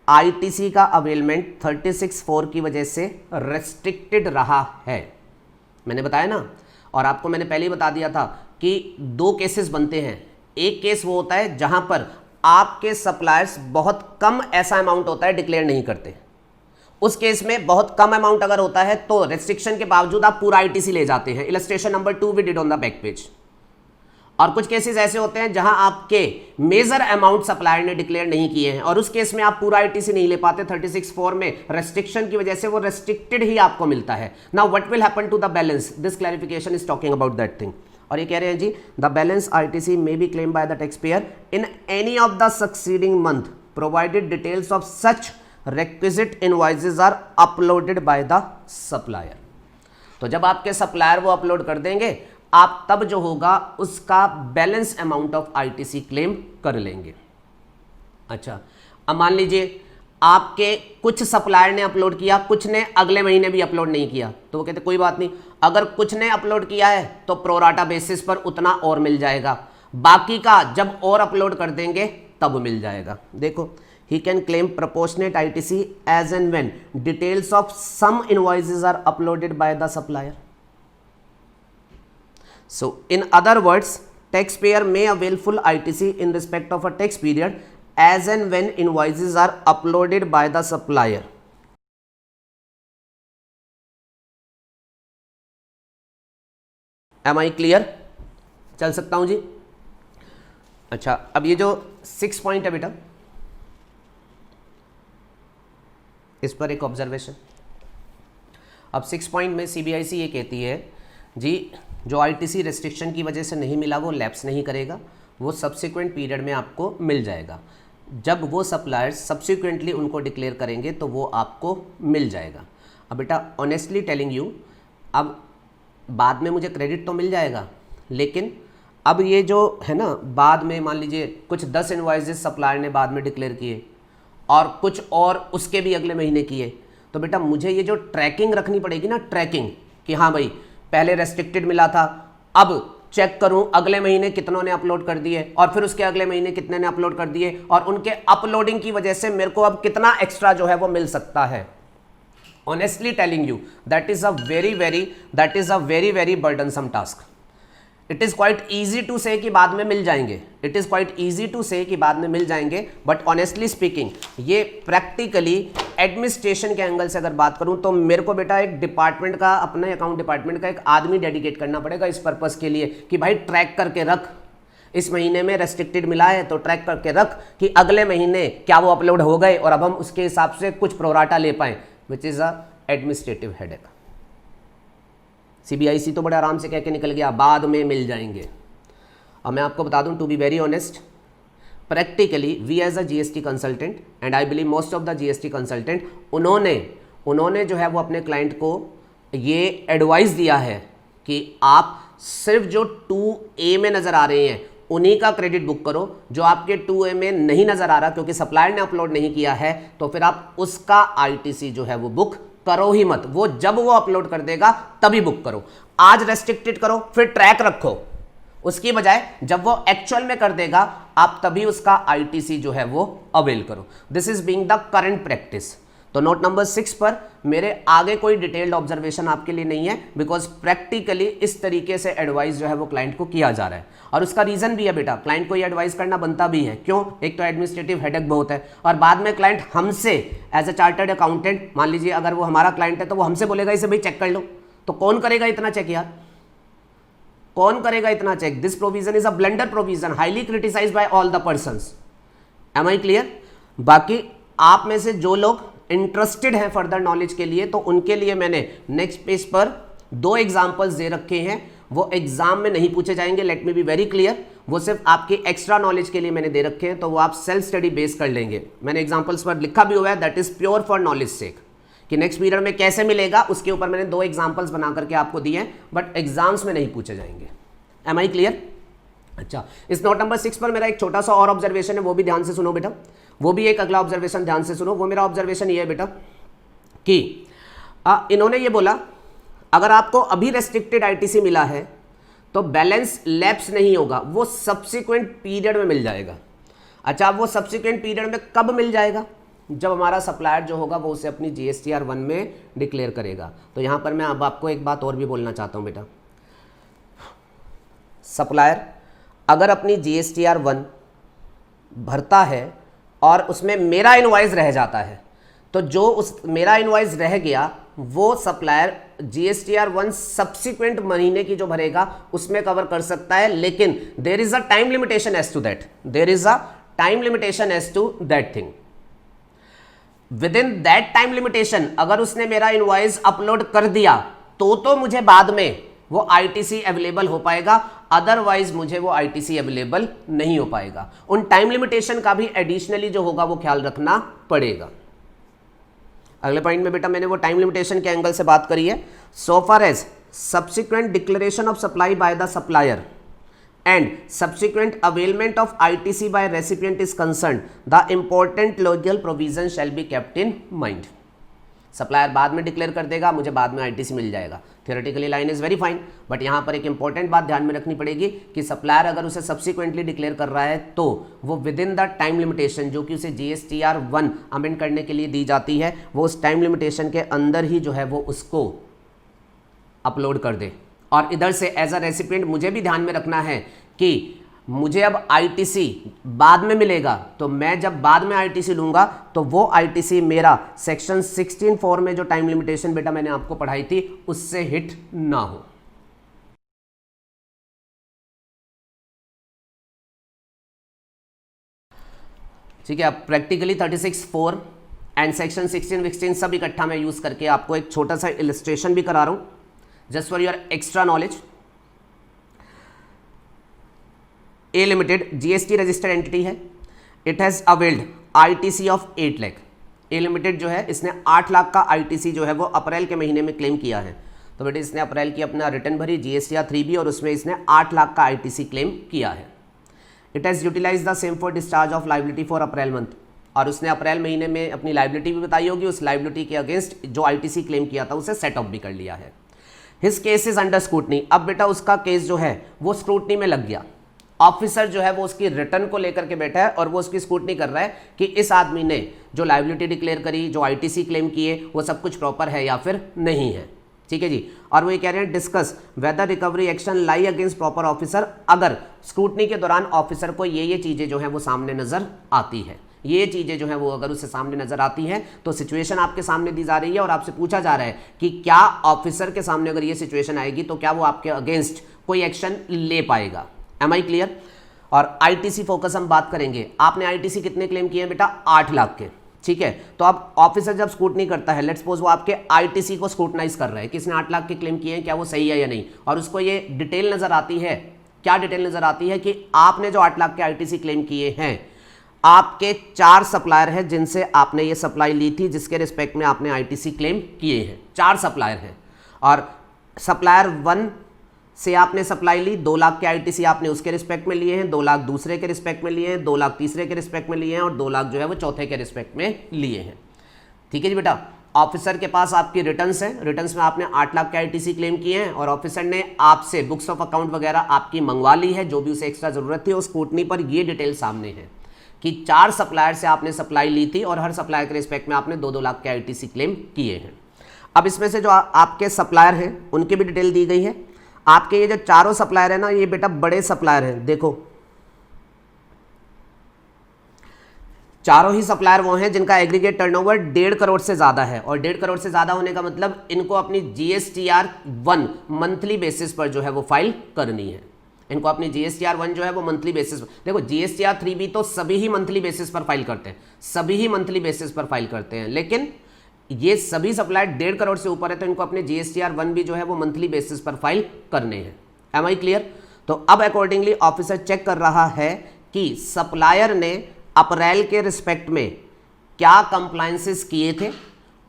ITC का availment 36(4) की वजह से restricted रहा है, मैंने बताया ना, और आपको मैंने पहले ही बता दिया था कि दो केसेस बनते हैं। एक केस वो होता है जहां पर आपके सप्लायर्स बहुत कम ऐसा अमाउंट होता है डिक्लेयर नहीं करते, उस केस में बहुत कम अमाउंट अगर होता है तो रेस्ट्रिक्शन के बावजूद आप पूरा आईटीसी ले जाते हैं। Illustration number 2 we did on the back page. और कुछ केसेस ऐसे होते हैं जहां आपके मेजर अमाउंट सप्लायर ने डिक्लेयर नहीं किए हैं और उस केस में आप पूरा आईटीसी नहीं ले पाते। 36(4) में रेस्ट्रिक्शन की वजह से वो रेस्ट्रिक्टेड ही आपको मिलता है। Now what will happen to the balance? This clarification is talking about that thing. और ये कह रहे हैं जी, the balance ITC may be claim by the tax payer in any of the succeeding month provided details of such requisite invoices are uploaded by the supplier। तो जब आपके supplier वो अपलोड कर देंगे, आप तब जो होगा उसका balance amount of ITC claim कर लेंगे। अच्छा, अब मान लीजिए आपके कुछ सप्लायर ने अपलोड किया, कुछ ने अगले महीने भी अपलोड नहीं किया, तो वो कहते कोई बात नहीं, अगर कुछ ने अपलोड किया है तो प्रोराटा बेसिस पर उतना और मिल जाएगा, बाकी का जब और अपलोड कर देंगे तब मिल जाएगा। देखो, he can claim proportionate ITC as and when details of some invoices are uploaded by the supplier. So in other words, taxpayer may avail full ITC in respect of a tax period as and when invoices are uploaded by the supplier. Am I clear? चल सकता हूं जी? अच्छा, अब ये जो 6 point है बेटा, इस पर एक ऑब्जर्वेशन। अब 6 पॉइंट में सीबीआईसी ये कहती है जी, जो आईटीसी रेस्ट्रिक्शन की वजह से नहीं मिला वो लैप्स नहीं करेगा, वो सब्सिक्वेंट पीरियड में आपको मिल जाएगा। जब वो सप्लायर्स सब्सिक्वेंटली उनको डिक्लेयर करेंगे तो वो आपको मिल जाएगा। अब बेटा ऑनेस्टली टेलिंग यू, अब बाद में मुझे क्रेडिट तो मिल जाएगा, लेकिन अब ये जो है ना, बाद में मान लीजिए कुछ 10 इनवॉइसेस सप्लायर ने बाद में डिक्लेयर किए और कुछ और उसके भी अगले महीने किए, तो बेटा मुझे ये जो ट्रैकिंग रखनी पड़ेगी ना, ट्रैकिंग, कि हाँ भाई पहले रेस्ट्रिक्टेड मिला था, अब चेक करूं अगले महीने कितनों ने अपलोड कर दिए और फिर उसके अगले महीने कितने ने अपलोड कर दिए और उनके अपलोडिंग की वजह से मेरे को अब कितना एक्स्ट्रा जो है वो मिल सकता है। Honestly telling you, that is a very very burdensome task. It is quite easy to say कि बाद में मिल जाएंगे, it is quite easy to say कि बाद में मिल जाएंगे, बट ऑनेस्टली स्पीकिंग ये प्रैक्टिकली एडमिनिस्ट्रेशन के एंगल से अगर बात करूं तो मेरे को बेटा एक डिपार्टमेंट का, अपने अकाउंट डिपार्टमेंट का एक आदमी डेडिकेट करना पड़ेगा इस पर्पस के लिए कि भाई ट्रैक करके रख, इस महीने में रेस्ट्रिक्टेड मिला है तो ट्रैक करके रख कि अगले महीने क्या वो अपलोड हो गए और अब हम उसके हिसाब से कुछ प्रोराटा ले पाएं, which is a administrative headache. CBIC तो बड़े आराम से कह के निकल गया बाद में मिल जाएंगे। अब मैं आपको बता दूं, to be very honest, practically we as a GST consultant and I believe most of the GST consultant, उन्होंने जो है वो अपने क्लाइंट को ये एडवाइस दिया है कि आप सिर्फ जो 2A में नज़र आ रहे हैं उन्हीं का क्रेडिट बुक करो, जो आपके 2A में नहीं नज़र आ रहा क्योंकि सप्लायर ने अपलोड नहीं किया है तो फिर आप उसका आईटीसी जो है वो बुक करो ही मत, वो जब वो अपलोड कर देगा तभी बुक करो। आज रेस्ट्रिक्टेड करो फिर ट्रैक रखो, उसकी बजाय जब वो एक्चुअल में कर देगा आप तभी उसका आईटीसी जो है वो अवेल करो। This is being the current practice. तो नोट नंबर 6 पर मेरे आगे कोई डिटेल्ड ऑब्जर्वेशन आपके लिए नहीं है, बिकॉज प्रैक्टिकली इस तरीके से एडवाइस जो है वो क्लाइंट को किया जा रहा है और उसका रीजन भी है बेटा, क्लाइंट को ये एडवाइस करना बनता भी है। क्यों? एक तो एडमिनिस्ट्रेटिव हेडेक बहुत है और बाद में क्लाइंट हमसे एज ए चार्टर्ड अकाउंटेंट, मान लीजिए अगर वो हमारा क्लाइंट है तो वो हमसे बोलेगा इसे भाई चेक कर लो, तो कौन करेगा इतना चेक यार, कौन करेगा इतना check? This provision is a blunder provision, highly criticized by all the persons. Am I clear? बाकी आप में से जो लोग इंटरेस्टेड हैं फर्दर नॉलेज के लिए, तो उनके लिए मैंने नेक्स्ट पेज पर 2 एग्जांपल्स दे रखे हैं, वो एग्जाम में नहीं पूछे जाएंगे, let me be very clear, वो सिर्फ आपके एक्स्ट्रा नॉलेज के लिए मैंने दे रखे हैं, तो वो आप सेल्फ स्टडी बेस कर लेंगे। मैंने एग्जांपल्स पर लिखा भी हुआ है, that is pure for knowledge sake, कि नेक्स्ट पीरियड में कैसे मिलेगा उसके ऊपर मैंने 2 एग्जांपल्स बना करके आपको दिए हैं, बट एग्जाम्स में नहीं पूछे जाएंगे। Am I clear? अच्छा, इस नोट नंबर 6 पर मेरा एक छोटा सा और ऑब्जर्वेशन है, वो भी ध्यान से सुनो बेटा, वो भी एक अगला ऑब्जर्वेशन ध्यान से सुनो। वो मेरा ऑब्जर्वेशन ये है बेटा कि इन्होंने ये बोला अगर आपको अभी रेस्ट्रिक्टेड आईटीसी मिला है तो बैलेंस लैप्स नहीं होगा, वो सब्सिक्वेंट पीरियड में मिल जाएगा। अच्छा, वो सब्सिक्वेंट पीरियड में कब मिल जाएगा? जब हमारा सप्लायर जो होगा वो उसे अपनी GSTR 1 में डिक्लेयर करेगा। तो यहां पर मैं अब आपको एक बात और भी बोलना चाहता हूं बेटा, सप्लायर अगर अपनी GSTR 1 भरता है और उसमें मेरा इनवॉइस रह जाता है, तो जो उस मेरा इनवॉइस रह गया वो सप्लायर GSTR 1 सब्सिक्वेंट महीने की जो भरेगा उसमें कवर कर सकता है, लेकिन there is a time limitation as to that, there is a time limitation as to that thing. Within that time limitation अगर उसने मेरा इनवॉइस अपलोड कर दिया तो मुझे बाद में वो ITC अवेलेबल हो पाएगा, अदरवाइज मुझे वो ITC अवेलेबल नहीं हो पाएगा। उन टाइम लिमिटेशन का भी एडिशनली जो होगा वो ख्याल रखना पड़ेगा। अगले पॉइंट में बेटा मैंने वो टाइम लिमिटेशन के एंगल से बात करी है। So far as subsequent declaration of supply by the supplier and subsequent availment of ITC by recipient is concerned, the important legal provision shall be kept in mind. Supplier बाद में declare कर देगा, मुझे बाद में ITC मिल जाएगा। Theoretically line is very fine, but यहाँ पर एक इंपॉर्टेंट बात ध्यान में रखनी पड़ेगी कि सप्लायर अगर उसे सब्सिक्वेंटली डिक्लेयर कर रहा है तो वो with in the time limitation जो कि उसे GSTR 1 अमेंड करने के लिए दी जाती है, वो उस टाइम लिमिटेशन के अंदर ही जो है वो उसको अपलोड कर दे। और इधर से एज अ रेसिपिएंट मुझे भी ध्यान में रखना है कि मुझे अब ITC बाद में मिलेगा, तो मैं जब बाद में ITC लूंगा तो वो ITC मेरा सेक्शन 16(4) में जो टाइम लिमिटेशन बेटा मैंने आपको पढ़ाई थी उससे हिट ना हो। ठीक है, अब प्रैक्टिकली 36(4) एंड सेक्शन 16 सब इकट्ठा मैं यूज करके आपको एक छोटा सा इलस्ट्रेशन भी करा रहा हूं just for your extra knowledge. A limited GST registered entity है, it has availed ITC of 8 lakh. A limited जो है इसने 8 लाख का ITC जो है वो अप्रैल के महीने में क्लेम किया है। तो बेटे इसने अप्रैल की अपना रिटर्न भरी GSTR 3B और उसमें इसने 8 लाख का ITC क्लेम किया है। It has utilize the same for discharge of liability for April month, और उसने अप्रैल महीने में अपनी लाइबिलिटी भी बताई होगी, उस लाइबिलिटी के अगेंस्ट जो ITC क्लेम किया था उसे सेट ऑफ भी कर लिया है। His case is under scrutiny, अब बेटा उसका केस जो है वो स्क्रूटनी में लग गया। ऑफिसर जो है वो उसकी रिटर्न को लेकर के बैठा है और वो उसकी स्क्रूटनी कर रहा है कि इस आदमी ने जो लायबिलिटी डिक्लेयर करी, जो ITC क्लेम किए, वो सब कुछ प्रॉपर है या फिर नहीं है। ठीक है जी, और वो ये कह रहे हैं डिस्कस वेदर रिकवरी एक्शन लाई अगेंस्ट प्रॉपर ऑफिसर। अगर स्क्रूटनी के दौरान ऑफिसर को ये चीजें जो है वो सामने नजर आती है, ये चीजें जो है वो अगर उसे सामने नजर आती है तो सिचुएशन आपके सामने दी जा रही है और आपसे पूछा जा रहा है कि क्या ऑफिसर के सामने अगर ये सिचुएशन आएगी तो क्या वो आपके अगेंस्ट कोई एक्शन ले पाएगा। Am I clear? और ITC फोकस हम बात करेंगे। आपने ITC कितने क्लेम किए हैं बेटा? 8 लाख के। ठीक है, तो अब ऑफिसर जब स्क्रूटनी करता है, लेट्स सपोज वो आपके ITC को स्क्रूटनाइज कर रहा है, किसने 8 लाख के क्लेम किए हैं, क्या वो सही है या नहीं, और उसको ये डिटेल नजर आती है। क्या डिटेल नजर आती है कि आपने जो 8 लाख के ITC क्लेम किए हैं, आपके 4 सप्लायर हैं जिनसे आपने ये सप्लाई ली थी, जिसके रिस्पेक्ट में आपने ITC क्लेम किए हैं। 4 सप्लायर हैं और सप्लायर 1 से आपने सप्लाई ली, 2 लाख के ITC आपने उसके रिस्पेक्ट में लिए हैं, 2 लाख दूसरे के रिस्पेक्ट में लिए हैं, 2 लाख तीसरे के रिस्पेक्ट में लिए हैं और 2 लाख जो है वो चौथे के रिस्पेक्ट में लिए हैं। ठीक है जी बेटा, ऑफिसर के पास आपकी रिटर्न्स है, रिटर्न्स में आपने 8 लाख के ITC क्लेम किए हैं और ऑफिसर ने आपसे बुक्स ऑफ अकाउंट वगैरह आपकी मंगवा ली है, जो भी उसे एक्स्ट्रा जरूरत थी। उस स्क्रूटनी पर ये डिटेल सामने है कि 4 सप्लायर से आपने सप्लाई ली थी और हर सप्लायर के रिस्पेक्ट में आपने 2-2 लाख के ITC क्लेम किए हैं। अब इसमें से जो आपके सप्लायर हैं उनकी भी डिटेल दी गई है। आपके ये जो चारों सप्लायर है ना, ये बेटा बड़े सप्लायर हैं। देखो, चारों ही सप्लायर वो हैं जिनका एग्रीगेट टर्नओवर 1.5 करोड़ से ज्यादा है, और 1.5 करोड़ से ज्यादा होने का मतलब इनको अपनी GSTR 1 मंथली बेसिस पर जो है वो फाइल करनी है। इनको अपनी GSTR 1 जो है वो मंथली बेसिस पर, देखो GSTR 3B तो सभी ही मंथली बेसिस पर फाइल करते हैं, सभी ही मंथली बेसिस पर फाइल करते हैं, लेकिन ये सभी सप्लायर 1.5 करोड़ से ऊपर है तो इनको अपने GSTR 1 भी जो है वो मंथली बेसिस पर फाइल करने हैं। Am I clear? तो अब अकॉर्डिंगली ऑफिसर चेक कर रहा है कि सप्लायर ने अप्रैल के रिस्पेक्ट में क्या कंप्लायंसेस किए थे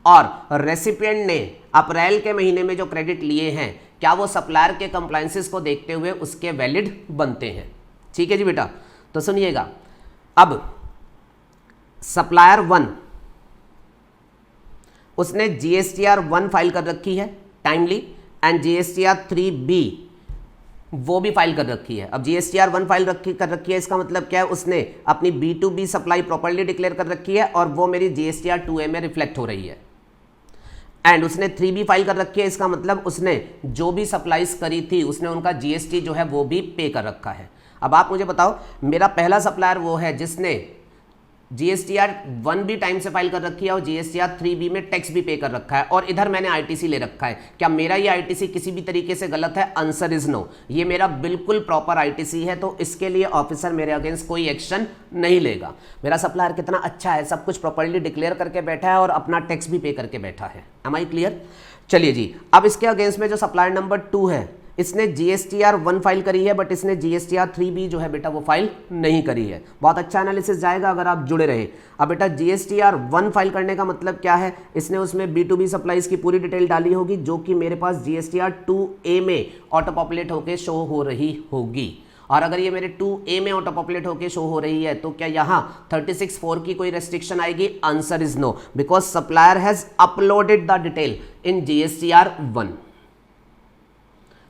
और रेसिपिएंट ने अप्रैल के महीने में जो क्रेडिट लिए हैं क्या वो सप्लायर के कंप्लायंसेस को देखते हुए उसके वैलिड बनते हैं। ठीक है जी बेटा, तो सुनिएगा, अब सप्लायर 1 उसने GSTR 1 फाइल कर रखी है टाइमली एंड GSTR 3B वो भी फाइल कर रखी है। अब GSTR 1 फाइल कर रखी है, इसका मतलब क्या है, उसने अपनी B2B सप्लाई प्रॉपर्ली डिक्लेयर कर रखी है और वो मेरी GSTR 2A में रिफ्लेक्ट हो रही है। एंड उसने 3B फाइल कर रखी है, इसका मतलब उसने जो भी सप्लाईज करी थी उसने उनका GST जो है वो भी पे कर रखा है। अब आप मुझे बताओ, मेरा पहला सप्लायर वो है जिसने GSTR 1 भी टाइम से फाइल कर रखी है और GSTR 3B में टैक्स भी पे कर रखा है और इधर मैंने ITC ले रखा है। क्या मेरा ये ITC किसी भी तरीके से गलत है? Answer is no. ये मेरा बिल्कुल प्रॉपर ITC है, तो इसके लिए ऑफिसर मेरे अगेंस्ट कोई एक्शन नहीं लेगा। मेरा सप्लायर कितना अच्छा है, सब कुछ प्रॉपर्ली डिक्लेयर करके बैठा है और अपना टैक्स भी पे करके बैठा है। Am I clear? चलिए जी, अब इसके अगेंस्ट में जो सप्लायर नंबर 2 है, इसने GSTR 1 फाइल करी है बट इसने GSTR 3B जो है बेटा वो फाइल नहीं करी है। बहुत अच्छा एनालिसिस जाएगा अगर आप जुड़े रहे। अब बेटा GSTR 1 फाइल करने का मतलब क्या है, इसने उसमें B2B सप्लाईज की पूरी डिटेल डाली होगी जो कि मेरे पास GSTR 2A में ऑटो पॉपुलेट होकर शो हो रही होगी। और अगर ये मेरे 2A में ऑटो पॉपुलेट होकर शो हो रही है तो क्या यहाँ 36(4) की कोई रेस्ट्रिक्शन आएगी? Answer is no, because supplier has uploaded the detail in GSTR 1।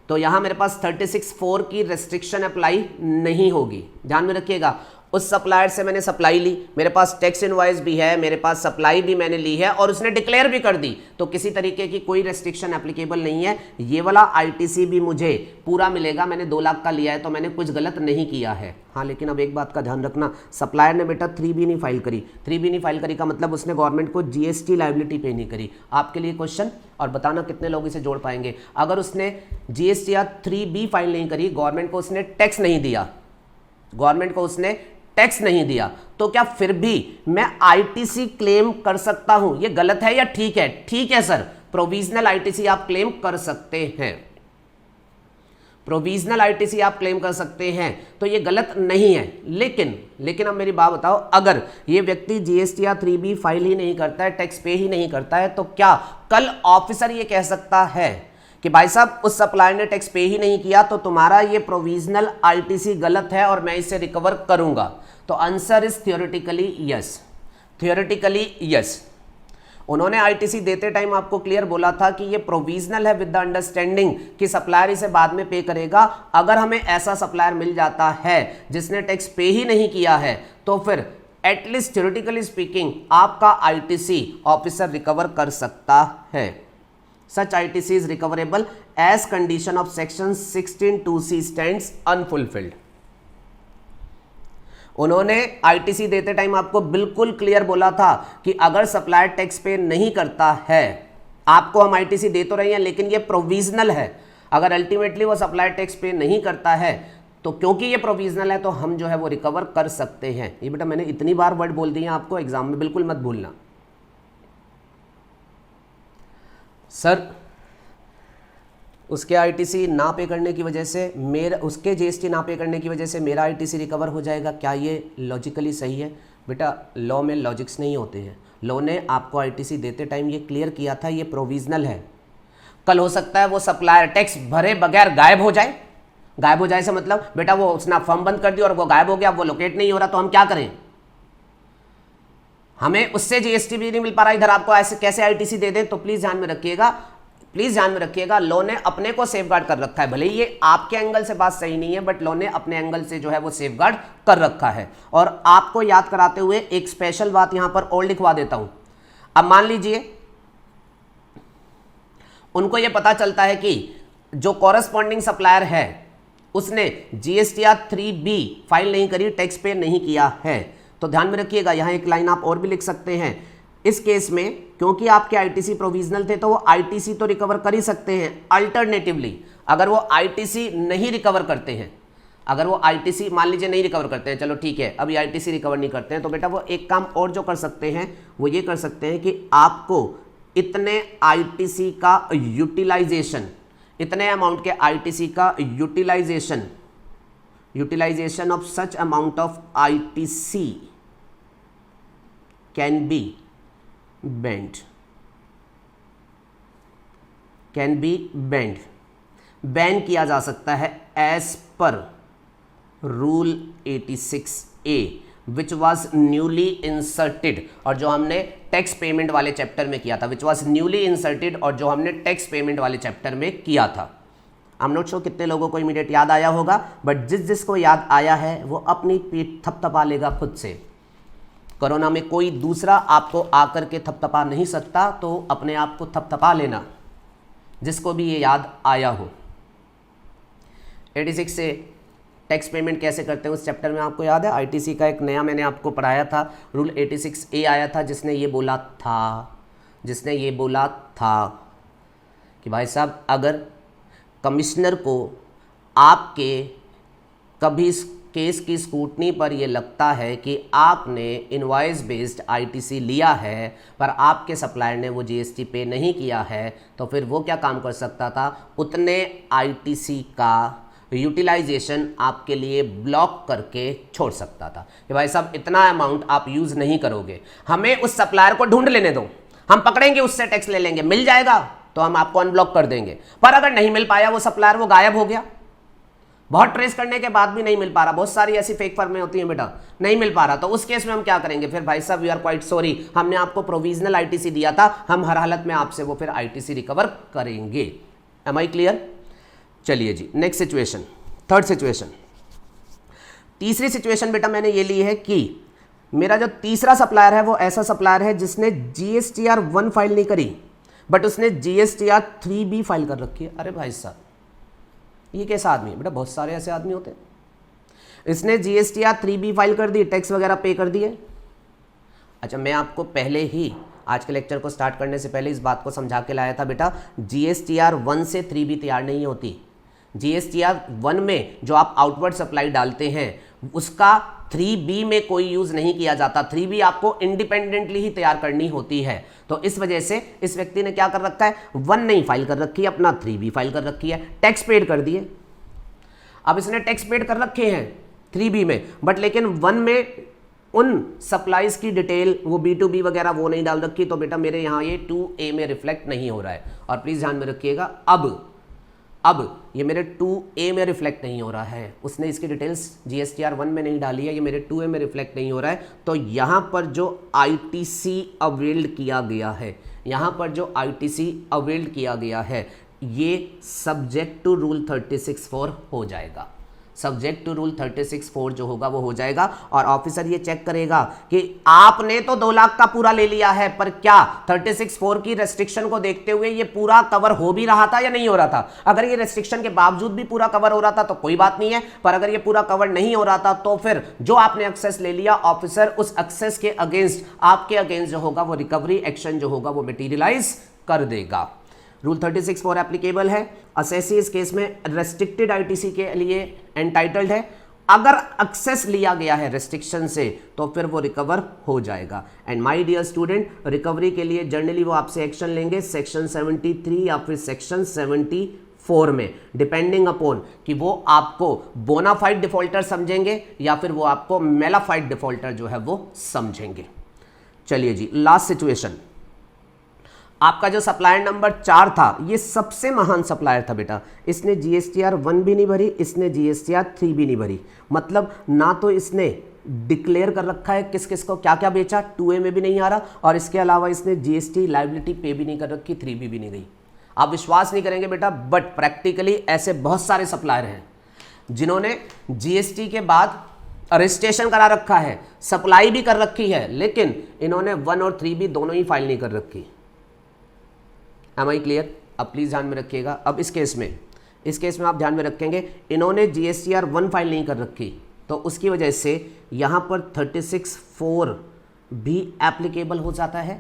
तो यहां मेरे पास 36(4) की रेस्ट्रिक्शन अप्लाई नहीं होगी, ध्यान में रखिएगा। उस सप्लायर से मैंने सप्लाई ली, मेरे पास टैक्स इनवॉइस भी है, मेरे पास सप्लाई भी मैंने ली है और उसने डिक्लेयर भी कर दी, तो किसी तरीके की कोई रेस्ट्रिक्शन एप्लीकेबल नहीं है। ये वाला ITC भी मुझे पूरा मिलेगा। मैंने 2 लाख का लिया है तो मैंने कुछ गलत नहीं किया है। हाँ, लेकिन अब एक बात का ध्यान रखना, सप्लायर ने बेटा 3B नहीं फाइल करी। 3B नहीं फाइल करी का मतलब उसने गवर्नमेंट को GST लायबिलिटी पे नहीं करी। आपके लिए क्वेश्चन, और बताना कितने लोग इसे जोड़ पाएंगे। अगर उसने GSTR 3B फाइल नहीं करी, गवर्नमेंट को उसने टैक्स नहीं दिया, गवर्नमेंट को उसने टैक्स नहीं दिया, तो क्या फिर भी मैं ITC क्लेम कर सकता हूं? ये गलत है या ठीक है? ठीक है सर, प्रोविजनल ITC आप क्लेम कर सकते हैं, प्रोविजनल ITC आप क्लेम कर सकते हैं, तो ये गलत नहीं है। लेकिन अब मेरी बात बताओ, अगर ये व्यक्ति GSTR 3B फाइल ही नहीं करता है, टैक्स पे ही नहीं करता है, तो क्या कल ऑफिसर ये कह सकता है कि भाई साहब उस सप्लायर ने टैक्स पे ही नहीं किया तो तुम्हारा ये प्रोविजनल ITC गलत है और मैं इसे रिकवर करूंगा? तो answer is theoretically yes, theoretically yes. उन्होंने ITC देते टाइम आपको क्लियर बोला था कि ये प्रोविजनल है विद द अंडरस्टैंडिंग कि सप्लायर इसे बाद में पे करेगा। अगर हमें ऐसा सप्लायर मिल जाता है जिसने टैक्स पे ही नहीं किया है, तो फिर एटलीस्ट थ्योरेटिकली स्पीकिंग आपका ITC ऑफिसर रिकवर कर सकता है। Such ITC is recoverable as condition of section 16(2)(c) stands unfulfilled। उन्होंने ITC देते टाइम आपको बिल्कुल क्लियर बोला था कि अगर सप्लायर टैक्स पे नहीं करता है, आपको हम ITC दे तो रहे हैं लेकिन ये प्रोविजनल है, अगर अल्टीमेटली वो सप्लायर टैक्स पे नहीं करता है तो क्योंकि ये प्रोविजनल है तो हम जो है वो रिकवर कर सकते हैं। ये बेटा मैंने इतनी बार वर्ड बोल दिए आपको, एग्जाम में बिल्कुल मत भूलना। सर उसके ITC ना पे करने की वजह से मेरा, उसके GST ना पे करने की वजह से मेरा ITC रिकवर हो जाएगा, क्या ये लॉजिकली सही है? बेटा लॉ में लॉजिक्स नहीं होते हैं। लॉ ने आपको ITC देते टाइम ये क्लियर किया था ये प्रोविजनल है। कल हो सकता है वो सप्लायर टैक्स भरे बगैर गायब हो जाए। गायब हो जाए से मतलब बेटा वो उसने फर्म बंद कर दी और वो गायब हो गया, वो लोकेट नहीं हो रहा, तो हम क्या करें? हमें उससे GST भी नहीं मिल पा रहा, इधर आपको ऐसे कैसे ITC दे दें? तो प्लीज ध्यान में रखिएगा, प्लीज ध्यान में रखिएगा, लॉ ने अपने को सेफगार्ड कर रखा है। भले ही ये आपके एंगल से बात सही नहीं है बट लॉ ने अपने एंगल से जो है वो सेफगार्ड कर रखा है। और आपको याद कराते हुए एक स्पेशल बात यहां पर और लिखवा देता हूं। अब मान लीजिए उनको ये पता चलता है कि जो कॉरेस्पॉन्डिंग सप्लायर है उसने GSTR 3B फाइल नहीं करी, टैक्स पे नहीं किया है, तो ध्यान में रखिएगा यहां एक लाइन आप और भी लिख सकते हैं। इस केस में क्योंकि आपके ITC प्रोविजनल थे तो वो ITC तो रिकवर कर ही सकते हैं। अल्टरनेटिवली अगर वो ITC नहीं रिकवर करते हैं, अगर वो ITC मान लीजिए नहीं रिकवर करते हैं, चलो ठीक है अभी ITC रिकवर नहीं करते हैं, तो बेटा वो एक काम और जो कर सकते हैं वो ये कर सकते हैं कि आपको इतने ITC का यूटिलाइजेशन, इतने अमाउंट के ITC का utilization of such amount of ITC can be banned, can be banned, ban किया जा सकता है as per rule 86A। Which was newly inserted, और जो हमने टैक्स पेमेंट वाले चैप्टर में किया था, विच वॉज न्यूली इंसर्टेड, और जो हमने टैक्स पेमेंट वाले चैप्टर में किया था। आई एम नॉट श्योर कितने लोगों को इमीडिएट याद आया होगा, बट जिसको याद आया है वो अपनी पीठ थपथपा लेगा खुद से। कोरोना में कोई दूसरा आपको आकर के थपथपा नहीं सकता, तो अपने आप को थपथपा लेना जिसको भी ये याद आया हो। 86 से टैक्स पेमेंट कैसे करते हैं उस चैप्टर में आपको याद है, आईटीसी का एक नया मैंने आपको पढ़ाया था, रूल 86A आया था, जिसने ये बोला था कि भाई साहब अगर कमिश्नर को आपके कभी इस केस की स्क्रूटनी पर ये लगता है कि आपने इनवॉइस बेस्ड आईटीसी लिया है पर आपके सप्लायर ने वो जीएसटी पे नहीं किया है, तो फिर वो क्या काम कर सकता था, उतने आईटीसी का यूटिलाइजेशन आपके लिए ब्लॉक करके छोड़ सकता था कि भाई साहब इतना अमाउंट आप यूज़ नहीं करोगे, हमें उस सप्लायर को ढूंढ लेने दो, हम पकड़ेंगे उससे टैक्स ले लेंगे, मिल जाएगा तो हम आपको अनब्लॉक कर देंगे। पर अगर नहीं मिल पाया वो सप्लायर, वो गायब हो गया, बहुत ट्रेस करने के बाद भी नहीं मिल पा रहा, बहुत सारी ऐसी फेक फर्में होती हैं बेटा, नहीं मिल पा रहा, तो उस केस में हम क्या करेंगे, फिर भाई साहब वी आर क्वाइट सॉरी, हमने आपको प्रोविजनल आईटीसी दिया था, हम हर हालत में आपसे वो फिर आईटीसी रिकवर करेंगे। Am I clear? चलिए जी नेक्स्ट सिचुएशन, थर्ड सिचुएशन। तीसरी सिचुएशन बेटा मैंने ये ली है कि मेरा जो तीसरा सप्लायर है वो ऐसा सप्लायर है जिसने GSTR 1 फाइल नहीं करी बट उसने GSTR 3B फाइल कर रखी है। अरे भाई साहब ये कैसा आदमी है बेटा, बहुत सारे ऐसे आदमी होते हैं। इसने GSTR 3B फाइल कर दी, टैक्स वगैरह पे कर दिए। अच्छा मैं आपको पहले ही आज के लेक्चर को स्टार्ट करने से पहले इस बात को समझा के लाया था बेटा, GSTR 1 से 3B तैयार नहीं होती। GSTR 1 में जो आप आउटवर्ड सप्लाई डालते हैं उसका 3B में कोई यूज़ नहीं किया जाता, 3B आपको इंडिपेंडेंटली ही तैयार करनी होती है। तो इस वजह से इस व्यक्ति ने क्या कर रखा है, 1 नहीं फाइल कर रखी है, अपना 3B फाइल कर रखी है, टैक्स पेड कर दिए। अब इसने टैक्स पेड कर रखे हैं 3B में, बट लेकिन 1 में उन सप्लाईज की डिटेल वो B2B वगैरह वो नहीं डाल रखी, तो बेटा मेरे यहाँ ये 2A में रिफ्लेक्ट नहीं हो रहा है। और प्लीज़ ध्यान में रखिएगा, अब ये मेरे 2A में रिफ्लेक्ट नहीं हो रहा है, उसने इसकी डिटेल्स GSTR 1 में नहीं डाली है, ये मेरे 2A में रिफ्लेक्ट नहीं हो रहा है। तो यहाँ पर जो ITC अवेल्ड किया गया है, यहाँ पर जो ITC अवेल्ड किया गया है ये सब्जेक्ट टू रूल 36(4) हो जाएगा। सब्जेक्ट टू रूल 36(4) जो होगा वो हो जाएगा। और ऑफिसर ये चेक करेगा कि आपने तो 2 लाख का पूरा ले लिया है, पर क्या 36(4) की रेस्ट्रिक्शन को देखते हुए ये पूरा कवर हो भी रहा था या नहीं हो रहा था। अगर ये रेस्ट्रिक्शन के बावजूद भी पूरा कवर हो रहा था तो कोई बात नहीं है, पर अगर ये पूरा कवर नहीं हो रहा था तो फिर जो आपने एक्सेस ले लिया, ऑफिसर उस एक्सेस के अगेंस्ट, आपके अगेंस्ट जो होगा वो रिकवरी एक्शन जो होगा वो मटेरियलाइज कर देगा। रूल 36(4) एप्लीकेबल है। असेसी इस केस में रेस्ट्रिक्टेड आईटीसी के लिए एंटाइटल्ड है। अगर एक्सेस लिया गया है रेस्ट्रिक्शन से तो फिर वो रिकवर हो जाएगा। And my dear student, recovery के लिए जनरली वो आपसे एक्शन लेंगे सेक्शन 73 या फिर सेक्शन 74 में, डिपेंडिंग अपॉन कि वो आपको बोनाफाइड डिफॉल्टर समझेंगे या फिर वो आपको मेलाफाइड डिफॉल्टर जो है वो समझेंगे। चलिए जी लास्ट सिचुएशन, आपका जो सप्लायर नंबर 4 था ये सबसे महान सप्लायर था बेटा। इसने GSTR 1 भी नहीं भरी, इसने GSTR 3 भी नहीं भरी, मतलब ना तो इसने डिक्लेयर कर रखा है किस किस को क्या क्या बेचा, 2A में भी नहीं आ रहा, और इसके अलावा इसने GST लायबिलिटी पे भी नहीं कर रखी, 3B भी नहीं गई। आप विश्वास नहीं करेंगे बेटा, बट प्रैक्टिकली ऐसे बहुत सारे सप्लायर हैं जिन्होंने GST के बाद रजिस्ट्रेशन करा रखा है, सप्लाई भी कर रखी है, लेकिन इन्होंने 1 और 3B दोनों ही फाइल नहीं कर रखी। Am I clear? अब प्लीज़ ध्यान में रखिएगा। अब इस केस में आप ध्यान में रखेंगे, इन्होंने GSTR 1 फाइल नहीं कर रखी, तो उसकी वजह से यहाँ पर 36(4) भी एप्लीकेबल हो जाता है।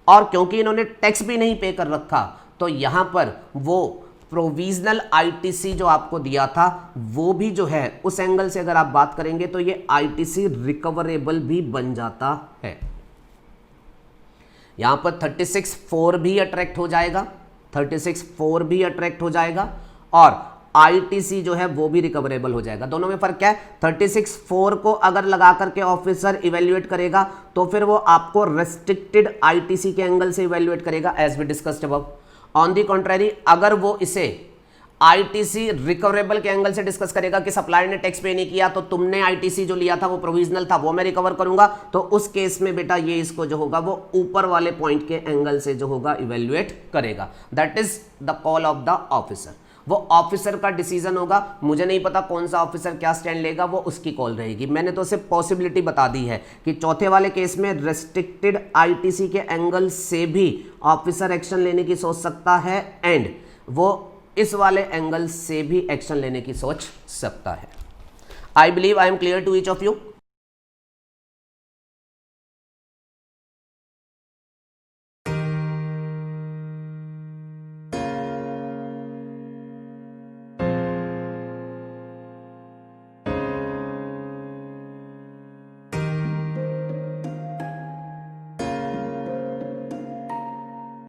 और क्योंकि इन्होंने टैक्स भी नहीं पे कर रखा तो यहाँ पर वो प्रोविजनल ITC जो आपको दिया था वो भी जो है उस एंगल से अगर आप बात करेंगे तो ये ITC रिकवरेबल भी बन जाता है। यहां पर 36(4) भी अट्रैक्ट हो जाएगा, 36(4) भी अट्रैक्ट हो जाएगा और ITC जो है वो भी रिकवरेबल हो जाएगा। दोनों में फर्क क्या है, 36(4) को अगर लगा करके ऑफिसर इवेल्युएट करेगा तो फिर वो आपको रेस्ट्रिक्टेड ITC के एंगल से इवेल्युएट करेगा as we discussed above. On the contrary अगर वो इसे आईटीसी रिकवरेबल के एंगल से डिस्कस करेगा कि सप्लायर ने टैक्स पे नहीं किया तो तुमने आईटीसी जो लिया था वो प्रोविजनल था, वो मैं रिकवर करूंगा, तो उस केस में बेटा ये इसको जो होगा वो ऊपर वाले पॉइंट के एंगल से जो होगा इवेल्युएट करेगा। That is the call of the officer. वो ऑफिसर का डिसीजन होगा, मुझे नहीं पता कौन सा ऑफिसर क्या स्टैंड लेगा, वो उसकी कॉल रहेगी। मैंने तो सिर्फ पॉसिबिलिटी बता दी है कि चौथे वाले केस में रेस्ट्रिक्टेड आईटीसी के एंगल से भी ऑफिसर एक्शन लेने की सोच सकता है एंड वो इस वाले एंगल से भी एक्शन लेने की सोच सकता है। I believe I am clear to each of you.